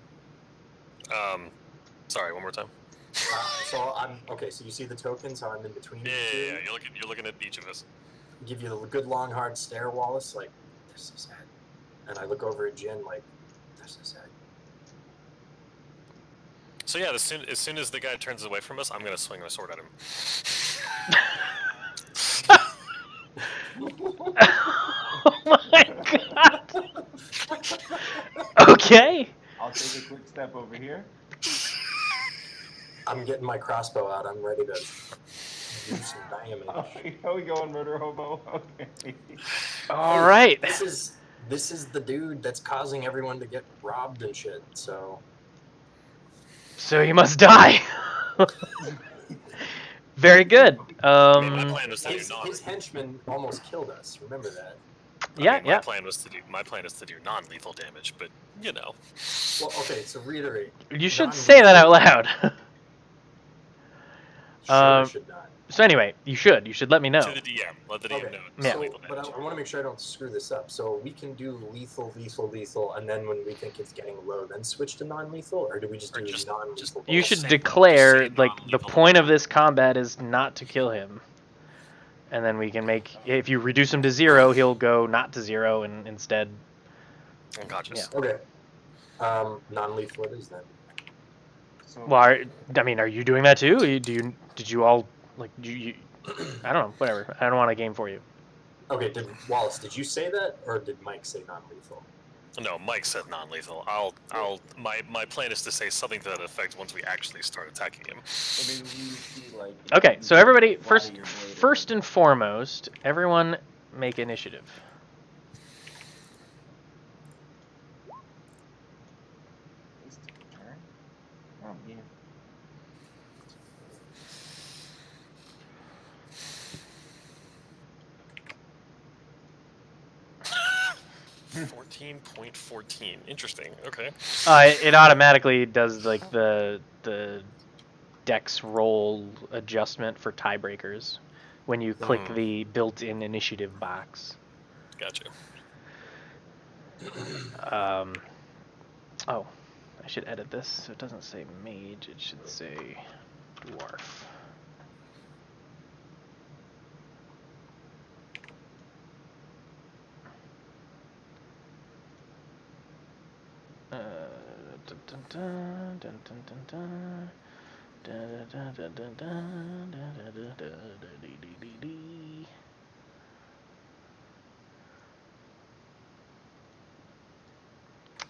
Sorry, one more time. So I'm okay. So you see the tokens? How I'm in between Yeah, you two? yeah, yeah. You're looking at each of us. Give you the good long hard stare, Wallace. Like this is it. And I look over at Jin like this is it. So yeah, as soon as the guy turns away from us, I'm gonna swing my sword at him. Oh my god. Okay. I'll take a quick step over here. I'm getting my crossbow out. I'm ready to do some damage. How we going, murder hobo? Okay. All Hey, right. This is the dude that's causing everyone to get robbed and shit. So So you must die. Very good. I mean, my plan was to do his henchman almost killed us. Remember that. Yeah, my plan is to do non-lethal damage, but you know. Well, okay. So reiterate. You should say that out loud. Should or should not. So anyway, you should let me know. To the DM, let the DM Okay. know. It's Yeah. So, non-lethal but damage. I want to make sure I don't screw this up. So we can do lethal, and then when we think it's getting low, then switch to non-lethal, or do we just Or do just- non-lethal? You Just should say- declare just say like the non-lethal point of damage. this combat is not to kill him. And then we can make, if you reduce him to 0, he'll go not to 0 and instead. Unconscious. Yeah. Okay. Non-lethal it is then. So, Well, I mean, are you doing that too? Did you all like you? I don't know. Whatever. I don't want to game for you. Okay. Wallace, did you say that, or did Mike say non-lethal? No, Mike said non-lethal. My plan is to say something to that effect once we actually start attacking him. so maybe we see, like, Okay. you So can everybody, fly first your blade or first something. and foremost, everyone make initiative. This took a turn. Oh, yeah. 14.14. Interesting. Okay. It automatically does like the dex roll adjustment for tiebreakers when you click the built-in initiative box. Gotcha. Oh, I should edit this so it doesn't say mage. It should say dwarf.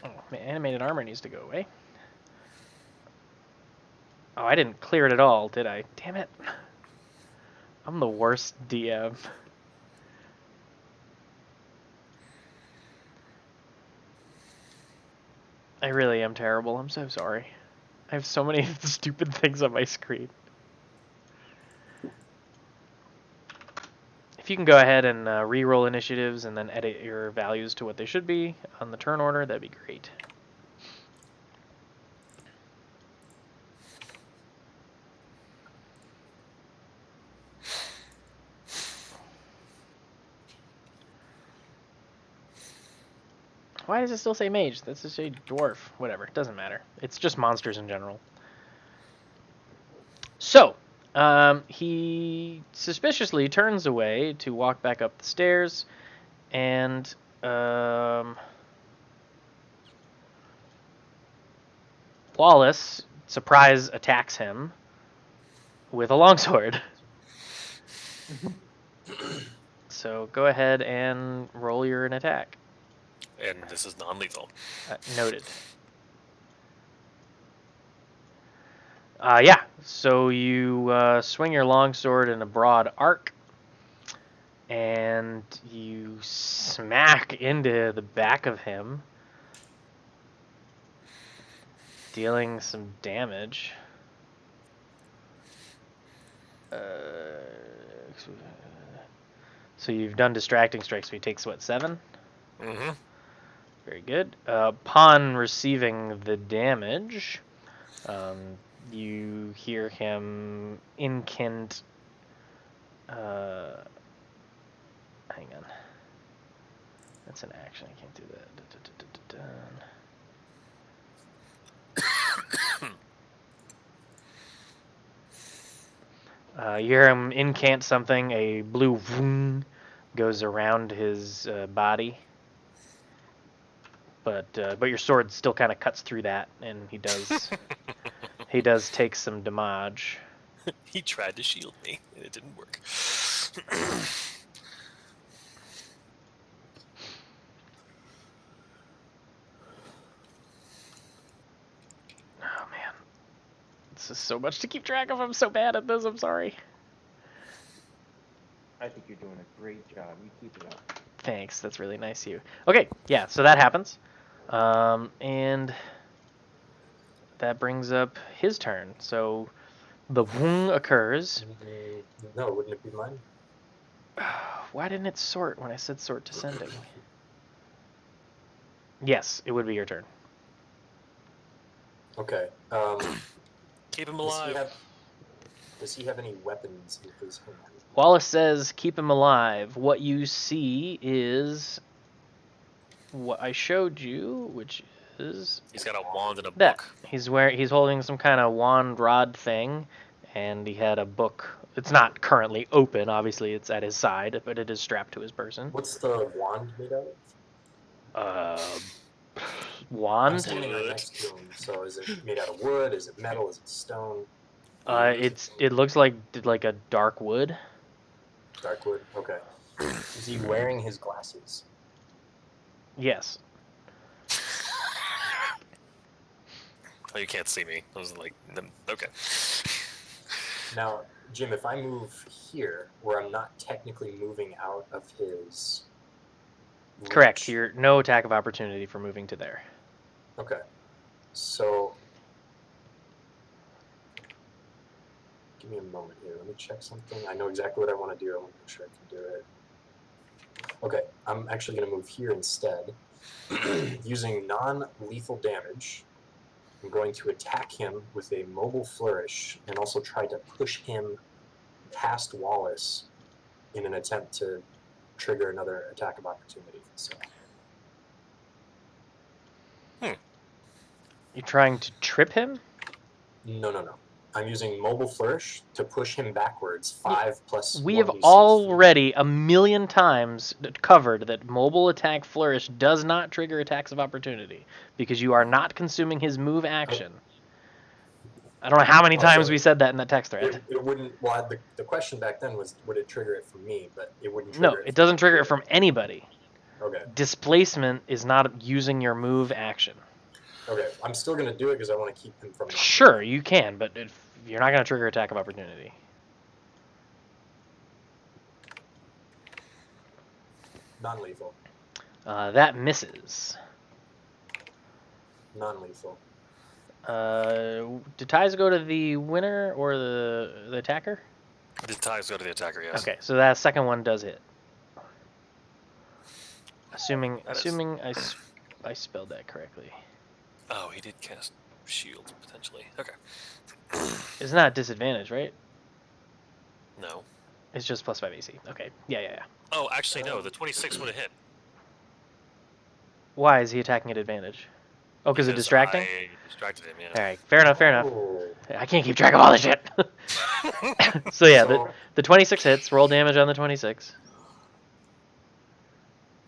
Oh, my animated armor needs to go away. Oh, I didn't clear it at all, did I? Damn it. I'm the worst DM. I really am terrible. I'm so sorry. I have so many stupid things on my screen. If you can go ahead and re-roll initiatives and then edit your values to what they should be on the turn order, that'd be great. Why does it still say mage? That's just a dwarf. Whatever. It doesn't matter. It's just monsters in general. So, he suspiciously turns away to walk back up the stairs, and Wallace, surprise, attacks him with a longsword. So go ahead and roll your an attack. And this is non-lethal. Noted. Yeah, so you swing your longsword in a broad arc, and you smack into the back of him, dealing some damage. So you've done distracting strikes, so he takes, what, 7? Mm-hmm. Very good. Upon receiving the damage, You hear him incant. Hang on. That's an action. I can't do that. You hear him incant something. A blue vroom goes around his body, but your sword still kind of cuts through that, and he does take some damage. He tried to shield me, and it didn't work. Oh man, this is so much to keep track of. I'm so bad at this. I'm sorry. I think you're doing a great job. You keep it up. Thanks. That's really nice of you. Okay, yeah. So that happens, and that brings up his turn. So the wound occurs. No, wouldn't it be mine? Why didn't it sort when I said sort descending? Yes, it would be your turn. Okay. Keep him Does alive. he have any weapons in his hand? Wallace says, keep him alive. What you see is what I showed you, which is He's got a wand and a that. book. He's holding some kind of wand rod thing, and he had a book. It's not currently open, obviously it's at his side, but it is strapped to his person. What's the wand made out of? I'm Wand? standing right next to him, so is it made out of wood? Is it metal? Is it stone? It looks like a dark wood. Dark wood? Okay. Is he wearing his glasses? Yes. Oh, you can't see me. I was like, okay. Now, Jim, if I move here, where I'm not technically moving out of his Correct. reach- You're no attack of opportunity for moving to there. Okay. So, give me a moment here. Let me check something. I know exactly what I want to do. I want to make sure I can do it. Okay, I'm actually going to move here instead. Using non-lethal damage, I'm going to attack him with a mobile flourish and also try to push him past Wallace in an attempt to trigger another attack of opportunity. So, You're trying to trip him? no. I'm using mobile flourish to push him backwards. 5 plus We have 1d6. already a million times covered that mobile attack flourish does not trigger attacks of opportunity because you are not consuming his move action. I don't know how many times we said that in that text thread. It wouldn't. Well, the question back then was, would it trigger it from me? But it wouldn't No, trigger it. it doesn't trigger it from anybody. Okay. Displacement is not using your move action. Okay. I'm still gonna do it because I want to keep him from. Sure, you can, but you're not going to trigger attack of opportunity. Non-lethal. That misses. Non-lethal. Did ties go to the winner or the attacker? The ties go to the attacker, yes. Okay, so that second one does hit. Assuming That is- assuming I spelled that correctly. Oh, he did cast shield, potentially. Okay. It's not disadvantage, right? No. It's just plus 5 AC. Okay. Yeah. Oh, actually, no. The 26 would have hit. Why is he attacking at advantage? Oh, because of distracting? I distracted him, yeah. All right, fair enough. Oh. I can't keep track of all this shit. So yeah, So- the 26 hits. Roll damage on the 26.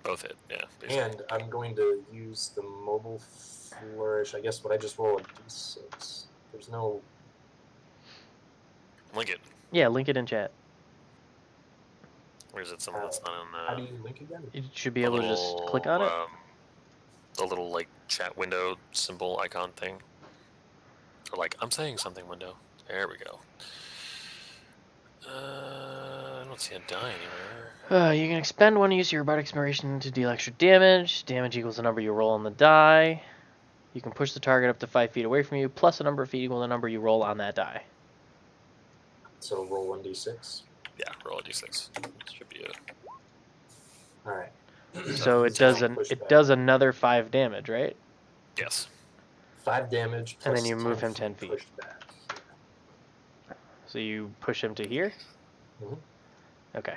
Both hit, yeah. basically. And I'm going to use the mobile flourish. I guess what I just roll a d6. There's no. Link it. Yeah, link it in chat. Or is it something that's not in How do you link again? You should be able to just click on it. The little, like, chat window symbol icon thing. Or, like, I'm saying something window. There we go. I don't see a die anywhere. You can expend one use of your bardic inspiration to deal extra damage. Damage equals the number you roll on the die. You can push the target up to 5 feet away from you, plus a number of feet equal to the number you roll on that die. So roll 1d6. Yeah, roll a d6. Should be it. All right. So it does another 5 damage, right? Yes. 5 damage. And Plus then you move 10 him 10 feet. Pushed back. So you push him to here? Mhm. Okay.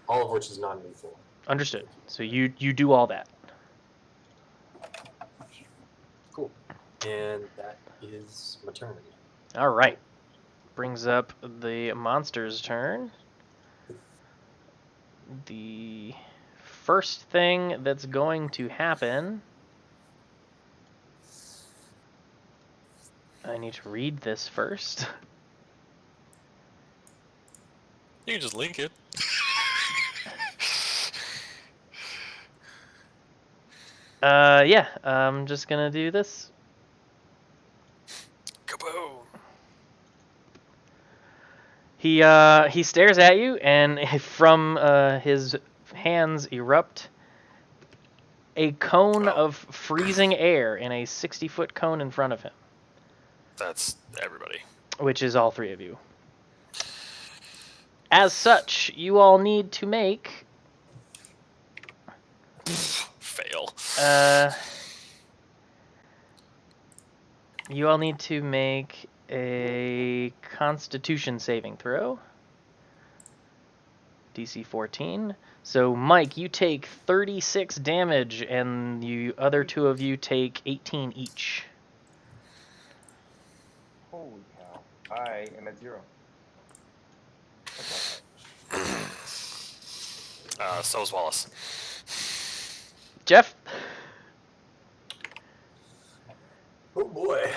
All of which is non-lethal. Understood. So you do all that. Cool. And that is my turn. All right. Brings up the monster's turn. The first thing that's going to happen... I need to read this first. You can just link it. Yeah, I'm just gonna do this. Kaboom! He stares at you, and from his hands erupt a cone Oh. of freezing air in a 60-foot cone in front of him, That's everybody. which is all three of you. As such, you all need to make Fail. you all need to make a Constitution saving throw. DC 14. So, Mike, you take 36 damage, and the other two of you take 18 each. Holy cow. I am at 0. So is Wallace. Jeff? Oh boy.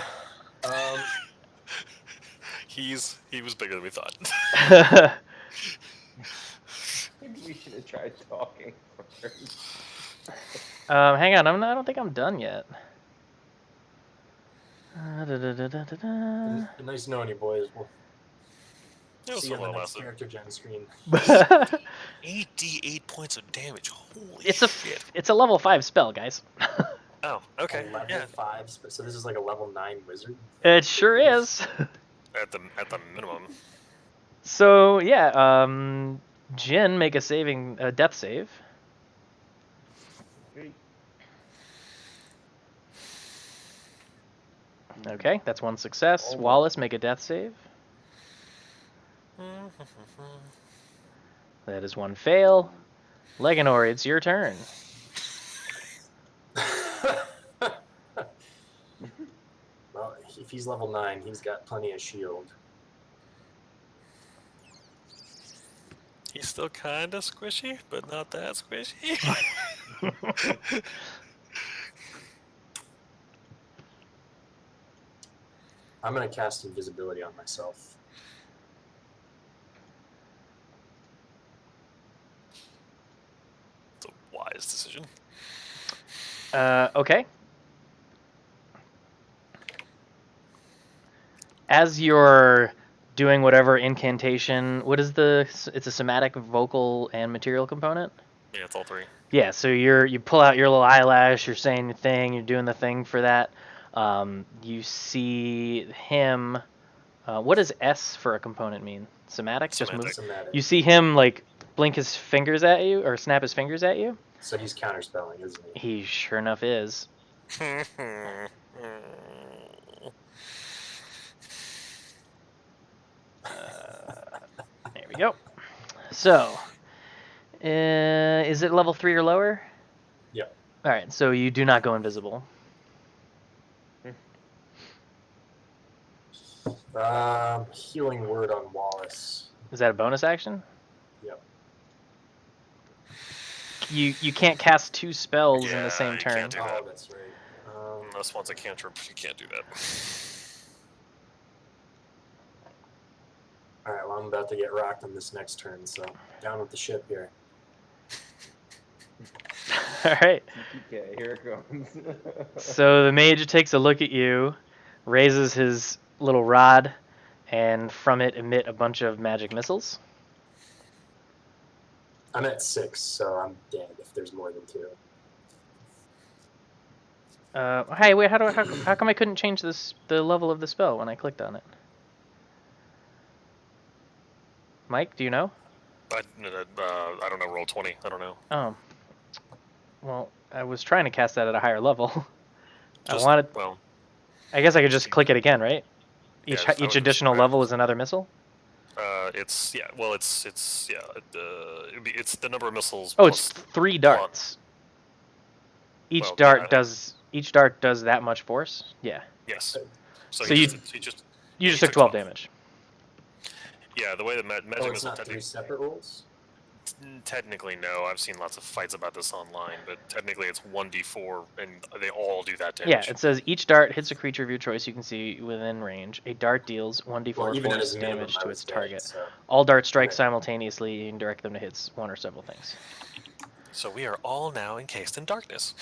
He was bigger than we thought. Maybe we should have tried talking first. Hang on, I don't think I'm done yet. Nice knowing you, boys. We'll It was see so you on the well next lasted. character gen screen. 8d8 points of damage. Holy It's shit. it's a level 5 spell, guys. Oh, okay. A level Yeah. 5, so this is like a level 9 wizard. It sure is. At the minimum. So yeah, Jin, make a death save. Okay, that's one success. Almost. Wallace, make a death save. That is one fail. Leganor, it's your turn. Well, if he's level 9, he's got plenty of shield. He's still kind of squishy, but not that squishy. I'm gonna cast invisibility on myself. It's a wise decision. Okay. As you're doing whatever incantation, what is it's a somatic, vocal, and material component? Yeah, it's all three. Yeah, so you pull out your little eyelash, you're saying your thing, you're doing the thing for that. You see him. What does S for a component mean? Somatic? Just move. Semantic. Somatic. You see him like blink his fingers at you or snap his fingers at you. So he's counterspelling, isn't he? He sure enough is. There we go. So, is it level 3 or lower? Yep. All right, so you do not go invisible. Healing word on Wallace. Is that a bonus action? Yep. You can't cast two spells in Yeah, the same you turn. can't do that. Oh, that's right. Unless one's a cantrip, you can't do that. Alright, well, I'm about to get rocked on this next turn, so down with the ship here. All right. Okay, here it comes. So the mage takes a look at you, raises his little rod, and from it emit a bunch of magic missiles. I'm at 6, so I'm dead if there's more than 2. Hey, wait, how come I couldn't change the level of the spell when I clicked on it? Mike, do you know? I don't know, roll 20. I don't know. Oh. Well, I was trying to cast that at a higher level. Well, I guess I could just click it again, right? Yeah, Each that would each be additional smart. level is another missile? It's yeah. Well, it's yeah. It's the number of missiles. Oh, it's plus 3 one. darts. Each Well, dart yeah. does that much force. Yeah. Yes. So, So he you just you just he took 12 damage. Yeah, the way that magic Oh, it's missile not 3 separate rolls? technically no. I've seen lots of fights about this online, but technically it's 1d4, and they all do that Yeah, damage. it says each dart hits a creature of your choice you can see within range. A dart deals 1d4 Well, even at force his minimum, damage I to was its dead, target. so... All darts strike Okay. simultaneously and direct them to hit one or several things. So we are all now encased in darkness.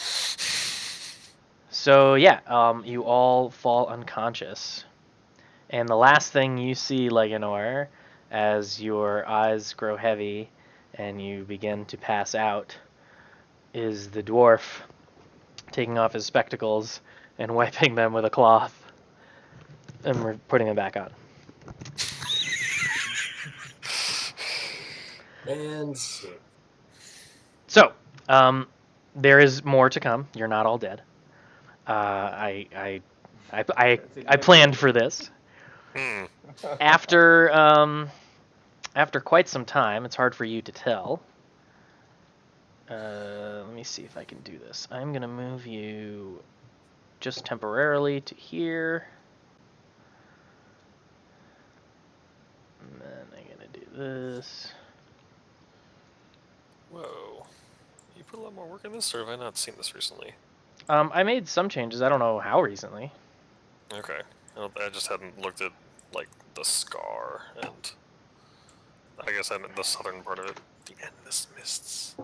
So yeah, you all fall unconscious. And the last thing you see, Leganor, as your eyes grow heavy and you begin to pass out, is the dwarf taking off his spectacles and wiping them with a cloth and putting them back on. And scene. So, there is more to come. You're not all dead. I planned for this. Hmm. After quite some time, it's hard for you to tell. Let me see if I can do this. I'm gonna move you just temporarily to here. And then I'm gonna do this. Whoa. You put a lot more work in this, or have I not seen this recently? I made some changes. I don't know how recently. Okay. Well, I just hadn't looked at, like, the scar, and I guess I meant the southern part of it. The endless mists.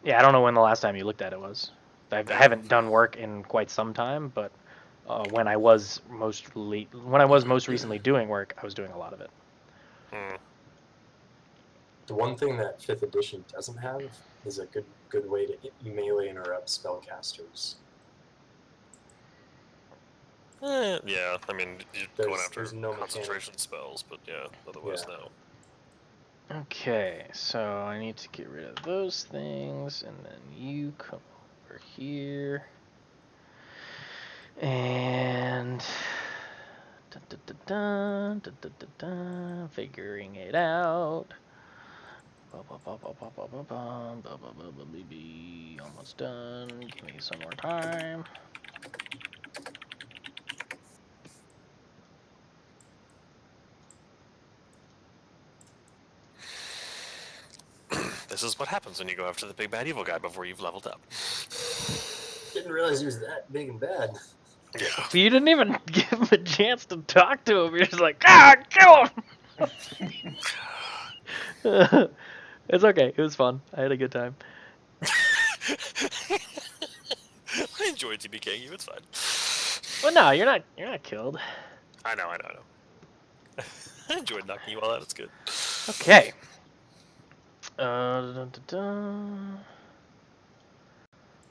Yeah, I don't know when the last time you looked at it was. I haven't done work in quite some time, but when I was most recently doing work, I was doing a lot of it. Hmm. The one thing that 5th edition doesn't have is a good way to melee interrupt spellcasters. Yeah, I mean, you're going after there's no concentration spells, but yeah, otherwise Yeah. no. Okay, so I need to get rid of those things, and then you come over here. And figuring it out. Almost done. Give me some more time. This is what happens when you go after the big bad evil guy before you've leveled up. Didn't realize he was that big and bad. Yeah. But you didn't even give him a chance to talk to him. You're just like, kill him! It's okay. It was fun. I had a good time. I enjoyed TBKing you. It's fine. Well, no, you're not killed. I know. I enjoyed knocking you all out. It's good. Okay.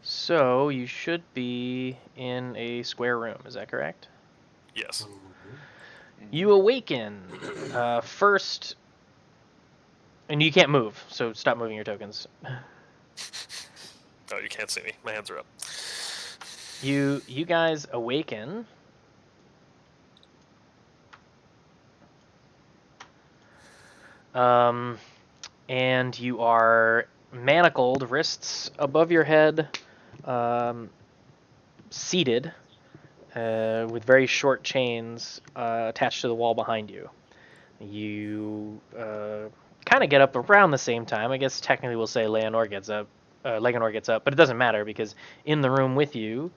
So you should be in a square room. Is that correct? Yes. You awaken first, and you can't move. So stop moving your tokens. Oh, you can't see me. My hands are up. You guys awaken. And you are manacled, wrists above your head, seated, with very short chains attached to the wall behind you. You kind of get up around the same time. I guess technically we'll say Leganor gets up, but it doesn't matter because in the room with you,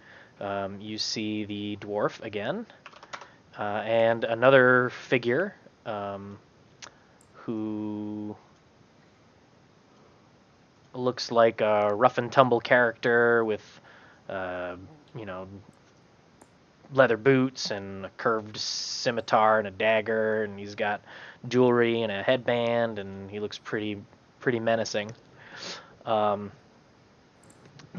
you see the dwarf again, and another figure who looks like a rough and tumble character with, leather boots and a curved scimitar and a dagger, and he's got jewelry and a headband, and he looks pretty menacing. The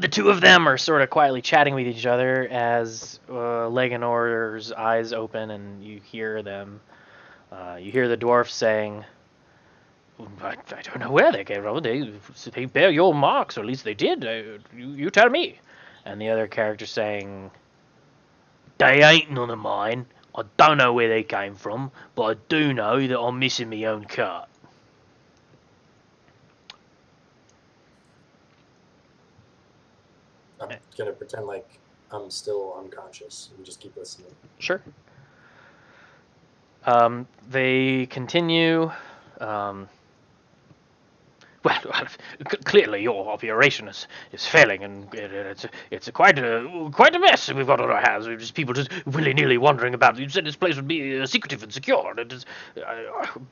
two of them are sort of quietly chatting with each other as Leganor's eyes open, and you hear them. You hear the dwarf saying, I don't know where they came from. They bear your marks, or at least they did. You tell me. And the other character saying, They ain't none of mine. I don't know where they came from, but I do know that I'm missing my own cart. I'm gonna pretend like I'm still unconscious and just keep listening. Sure. They continue. Well, clearly your operation is failing, and it's quite a mess we've got on our hands. We've just people just willy-nilly wandering about. You said this place would be secretive and secure, and it is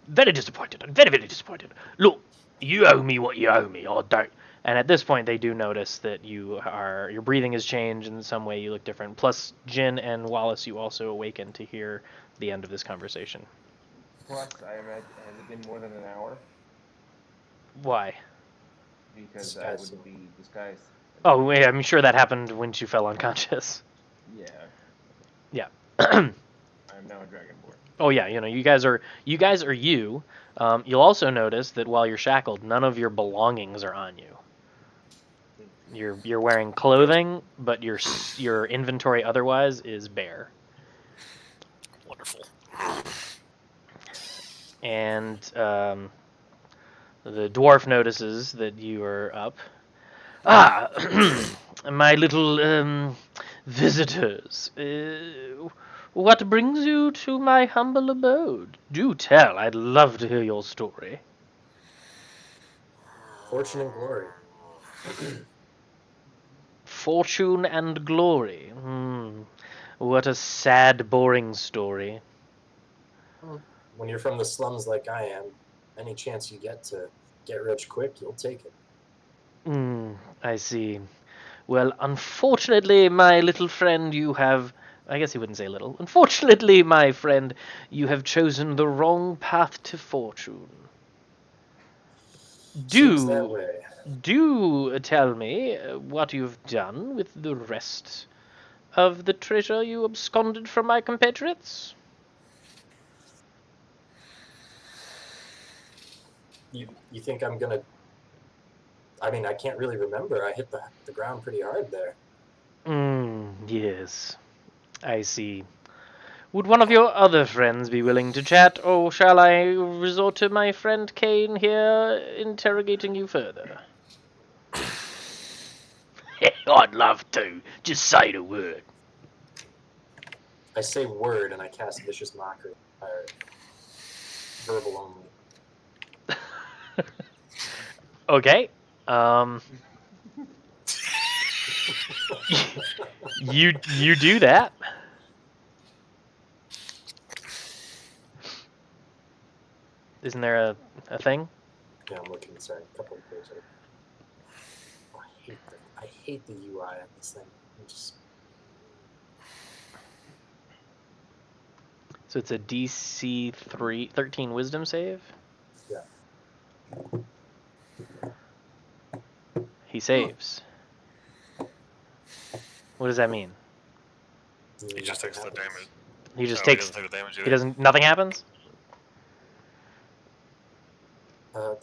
very disappointed. I'm very, very disappointed. Look, you owe me what you owe me, or don't. And at this point, they do notice that your breathing has changed in some way. You look different. Plus, Jin and Wallace, you also awaken to hear the end of this conversation. Plus, I imagine, has it been more than an hour? Why? Because I wouldn't be disguised. Oh, yeah, I'm sure that happened when you fell unconscious. Yeah. Yeah. I'm now a dragonborn. Oh yeah, you guys are you. You'll also notice that while you're shackled, none of your belongings are on you. You're wearing clothing, but your inventory otherwise is bare. Wonderful. And the dwarf notices that you are up. Ah, my little visitors. What brings you to my humble abode? Do tell. I'd love to hear your story. Fortune and glory. Fortune and glory. What a sad, boring story. When you're from the slums like I am, any chance you get to get rich quick, you'll take it. I see. Well, unfortunately, my little friend, you have... I guess he wouldn't say little. Unfortunately, my friend, you have chosen the wrong path to fortune. Seems that way. Do tell me what you've done with the rest of the treasure you absconded from my compatriots. You think I'm gonna... I mean, I can't really remember. I hit the ground pretty hard there. Yes. I see. Would one of your other friends be willing to chat, or shall I resort to my friend Kane here interrogating you further? I'd love to. Just say the word. I say word and I cast vicious mockery. Verbal only. Okay. You do that. Isn't there a thing? Yeah, I'm looking. Sorry, a couple of pages. Oh, I hate the UI on this thing. So it's a DC 13 Wisdom save. Yeah. He saves. What does that mean? He just takes the damage. He just He takes. doesn't take the damage He either. doesn't. Nothing happens. Oh.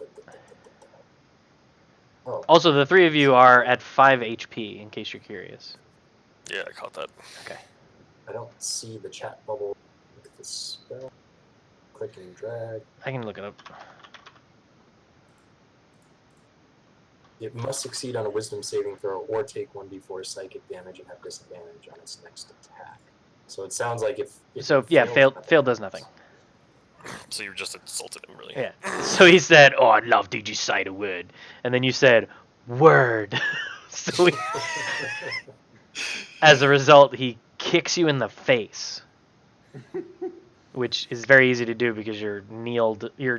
Also, the three of you are at 5 HP, in case you're curious. Yeah, I caught that. Okay. I don't see the chat bubble with the spell. Click and drag. I can look it up. It must succeed on a wisdom saving throw or take 1d4 psychic damage and have disadvantage on its next attack. So it sounds like if So yeah, fail does nothing. So you just insulted him, really. Yeah. So he said, "Oh, I'd love to just say the word," and then you said, "Word." So as a result, he kicks you in the face, which is very easy to do because you're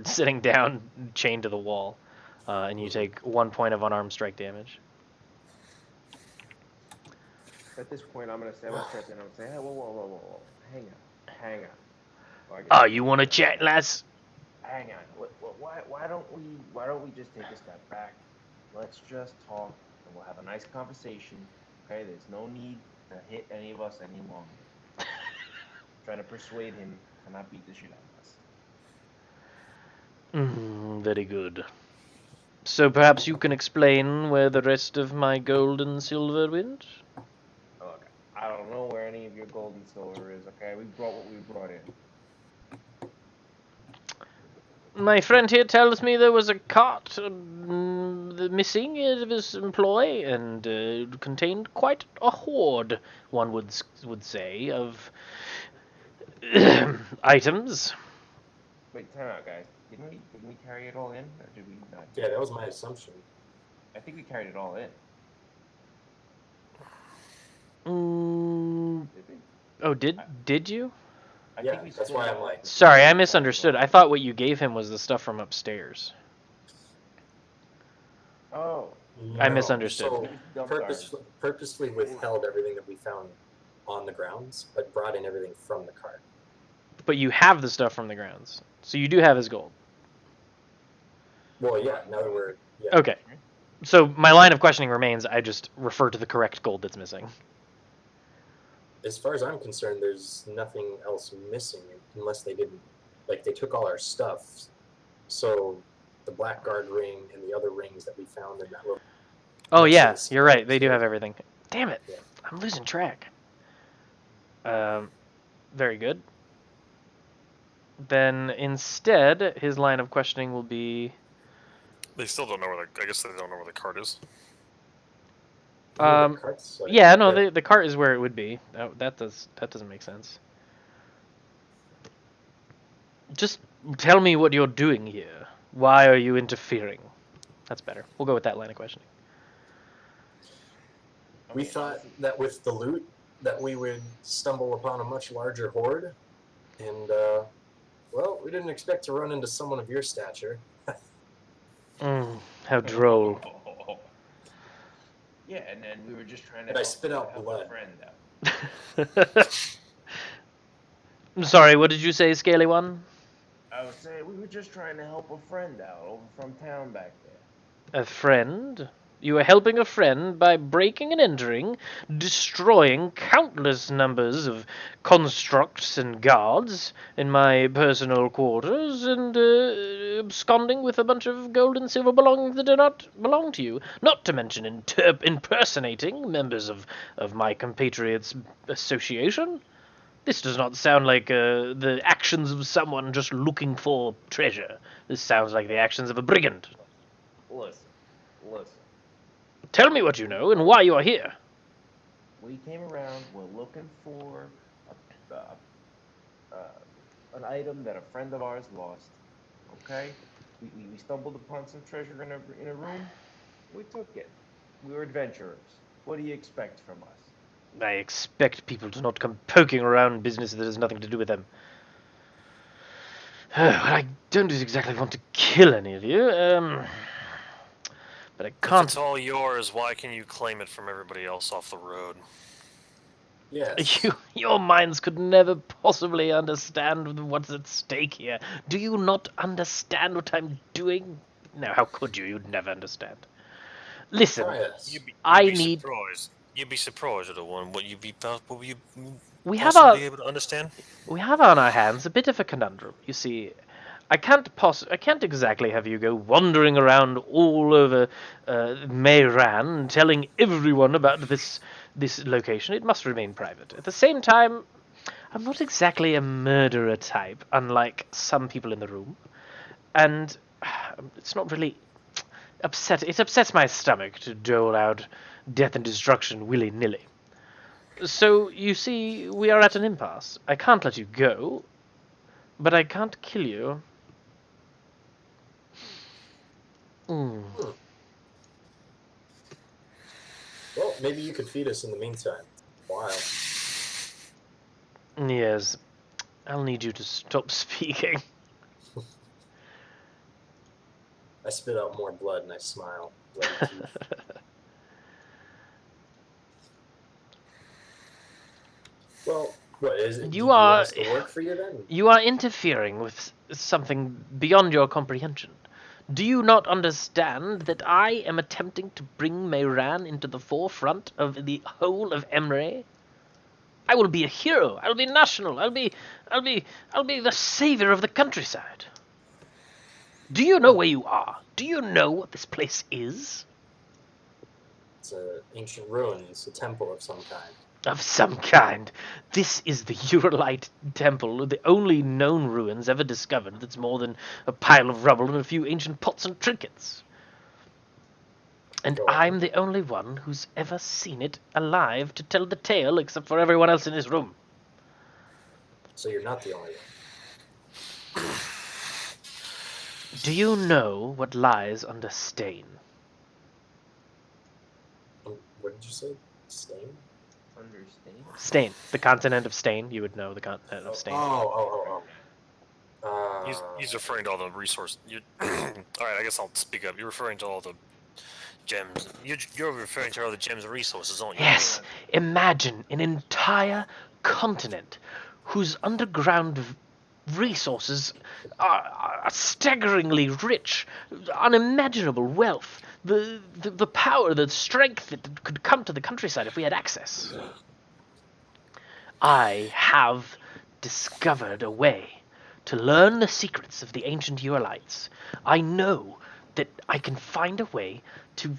sitting down, chained to the wall, and you take 1 point of unarmed strike damage. At this point, I'm gonna step in and I'm gonna say, hey, whoa, hang on. Oh, you want to chat, lass? Hang on. Why don't we just take a step back? Let's just talk, and we'll have a nice conversation. Okay? There's no need to hit any of us any longer. Trying to persuade him to not beat the shit out of us. Very good. So perhaps you can explain where the rest of my gold and silver went? Look, I don't know where any of your gold and silver is, okay? We brought what we brought in. My friend here tells me there was a cart missing of his employ, and it contained quite a hoard, one would say, of items. Wait, time out, guys. Didn't we carry it all in, or did we not? Yeah, that was my assumption. I think we carried it all in. Did we? Oh, did you? I Yeah, think we that's split why it I'm all. like- Sorry, I misunderstood. I thought what you gave him was the stuff from upstairs. Oh. I No, misunderstood. So We dumped ours. purposely withheld everything that we found on the grounds, but brought in everything from the cart. But you have the stuff from the grounds, so you do have his gold. Well, yeah, now that we're... Yeah. Okay. So my line of questioning remains. I just refer to the correct gold that's missing. As far as I'm concerned, there's nothing else missing unless they didn't... Like, they took all our stuff. So the blackguard ring and the other rings that we found in that little... Oh Next yeah, to the you're right. They do stairs. have everything. Damn it, Yeah. I'm losing track. Very good. Then instead, his line of questioning will be. They still don't know where I guess they don't know where the cart is. Yeah, the cart's, like, Yeah, no, the- the cart is where it would be. That doesn't make sense. Just tell me what you're doing here. Why are you interfering? That's better. We'll go with that line of questioning. We thought that with the loot that we would stumble upon a much larger horde, and well, we didn't expect to run into someone of your stature. How droll. Yeah, and then we were just trying to And I help, spit out help blood. a friend out. I'm sorry, what did you say, Scaly One? I was saying we were just trying to help a friend out over from town back there. A friend? You were helping a friend by breaking and entering, destroying countless numbers of constructs and guards in my personal quarters, and absconding with a bunch of gold and silver belongings that do not belong to you. Not to mention impersonating members of my compatriots' association. This does not sound like the actions of someone just looking for treasure. This sounds like the actions of a brigand. Listen. Tell me what you know and why you are here. We came around. We're looking for an item that a friend of ours lost. Okay, we stumbled upon some treasure in a room. We took it. We were adventurers. What do you expect from us? I expect people to not come poking around business that has nothing to do with them. I don't exactly want to kill any of you, but I If can't. it's all yours, why can you claim it from everybody else off the road? Yes. Your minds could never possibly understand what's at stake here. Do you not understand what I'm doing? No, how could you? You'd never understand. Listen, Try us. You'd be surprised at the one. What will you we have possibly be able to understand? we have on our hands a bit of a conundrum. You see, I can't exactly have you go wandering around all over Mehran telling everyone about this location. It must remain private. At the same time, I'm not exactly a murderer type, unlike some people in the room, and it's not really it upsets my stomach to dole out death and destruction willy-nilly. So, you see, we are at an impasse. I can't let you go, but I can't kill you. Well, maybe you could feed us in the meantime. While. Yes, I'll need you to stop speaking. I spit out more blood and I smile. Bloody teeth. Well, what is it? You Do you are- want us to work for you then? You are interfering with something beyond your comprehension. Do you not understand that I am attempting to bring Mehran into the forefront of the whole of Emrae? I will be a hero. I'll be national. I'll be the savior of the countryside. Do you know where you are? Do you know what this place is? It's an ancient ruin. It's a temple of some kind. Of some kind. This is the Uralite temple, the only known ruins ever discovered that's more than a pile of rubble and a few ancient pots and trinkets. And Go on. I'm the only one who's ever seen it alive to tell the tale, except for everyone else in this room. So you're not the only one. Do you know what lies under Stain? What did you say? Stain? Understand? Stain, the continent of Stain. You would know the continent of Stain. Oh. He's referring to all the resources. All right, I guess I'll speak up. You're referring to all the gems. You're referring to all the gems and resources, aren't you? Yes, imagine an entire continent whose underground resources are staggeringly rich, unimaginable wealth, the power, the strength that could come to the countryside if we had access. I have discovered a way to learn the secrets of the ancient Uralites. I know that I can find a way to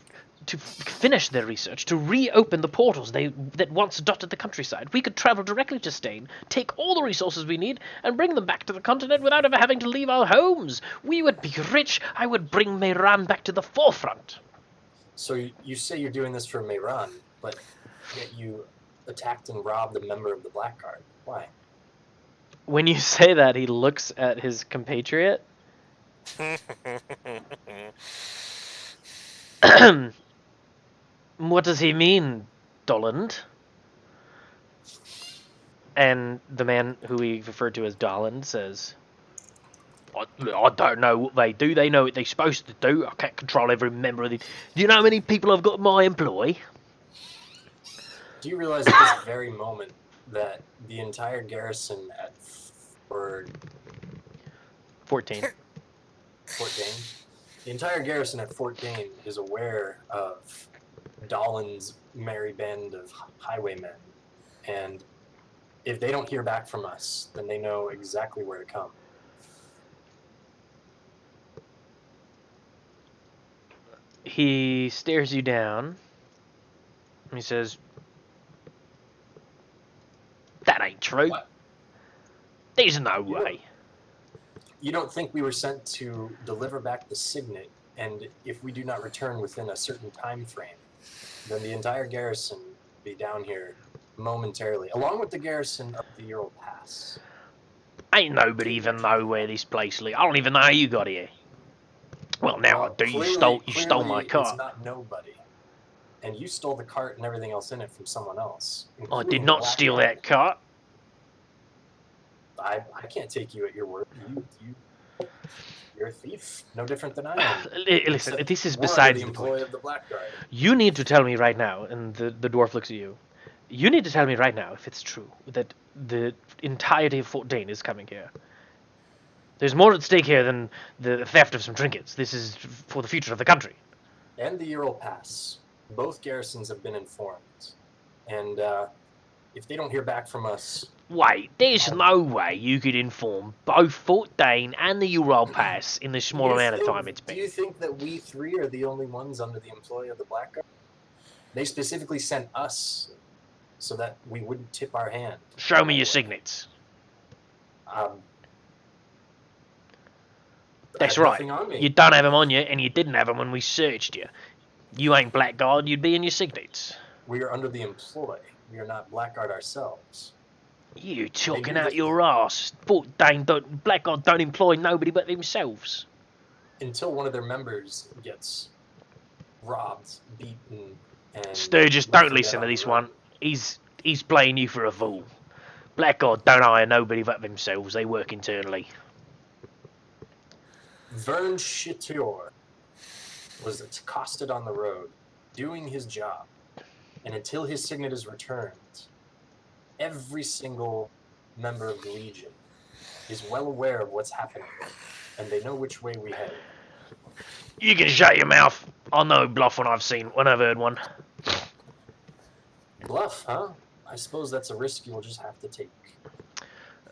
finish their research, to reopen the portals that once dotted the countryside. We could travel directly to Stain, take all the resources we need, and bring them back to the continent without ever having to leave our homes. We would be rich. I would bring Mehran back to the forefront. So you say you're doing this for Mehran, but yet you attacked and robbed a member of the Blackguard. Why? When you say that, he looks at his compatriot. What does he mean, Doland? And the man who we referred to as Doland says, I don't know what they do. They know what they're supposed to do. I can't control every member of the... Do you know how many people I've got in my employ? Do you realize at this very moment that the entire garrison at Fort 14. Dane, the entire garrison at Fort Dane is aware of Dolan's merry band of highwaymen, and if they don't hear back from us, then they know exactly where to come. He stares you down. And he says, that ain't true. What? There's no You don't- way. You don't think we were sent to deliver back the signet, and if we do not return within a certain time frame, then the entire garrison will be down here momentarily, along with the garrison up the Ural Pass. Ain't nobody even know where this place lives. I don't even know how you got here. Well, now I do. You stole my It's car. not nobody. And you stole the cart and everything else in it from someone else. I including did the not steal Blackguard. that cart. I can't take you at your word. You're a thief, no different than I am. Listen, Except this is more besides the the employee point. of the Blackguard. You need to tell me right now, and the dwarf looks at you. You need to tell me right now if it's true that the entirety of Fort Dane is coming here. There's more at stake here than the theft of some trinkets. This is for the future of the country. And the Ural Pass. Both garrisons have been informed. And if they don't hear back from us, Wait, there's no way you could inform both Fort Dane and the Ural Pass in the small amount of time it's do been. you think that we three are the only ones under the employ of the Blackguard? They specifically sent us so that we wouldn't tip our hand. Show me your signets. I That's have right. nothing on me. You don't have them on you, and you didn't have them when we searched you. You ain't Blackguard, you'd be in your signets. We are under the employ. We are not Blackguard ourselves. You talking Maybe out the- your ass. Fort Dane Blackguard don't employ nobody but themselves. Until one of their members gets robbed, beaten, and Sturgis, left don't for listen dead to on the this road. one. He's playing you for a fool. Blackguard don't hire nobody but themselves. They work internally. Vern Chitior was accosted on the road, doing his job, and until his signet is returned, every single member of the Legion is well aware of what's happening, and they know which way we head. You can shut your mouth. I know bluff when I've heard one. Bluff, huh? I suppose that's a risk you'll just have to take.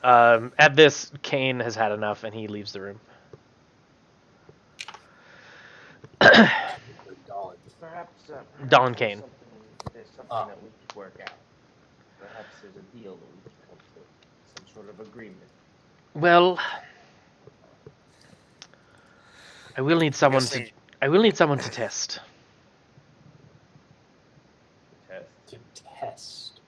At this, Kane has had enough and he leaves the room. Perhaps Don Kane. There's something that we could work out. Perhaps there's a deal that we can come to, some sort of agreement. Well, I will need someone to. guessing- I will need someone to test. Test. To test.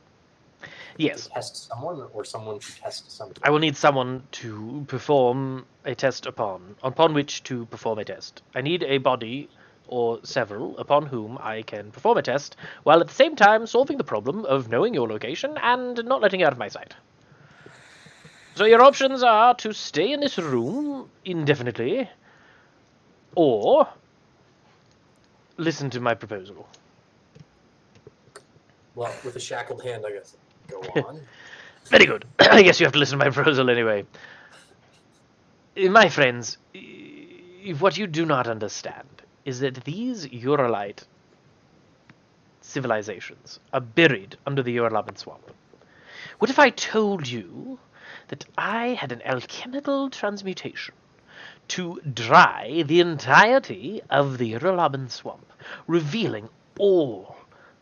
Yes, To test someone or someone to test something. I will need someone to perform a test upon which to perform a test. I need a body or several upon whom I can perform a test, while at the same time solving the problem of knowing your location and not letting you out of my sight. So your options are to stay in this room indefinitely, or listen to my proposal. Well, with a shackled hand, I guess. Go on. Very good. I guess you have to listen to my proposal anyway. My friends, what you do not understand is that these Uralite civilizations are buried under the Uralaban swamp. What if I told you that I had an alchemical transmutation to dry the entirety of the Uralaban swamp, revealing all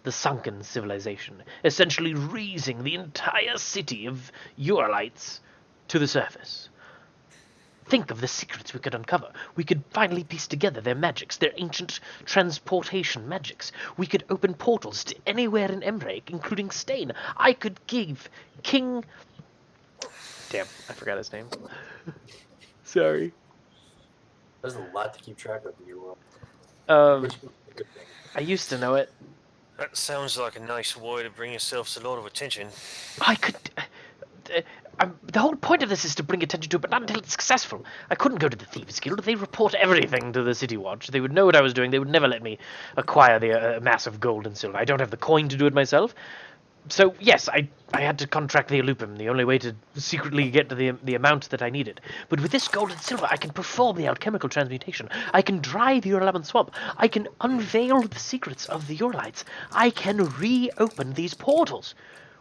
the sunken civilization, essentially raising the entire city of Uralites to the surface? Think of the secrets we could uncover. We could finally piece together their magics, their ancient transportation magics. We could open portals to anywhere in Emrae, including Stain. I could give King... Damn, I forgot his name. Sorry. There's a lot to keep track of in your world. Um, Which is a good thing. I used to know it. That sounds like a nice way to bring yourself a lot of attention. I could... the whole point of this is to bring attention to it, but not until it's successful. I couldn't go to the Thieves Guild. They report everything to the City Watch. They would know what I was doing. They would never let me acquire the mass of gold and silver. I don't have the coin to do it myself. So, yes, I had to contract the Alupim, the only way to secretly get to the amount that I needed. But with this gold and silver, I can perform the alchemical transmutation. I can dry the Uralaban swamp. I can unveil the secrets of the Uralites. I can reopen these portals.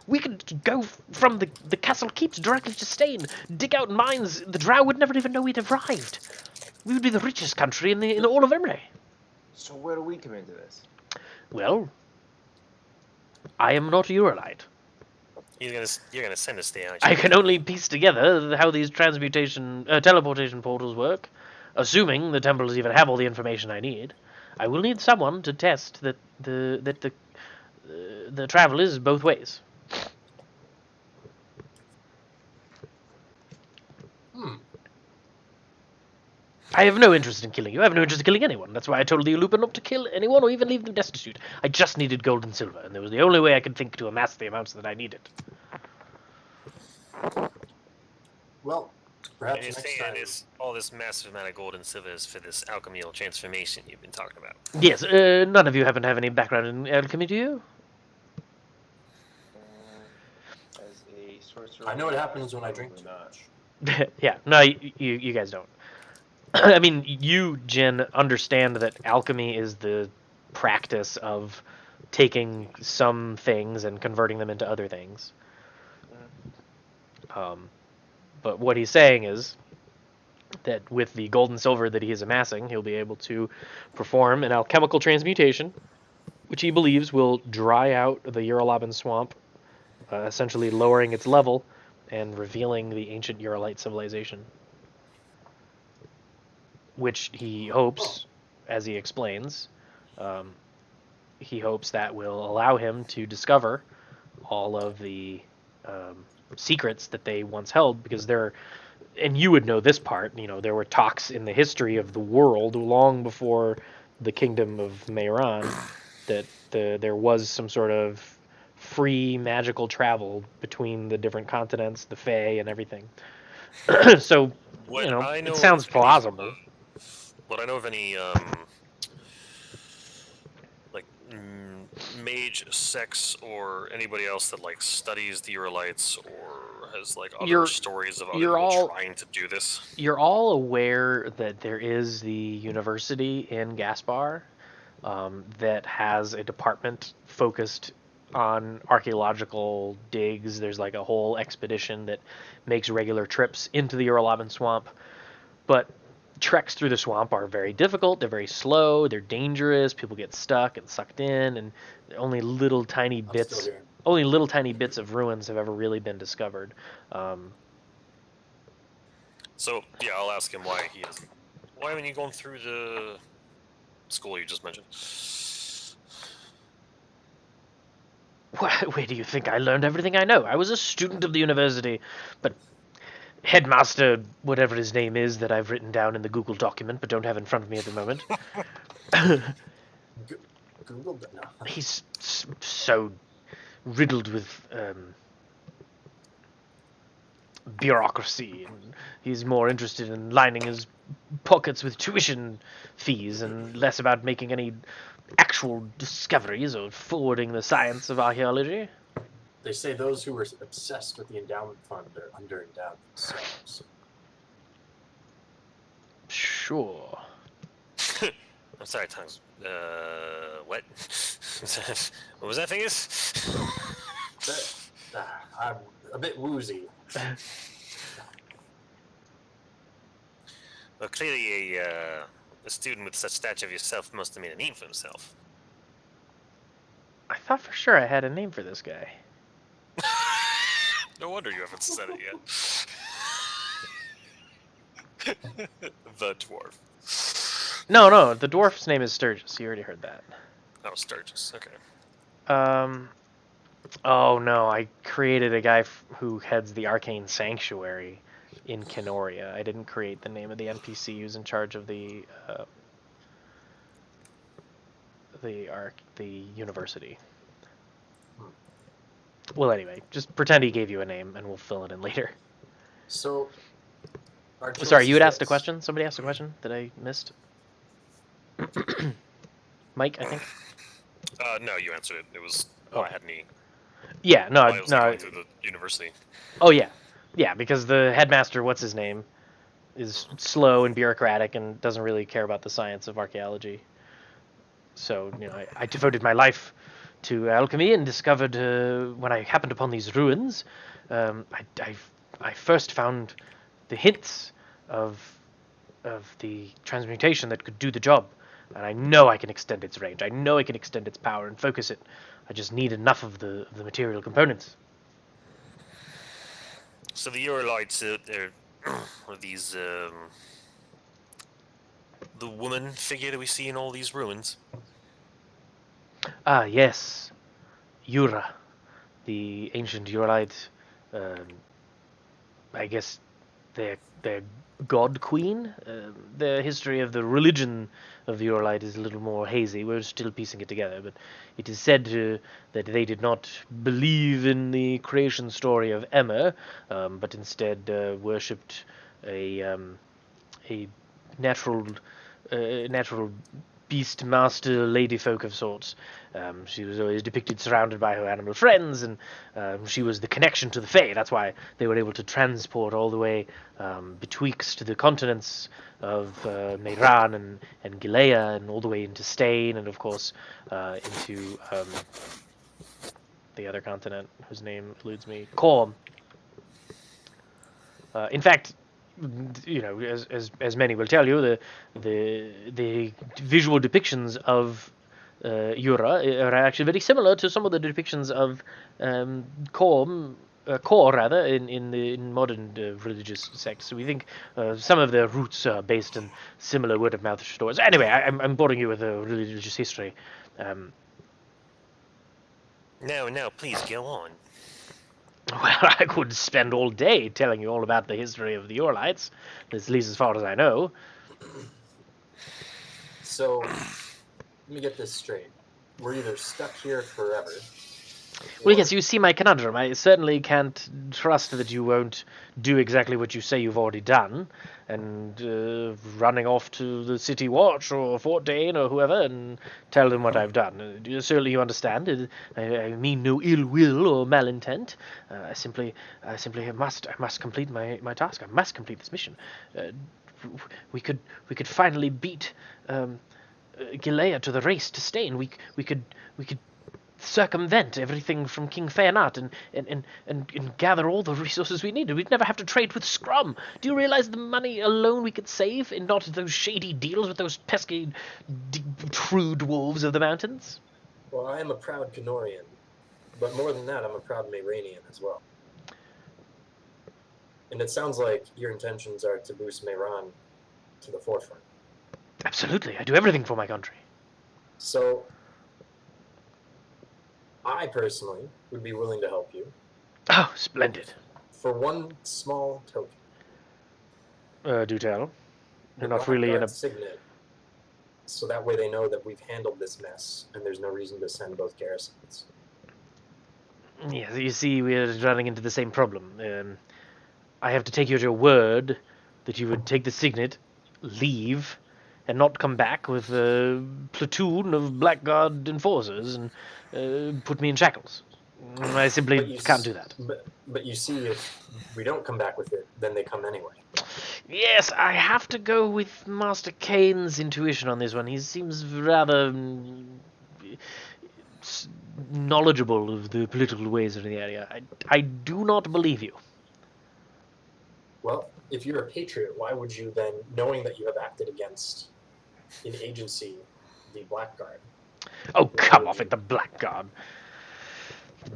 We could go from the castle keeps directly to Stain, dig out mines. The Drow would never even know we'd arrived. We would be the richest country in all of Emrae. So where do we come into this? Well, I am not Uralite. You're gonna send us there, aren't you? I can only piece together how these teleportation portals work, assuming the temples even have all the information I need. I will need someone to test that the travel is both ways. I have no interest in killing you. I have no interest in killing anyone. That's why I told the Ulupa not to kill anyone or even leave them destitute. I just needed gold and silver, and it was the only way I could think to amass the amounts that I needed. Well, And perhaps you're next saying time. all this massive amount of gold and silver is for this alchemical transformation you've been talking about. Yes, none of you happen to have any background in alchemy, do you? As a sorcerer, I know what happens when I drink too probably much. Yeah, no, you guys don't. I mean, you, Jin, understand that alchemy is the practice of taking some things and converting them into other things. But what he's saying is that with the gold and silver that he is amassing, he'll be able to perform an alchemical transmutation, which he believes will dry out the Uralaban swamp, essentially lowering its level and revealing the ancient Uralite civilization. Which he hopes, as he explains, he hopes that will allow him to discover all of the secrets that they once held, because and you would know this part, there were talks in the history of the world long before the kingdom of Mehran that there was some sort of free magical travel between the different continents, the Fae and everything. So, Would I know it sounds of any- plausible. Would I know of any like mage sects or anybody else that like studies the Uralites or has like other stories of other people trying to do this? You're all aware that there is the university in Gaspar that has a department focused on archaeological digs. There's like a whole expedition that makes regular trips into the Uralaban swamp, but treks through the swamp are very difficult. They're very slow. They're dangerous. People get stuck and sucked in, and only little tiny I'm bits. still here. only little tiny bits of ruins have ever really been discovered. So yeah, I'll ask him why he hasn't. Why haven't you gone through the school you just mentioned? Where do you think I learned everything I know? I was a student of the university, but headmaster, whatever his name is that I've written down in the Google document but don't have in front of me at the moment. Google? No. He's so riddled with bureaucracy, and he's more interested in lining his pockets with tuition fees and less about making any actual discoveries or forwarding the science of archaeology. They say those who were obsessed with the endowment fund are under-endowed themselves. Sure. I'm sorry, Tongues. What? What was that thing is? I'm a bit woozy. Well, clearly a student with such stature of yourself must have made a name for himself. I thought for sure I had a name for this guy. No wonder you haven't said it yet. The dwarf. No, the dwarf's name is Sturgis. You already heard that. Oh, Sturgis. Okay. Oh no, I created a guy who heads the Arcane Sanctuary in Kenoria. I didn't create the name of the NPC who's in charge of the university. Well, anyway, just pretend he gave you a name, and we'll fill it in later. So, our Sorry, you had choice asked a is- question? Somebody asked a question that I missed? Mike, I think? No, you answered it. It was Oh. why I had any. Yeah, Why I was no. going through the university. Oh, yeah. Yeah, because the headmaster, what's his name, is slow and bureaucratic and doesn't really care about the science of archaeology. So, I devoted my life to alchemy and discovered, when I happened upon these ruins, I first found the hints of the transmutation that could do the job. And I know I can extend its range. I know I can extend its power and focus it. I just need enough of the material components. So the Eurolites are these the woman figure that we see in all these ruins. Ah, yes. Yura, the ancient Uralite, I guess their god queen. The history of the religion of the Uralite is a little more hazy. We're still piecing it together, but it is said that they did not believe in the creation story of Emma, but instead worshipped a natural beast master lady folk of sorts. She was always depicted surrounded by her animal friends, and she was the connection to the Fae. That's why they were able to transport all the way betwixt the continents of Meiran and Gilea, and all the way into Stain, and of course into the other continent whose name eludes me, Korm. In fact, as many will tell you, the visual depictions of Yura are actually very similar to some of the depictions of Kor rather in modern religious sects. So we think some of their roots are based in similar word of mouth stories. Anyway, I'm boring you with religious history. No, please go on. Well, I could spend all day telling you all about the history of the Uralites, at least as far as I know. So, let me get this straight. We're either stuck here forever. Well, or- yes, you see my conundrum. I certainly can't trust that you won't do exactly what you say you've already done, and running off to the City Watch or Fort Dane or whoever and tell them what I've done. Certainly you understand. I mean no ill will or malintent. I simply must complete my task. I must complete this mission. We could finally beat Gilea to the race to Stain. We could circumvent everything from King Fëanort and gather all the resources we needed. We'd never have to trade with Scrum. Do you realize the money alone we could save and not those shady deals with those pesky true dwarves of the mountains? Well, I am a proud Kenorian. But more than that, I'm a proud Mayranian as well. And it sounds like your intentions are to boost Mayran to the forefront. Absolutely, I do everything for my country. So, I personally would be willing to help you Oh, splendid. for one small token. Do tell. The You're not really in a... Blackguard signet, so that way they know that we've handled this mess, and there's no reason to send both garrisons. Yeah, you see, we're running into the same problem. I have to take you at your word that you would take the signet, leave, and not come back with a platoon of Blackguard enforcers and put me in shackles. I simply can't do that. But you see, if we don't come back with it, then they come anyway. Yes, I have to go with Master Kane's intuition on this one. He seems rather knowledgeable of the political ways of the area. I do not believe you. Well, if you're a patriot, why would you then, knowing that you have acted against an agency, the Blackguard? Oh, come off it, the Blackguard.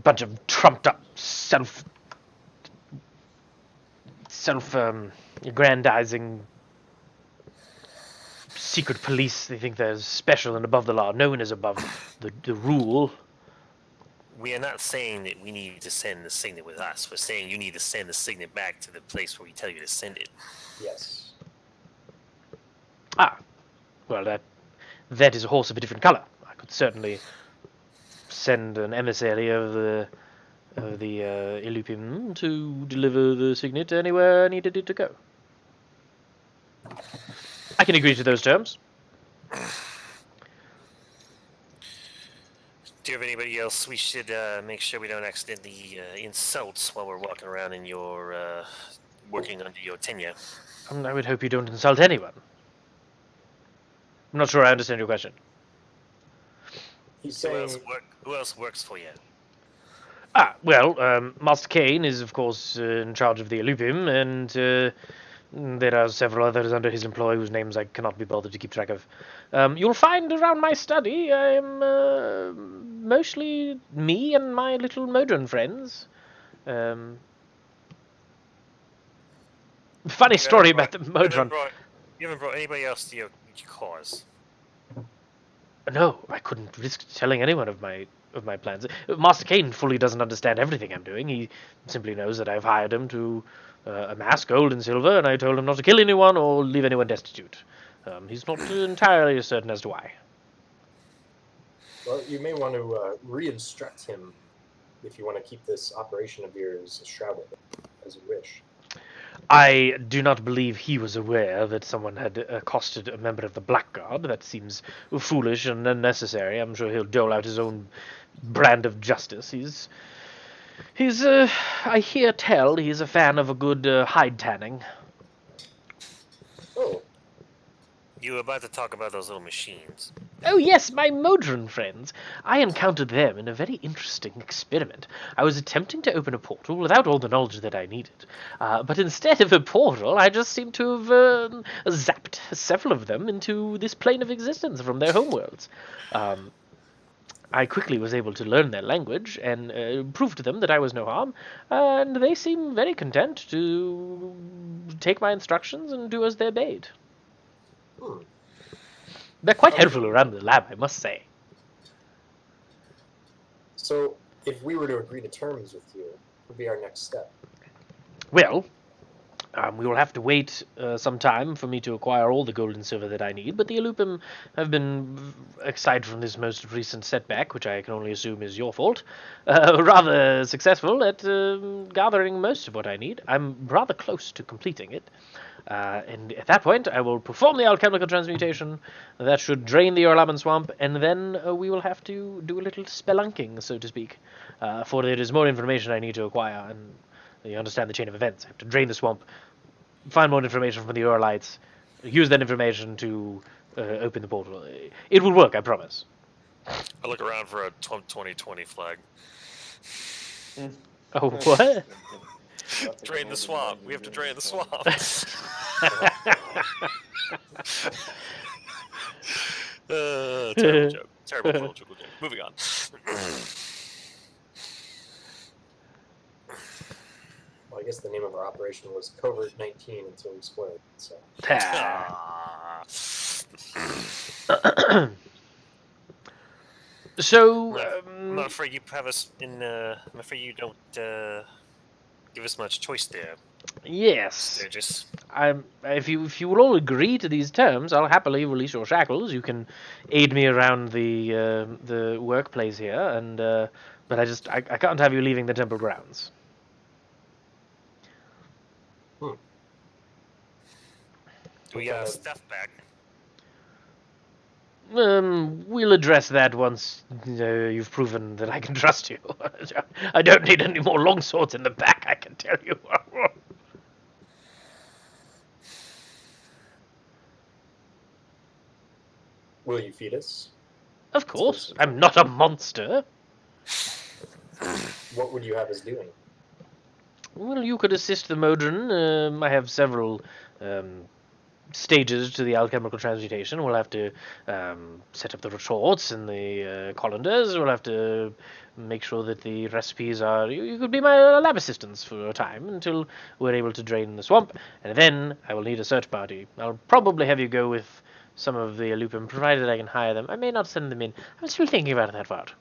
Bunch of trumped up aggrandizing secret police. They think they're special and above the law. No one is above the rule. We are not saying that we need to send the signet with us. We're saying you need to send the signet back to the place where we tell you to send it. Yes. Ah, well, that is a horse of a different color. I could certainly send an emissary of the Illupim to deliver the signet anywhere I needed it to go. I can agree to those terms. Do you have anybody else we should make sure we don't accidentally insult while we're walking around in your working under your tenure? I would hope you don't insult anyone. I'm not sure I understand your question. He's Who saying, else works for you? Ah, well, Master Kane is, of course, in charge of the Illupim, and there are several others under his employ whose names I cannot be bothered to keep track of. You'll find around my study I am mostly me and my little Modron friends. Funny story about the Modron. You haven't brought anybody else to your cause. No, I couldn't risk telling anyone of my plans. Master Kane fully doesn't understand everything I'm doing. He simply knows that I've hired him to amass gold and silver, and I told him not to kill anyone or leave anyone destitute. He's not entirely certain as to why. well, you may want to re-instruct him if you want to keep this operation of yours shrouded, as you wish. I do not believe he was aware that someone had accosted a member of the Blackguard. That seems foolish and unnecessary. I'm sure he'll dole out his own brand of justice. He's I hear tell he's a fan of a good hide tanning. Oh, You were about to talk about those little machines. Oh yes, my Modron friends. I encountered them in a very interesting experiment. I was attempting to open a portal without all the knowledge that I needed. But instead of a portal, I just seemed to have zapped several of them into this plane of existence from their homeworlds. I quickly was able to learn their language and prove to them that I was no harm, and they seem very content to take my instructions and do as they're bade. They're quite helpful around the lab, I must say. so if we were to agree to terms with you, what would be our next step? Well, we will have to wait some time for me to acquire all the gold and silver that I need, but the Illupim have been, aside from this most recent setback, which I can only assume is your fault, rather successful at gathering most of what I need. I'm rather close to completing it. And at that point, I will perform the alchemical transmutation. That should drain the Orlaman swamp, and then we will have to do a little spelunking, so to speak. For there is more information I need to acquire, and you understand the chain of events. I have to drain the swamp, find more information from the Urlites, use that information to open the portal. It will work, I promise. I look around for a 2020 flag. Oh, what? Drain the swamp. We have to drain the swamp. Terrible joke. Terrible joke. Moving on. I guess the name of our operation was Covert 19 until we split. So Ah. Ah. So, I'm not afraid you have us in. I'm afraid you don't give us much choice there, yes. Sturgis. If you will all agree to these terms, I'll happily release your shackles. You can aid me around the workplace here, and but I can't have you leaving the temple grounds. Do we What kind of- stuff back? We'll address that once you've proven that I can trust you. I don't need any more longswords in the back, I can tell you. will you feed us? Of course, I'm not a monster. What would you have us doing? Well, you could assist the Modron. I have several stages to the alchemical transmutation. We'll have to set up the retorts and the colanders. We'll have to make sure that the recipes are... You could be my lab assistants for a time until we're able to drain the swamp. And then I will need a search party. I'll probably have you go with some of the Lupin, provided I can hire them. I may not send them in. I'm still thinking about that part.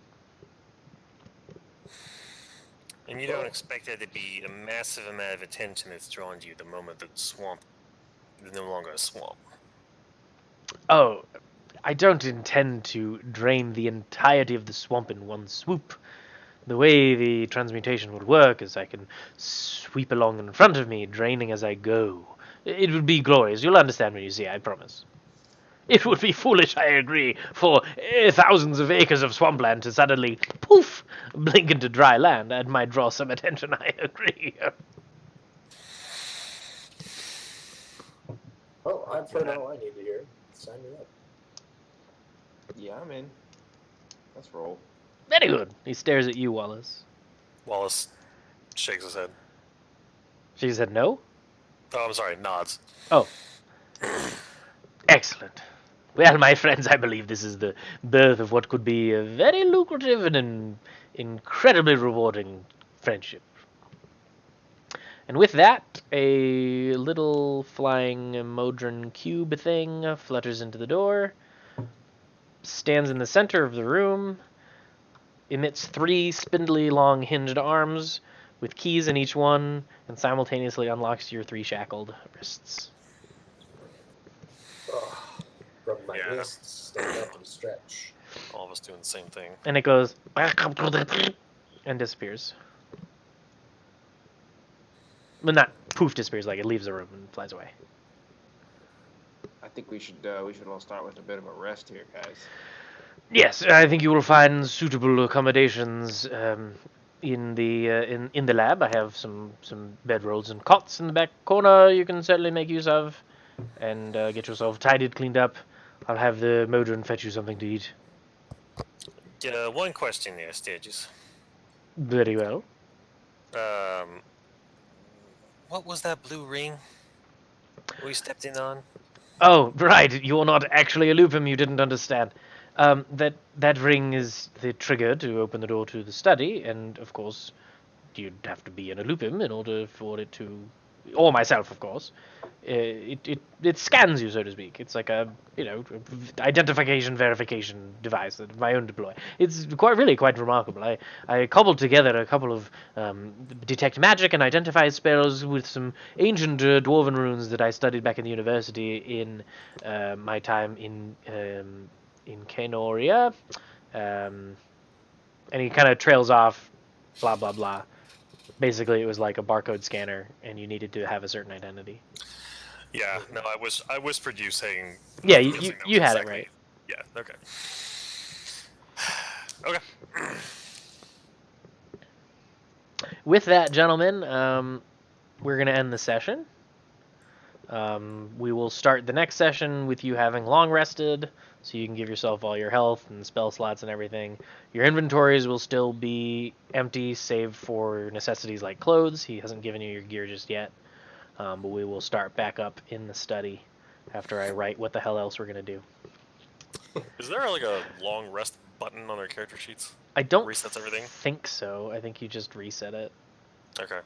And you don't expect there to be a massive amount of attention that's drawn to you the moment the swamp is no longer a swamp. Oh, I don't intend to drain the entirety of the swamp in one swoop. The way the transmutation would work is I can sweep along in front of me, draining as I go. It would be glorious. You'll understand when you see, I promise. It would be foolish, I agree, for thousands of acres of swampland to suddenly, poof, blink into dry land. That might draw some attention, I agree. Oh, I've heard all I need to hear. Sign me up. Yeah, I'm in. Let's roll. Very good. He stares at you, Wallace. Wallace shakes his head. She said no? Oh, I'm sorry, nods. Oh. Excellent. Well, my friends, I believe this is the birth of what could be a very lucrative and an incredibly rewarding friendship. And with that, a little flying Modron cube thing flutters into the door, stands in the center of the room, emits 3 spindly long hinged arms with keys in each one, and simultaneously unlocks your 3 shackled wrists. Oh, rub my Yeah. wrists, stand up and stretch. All of us doing the same thing. And it goes and disappears. But not poof disappears, like it leaves the room and flies away. I think we should all start with a bit of a rest here, guys. Yes, I think you will find suitable accommodations in the lab. I have some bedrolls and cots in the back corner you can certainly make use of, and get yourself tidied, cleaned up. I'll have the Modron fetch you something to eat. One question there, Sturgis. Very well. What was that blue ring we stepped in on? Oh, right. You're not actually a Lupin. You didn't understand. That ring is the trigger to open the door to the study, and of course, you'd have to be an Lupin in order for it to, or myself, of course. It scans you, so to speak. It's like a identification verification device that my own deploy. It's quite remarkable. I cobbled together a couple of detect magic and identify spells with some ancient dwarven runes that I studied back in the university in my time in Kanoria. And he kind of trails off, blah blah blah. Basically, it was like a barcode scanner, and you needed to have a certain identity. Yeah, no, I whispered you saying. Yeah, guessing that was you had it exactly- right. Yeah. Okay. Okay. With that, gentlemen, we're going to end the session. We will start the next session with you having long rested, so you can give yourself all your health and spell slots and everything. Your inventories will still be empty, save for necessities like clothes. He hasn't given you your gear just yet. But we will start back up in the study after I write what the hell else we're going to do. Is there like a long rest button on our character sheets? I don't Resets everything? think so. I think you just reset it. Okay.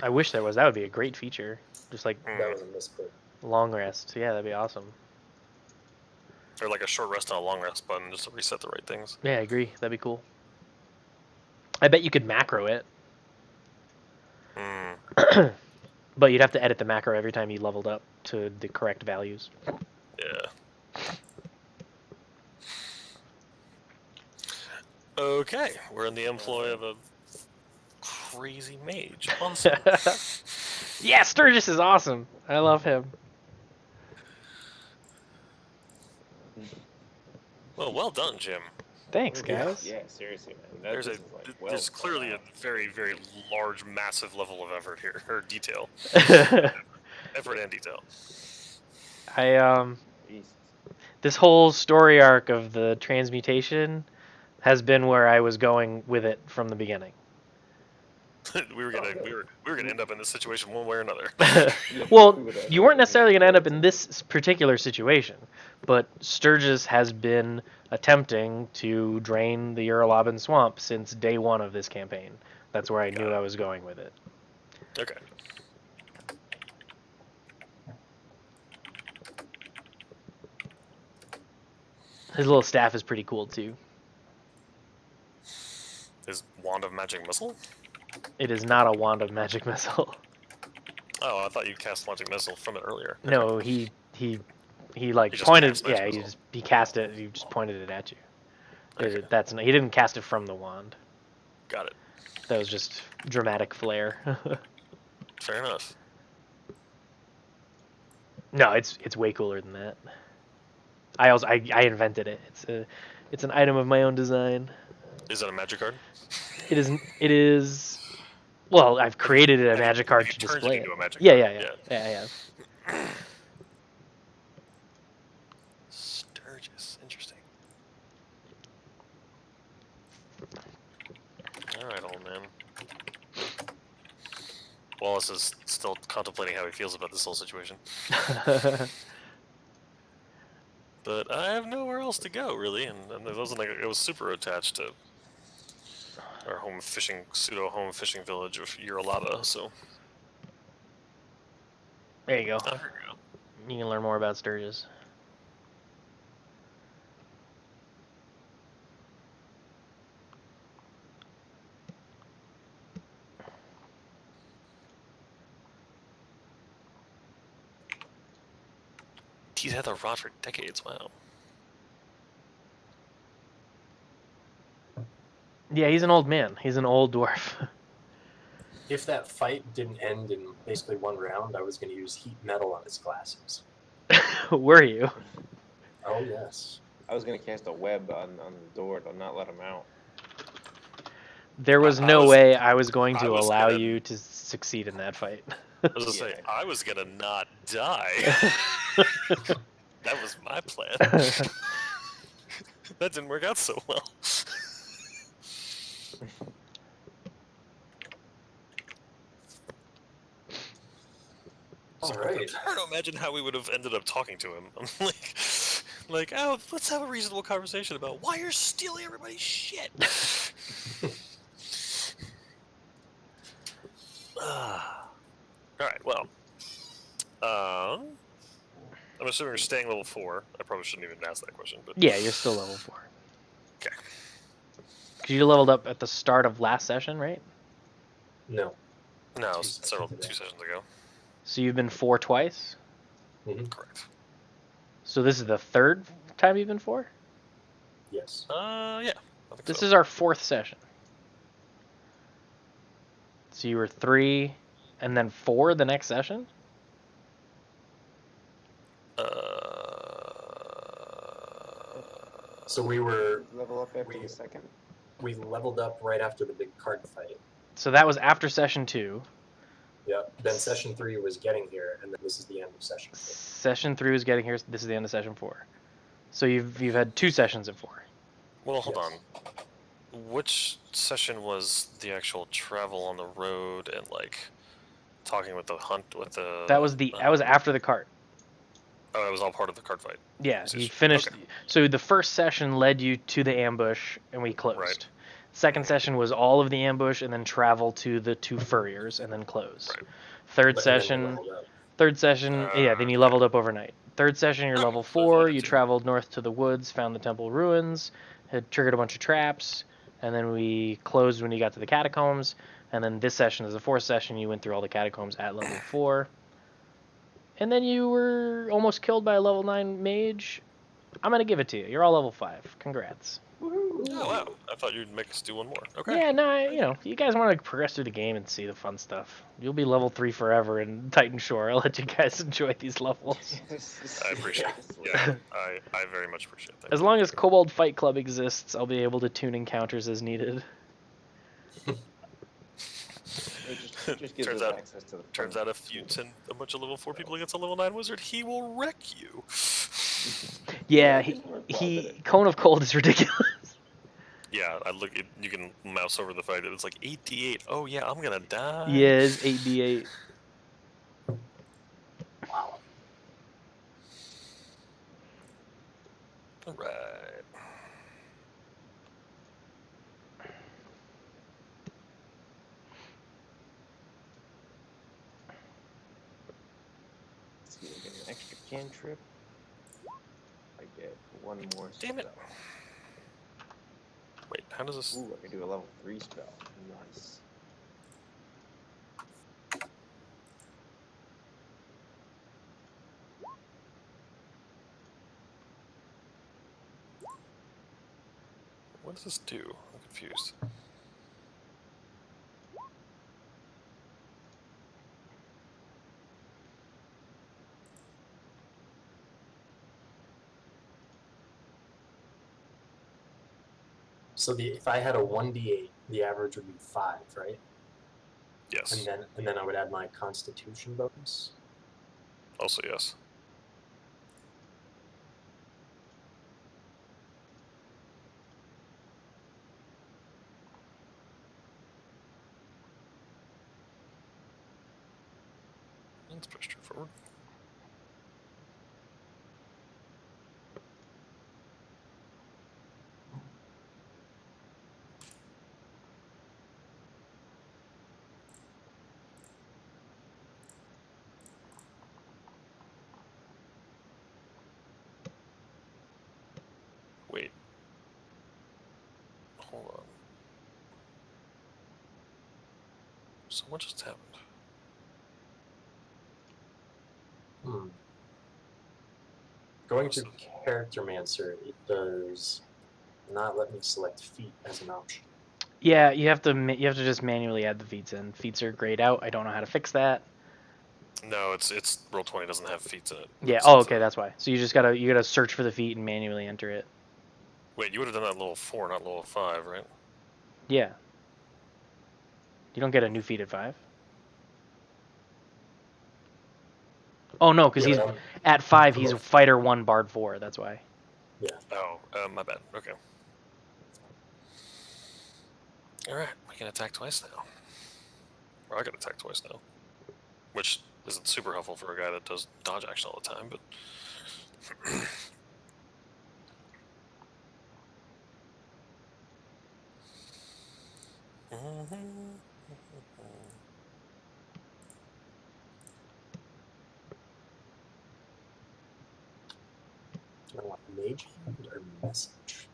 I wish there was. That would be a great feature. Just like That was a misclick. long rest. Yeah, that'd be awesome. Or like a short rest and a long rest button just to reset the right things. Yeah, I agree. That'd be cool. I bet you could macro it, Hmm. but you'd have to edit the macro every time you leveled up to the correct values. Yeah. Okay, we're in the employ of a crazy mage. Awesome. Yeah, Sturgis is awesome. I love him. Well done, Jim. Thanks, Yeah, guys. Yeah, seriously, man. There's This is like well there's thought clearly a out. very, very large, massive level of effort here, or detail. Effort and detail. I Jesus. this whole story arc of the transmutation has been where I was going with it from the beginning. we were gonna end up in this situation one way or another. Well, you weren't necessarily going to end up in this particular situation, but Sturgis has been attempting to drain the Uralabin swamp since day one of this campaign. That's where I knew I was going with it. Okay. His little staff is pretty cool too. His wand of magic missile? It is not a wand of magic missile. Oh, I thought you cast magic missile from it earlier. No, he like He just pointed. cast magic Yeah, missile. he cast it. He just pointed it at you. Okay. He didn't cast it from the wand. Got it. That was just dramatic flair. Fair enough. No, it's way cooler than that. I invented it. It's an item of my own design. Is that a magic card? It is. Well, I've created a magic card You to turned display it into a magic Yeah, card. yeah. Sturgis, interesting. All right, old man. Wallace is still contemplating how he feels about this whole situation. But I have nowhere else to go, really, and it wasn't like it was super attached to our pseudo home fishing village of Uralaba, so. There you go. Oh, here we go. You can learn more about Sturgis. He's had the rod for decades, wow. Yeah, he's an old man. He's an old dwarf. If that fight didn't end in basically one round, I was going to use heat metal on his glasses. Were you? Oh, yes. I was gonna cast a web on the door to not let him out. There was I no was- way I was going I to was allow gonna- you to succeed in that fight. I was gonna say, Yeah. I was gonna not die. That was my plan. That didn't work out so well. All So right. I'm trying to imagine how we would have ended up talking to him. I'm like, oh, let's have a reasonable conversation about why you're stealing everybody's shit. All right, well, I'm assuming you're staying level 4. I probably shouldn't even ask that question, but Yeah, you're still level 4. okay. Because you leveled up at the start of last session, right? No. No, it Two was sessions ago. 2 sessions ago. So you've been 4 twice. Correct. So this is the third time you've been 4? Yes. Yeah. I think This so. is our 4th session. So you were 3 and then 4 the next session? So we were Level up after we- the second. we leveled up right after the big card fight. So that was after session 2. Yep. Then session 3 was getting here, and then this is the end of session 4. Session 3 was getting here. This is the end of session 4. So you've had 2 sessions of 4. Well, hold Yes. on. Which session was the actual travel on the road and like talking with the hunt with the? That was after the cart. Oh, it was all part of the card fight. Yeah, you Session. finished. Okay. So the first session led you to the ambush, and we closed. Right. Second session was all of the ambush and then travel to the 2 furriers and then close. Right. Third But- and then we session, leveled up. yeah, then you leveled up overnight. Third session, you're Okay, level so it's 4. only You two. traveled north to the woods, found the temple ruins, had triggered a bunch of traps, and then we closed when you got to the catacombs. And then this session is the 4th session. You went through all the catacombs at level 4. And then you were almost killed by a level 9 mage. I'm going to give it to you. You're all level 5. Congrats. Oh wow! I thought you'd make us do one more. Okay. Yeah, no, if you guys want to progress through the game and see the fun stuff, you'll be level 3 forever in Titan Shore. I'll let you guys enjoy these levels. I appreciate it. Yeah, I very much appreciate that. As long as Kobold Fight Club exists, I'll be able to tune encounters as needed. It just gives Turns us out- access to the Turns fun. out if you send a bunch of level 4 people against a level 9 wizard, he will wreck you. Yeah, it doesn't work well, he did it? Cone of Cold is ridiculous. Yeah, you can mouse over the fact that it's like 8d8. Oh yeah, I'm gonna die. Yeah, it's 8d8. Wow. Alright. Let's see, I get an extra cantrip. I get one more Damn it. spell. Wait, how does this... Ooh, I can do a level 3 spell. Nice. What does this do? I'm confused. So if I had a 1d8, the average would be 5, right? Yes. And then I would add my Constitution bonus. Also yes. That's pretty straightforward. Wait. Hold on. So what just happened? Hmm. Going to Character Mancer, it does not let me select feat as an option. Yeah, you have to just manually add the feats in. Feats are grayed out. I don't know how to fix that. No, it's Roll20 doesn't have feats in it. Yeah. It's- Oh, it's okay, a- that's why. So you gotta search for the feat and manually enter it. Wait, you would have done that at level 4, not level 5, right? Yeah. You don't get a new feat at 5. Oh no, because Yeah, he's but I'm- at 5. I'm He's a- fighter 1, bard 4. That's why. Oh, my bad. Okay. Alright, we can attack twice now. Or I can attack twice now. Which isn't super helpful for a guy that does dodge action all the time, but... Do I want Mage Hand or Message?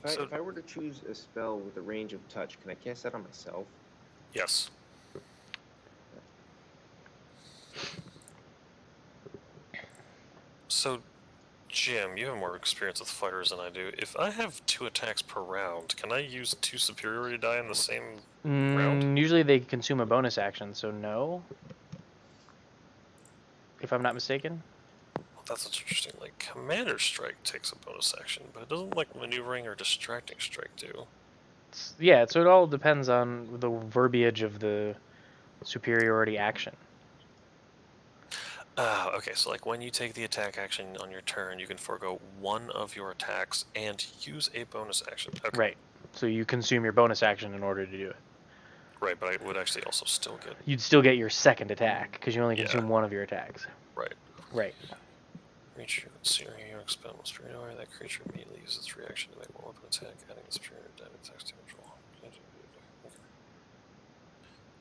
So- If I were to choose a spell with a range of touch, can I cast that on myself? Yes. So, Jim, you have more experience with fighters than I do. If I have 2 attacks per round, can I use 2 superiority die in the same round? Usually they consume a bonus action, so no. If I'm not mistaken. Well, that's interesting. Like, Commander Strike takes a bonus action, but it doesn't like Maneuvering or Distracting Strike do. Yeah, so it all depends on the verbiage of the superiority action. Okay, so like when you take the attack action on your turn, you can forego one of your attacks and use a bonus action. Okay. Right. So you consume your bonus action in order to do it. Right, but I would actually also still get... You'd still get your second attack because you only Yeah. consume one of your attacks. Right. Right. creature considering your expel must be anywhere. That creature immediately uses its reaction to make one weapon attack, adding the superior damage damage roll. Okay.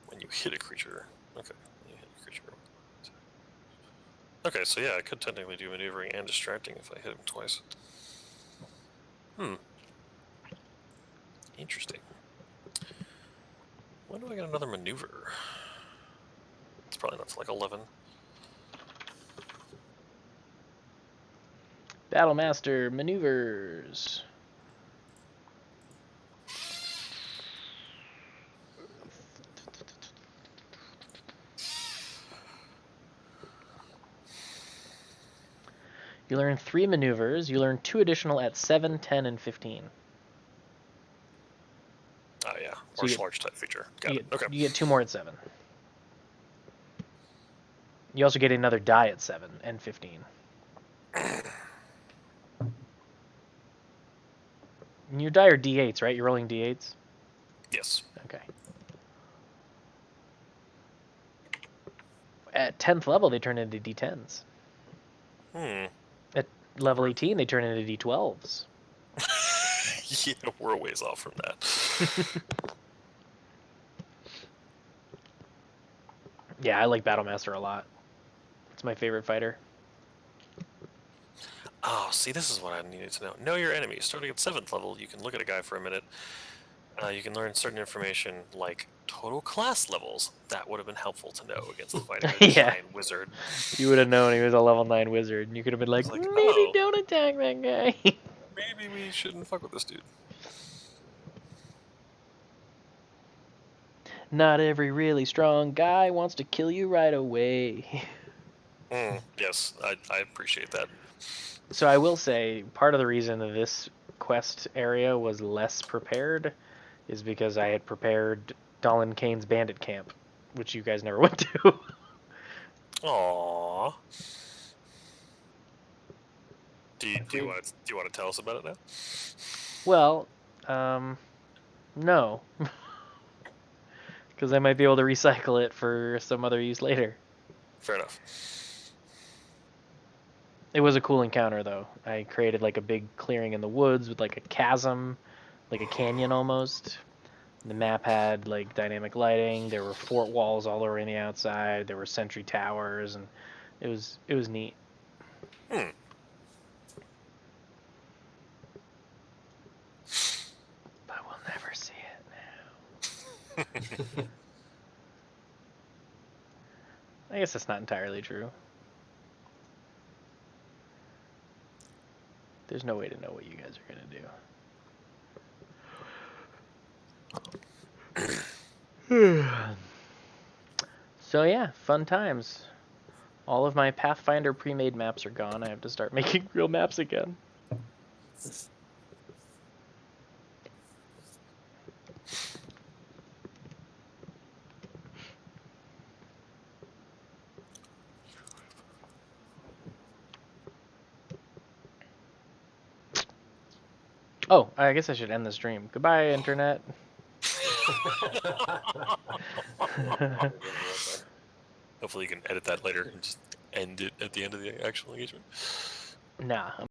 When you hit a creature. Okay. When you hit a creature. Okay, so yeah, I could technically do maneuvering and distracting if I hit him twice. Interesting. When do I get another maneuver? It's probably not till like 11. Battlemaster maneuvers. You learn 3 maneuvers. You learn 2 additional at 7, 10, and 15. Oh yeah, So you martial arts type feature. Got it. Okay. You get 2 more at 7. You also get another die at 7 and 15. And your die are d8s, right? You're rolling d8s? Yes. Okay. At 10th level, they turn into d10s. At level 18, they turn into d12s. Yeah, we're a ways off from that. Yeah, I like Battlemaster a lot. It's my favorite fighter. Oh, see, this is what I needed to know. Know your enemy. Starting at 7th level, you can look at a guy for a minute. You can learn certain information like total class levels. That would have been helpful to know against the fighting a Yeah. giant wizard. You would have known he was a level 9 wizard, and you could have been like, like, maybe oh. don't attack that guy. Maybe we shouldn't fuck with this dude. Not every really strong guy wants to kill you right away. Yes, I appreciate that. So I will say, part of the reason that this quest area was less prepared is because I had prepared Dolan Kane's bandit camp, which you guys never went to. Aww. Do you want to tell us about it now? Well, no. Because I might be able to recycle it for some other use later. Fair enough. It was a cool encounter, though. I created like a big clearing in the woods with like a chasm, like a canyon almost. The map had like dynamic lighting. There were fort walls all over the outside. There were sentry towers, and it was neat. Hmm. But we'll never see it now. I guess that's not entirely true. There's no way to know what you guys are gonna do. So yeah, fun times. All of my Pathfinder pre-made maps are gone. I have to start making real maps again. Oh, I guess I should end the stream. Goodbye, internet. Hopefully you can edit that later and just end it at the end of the actual engagement. Nah.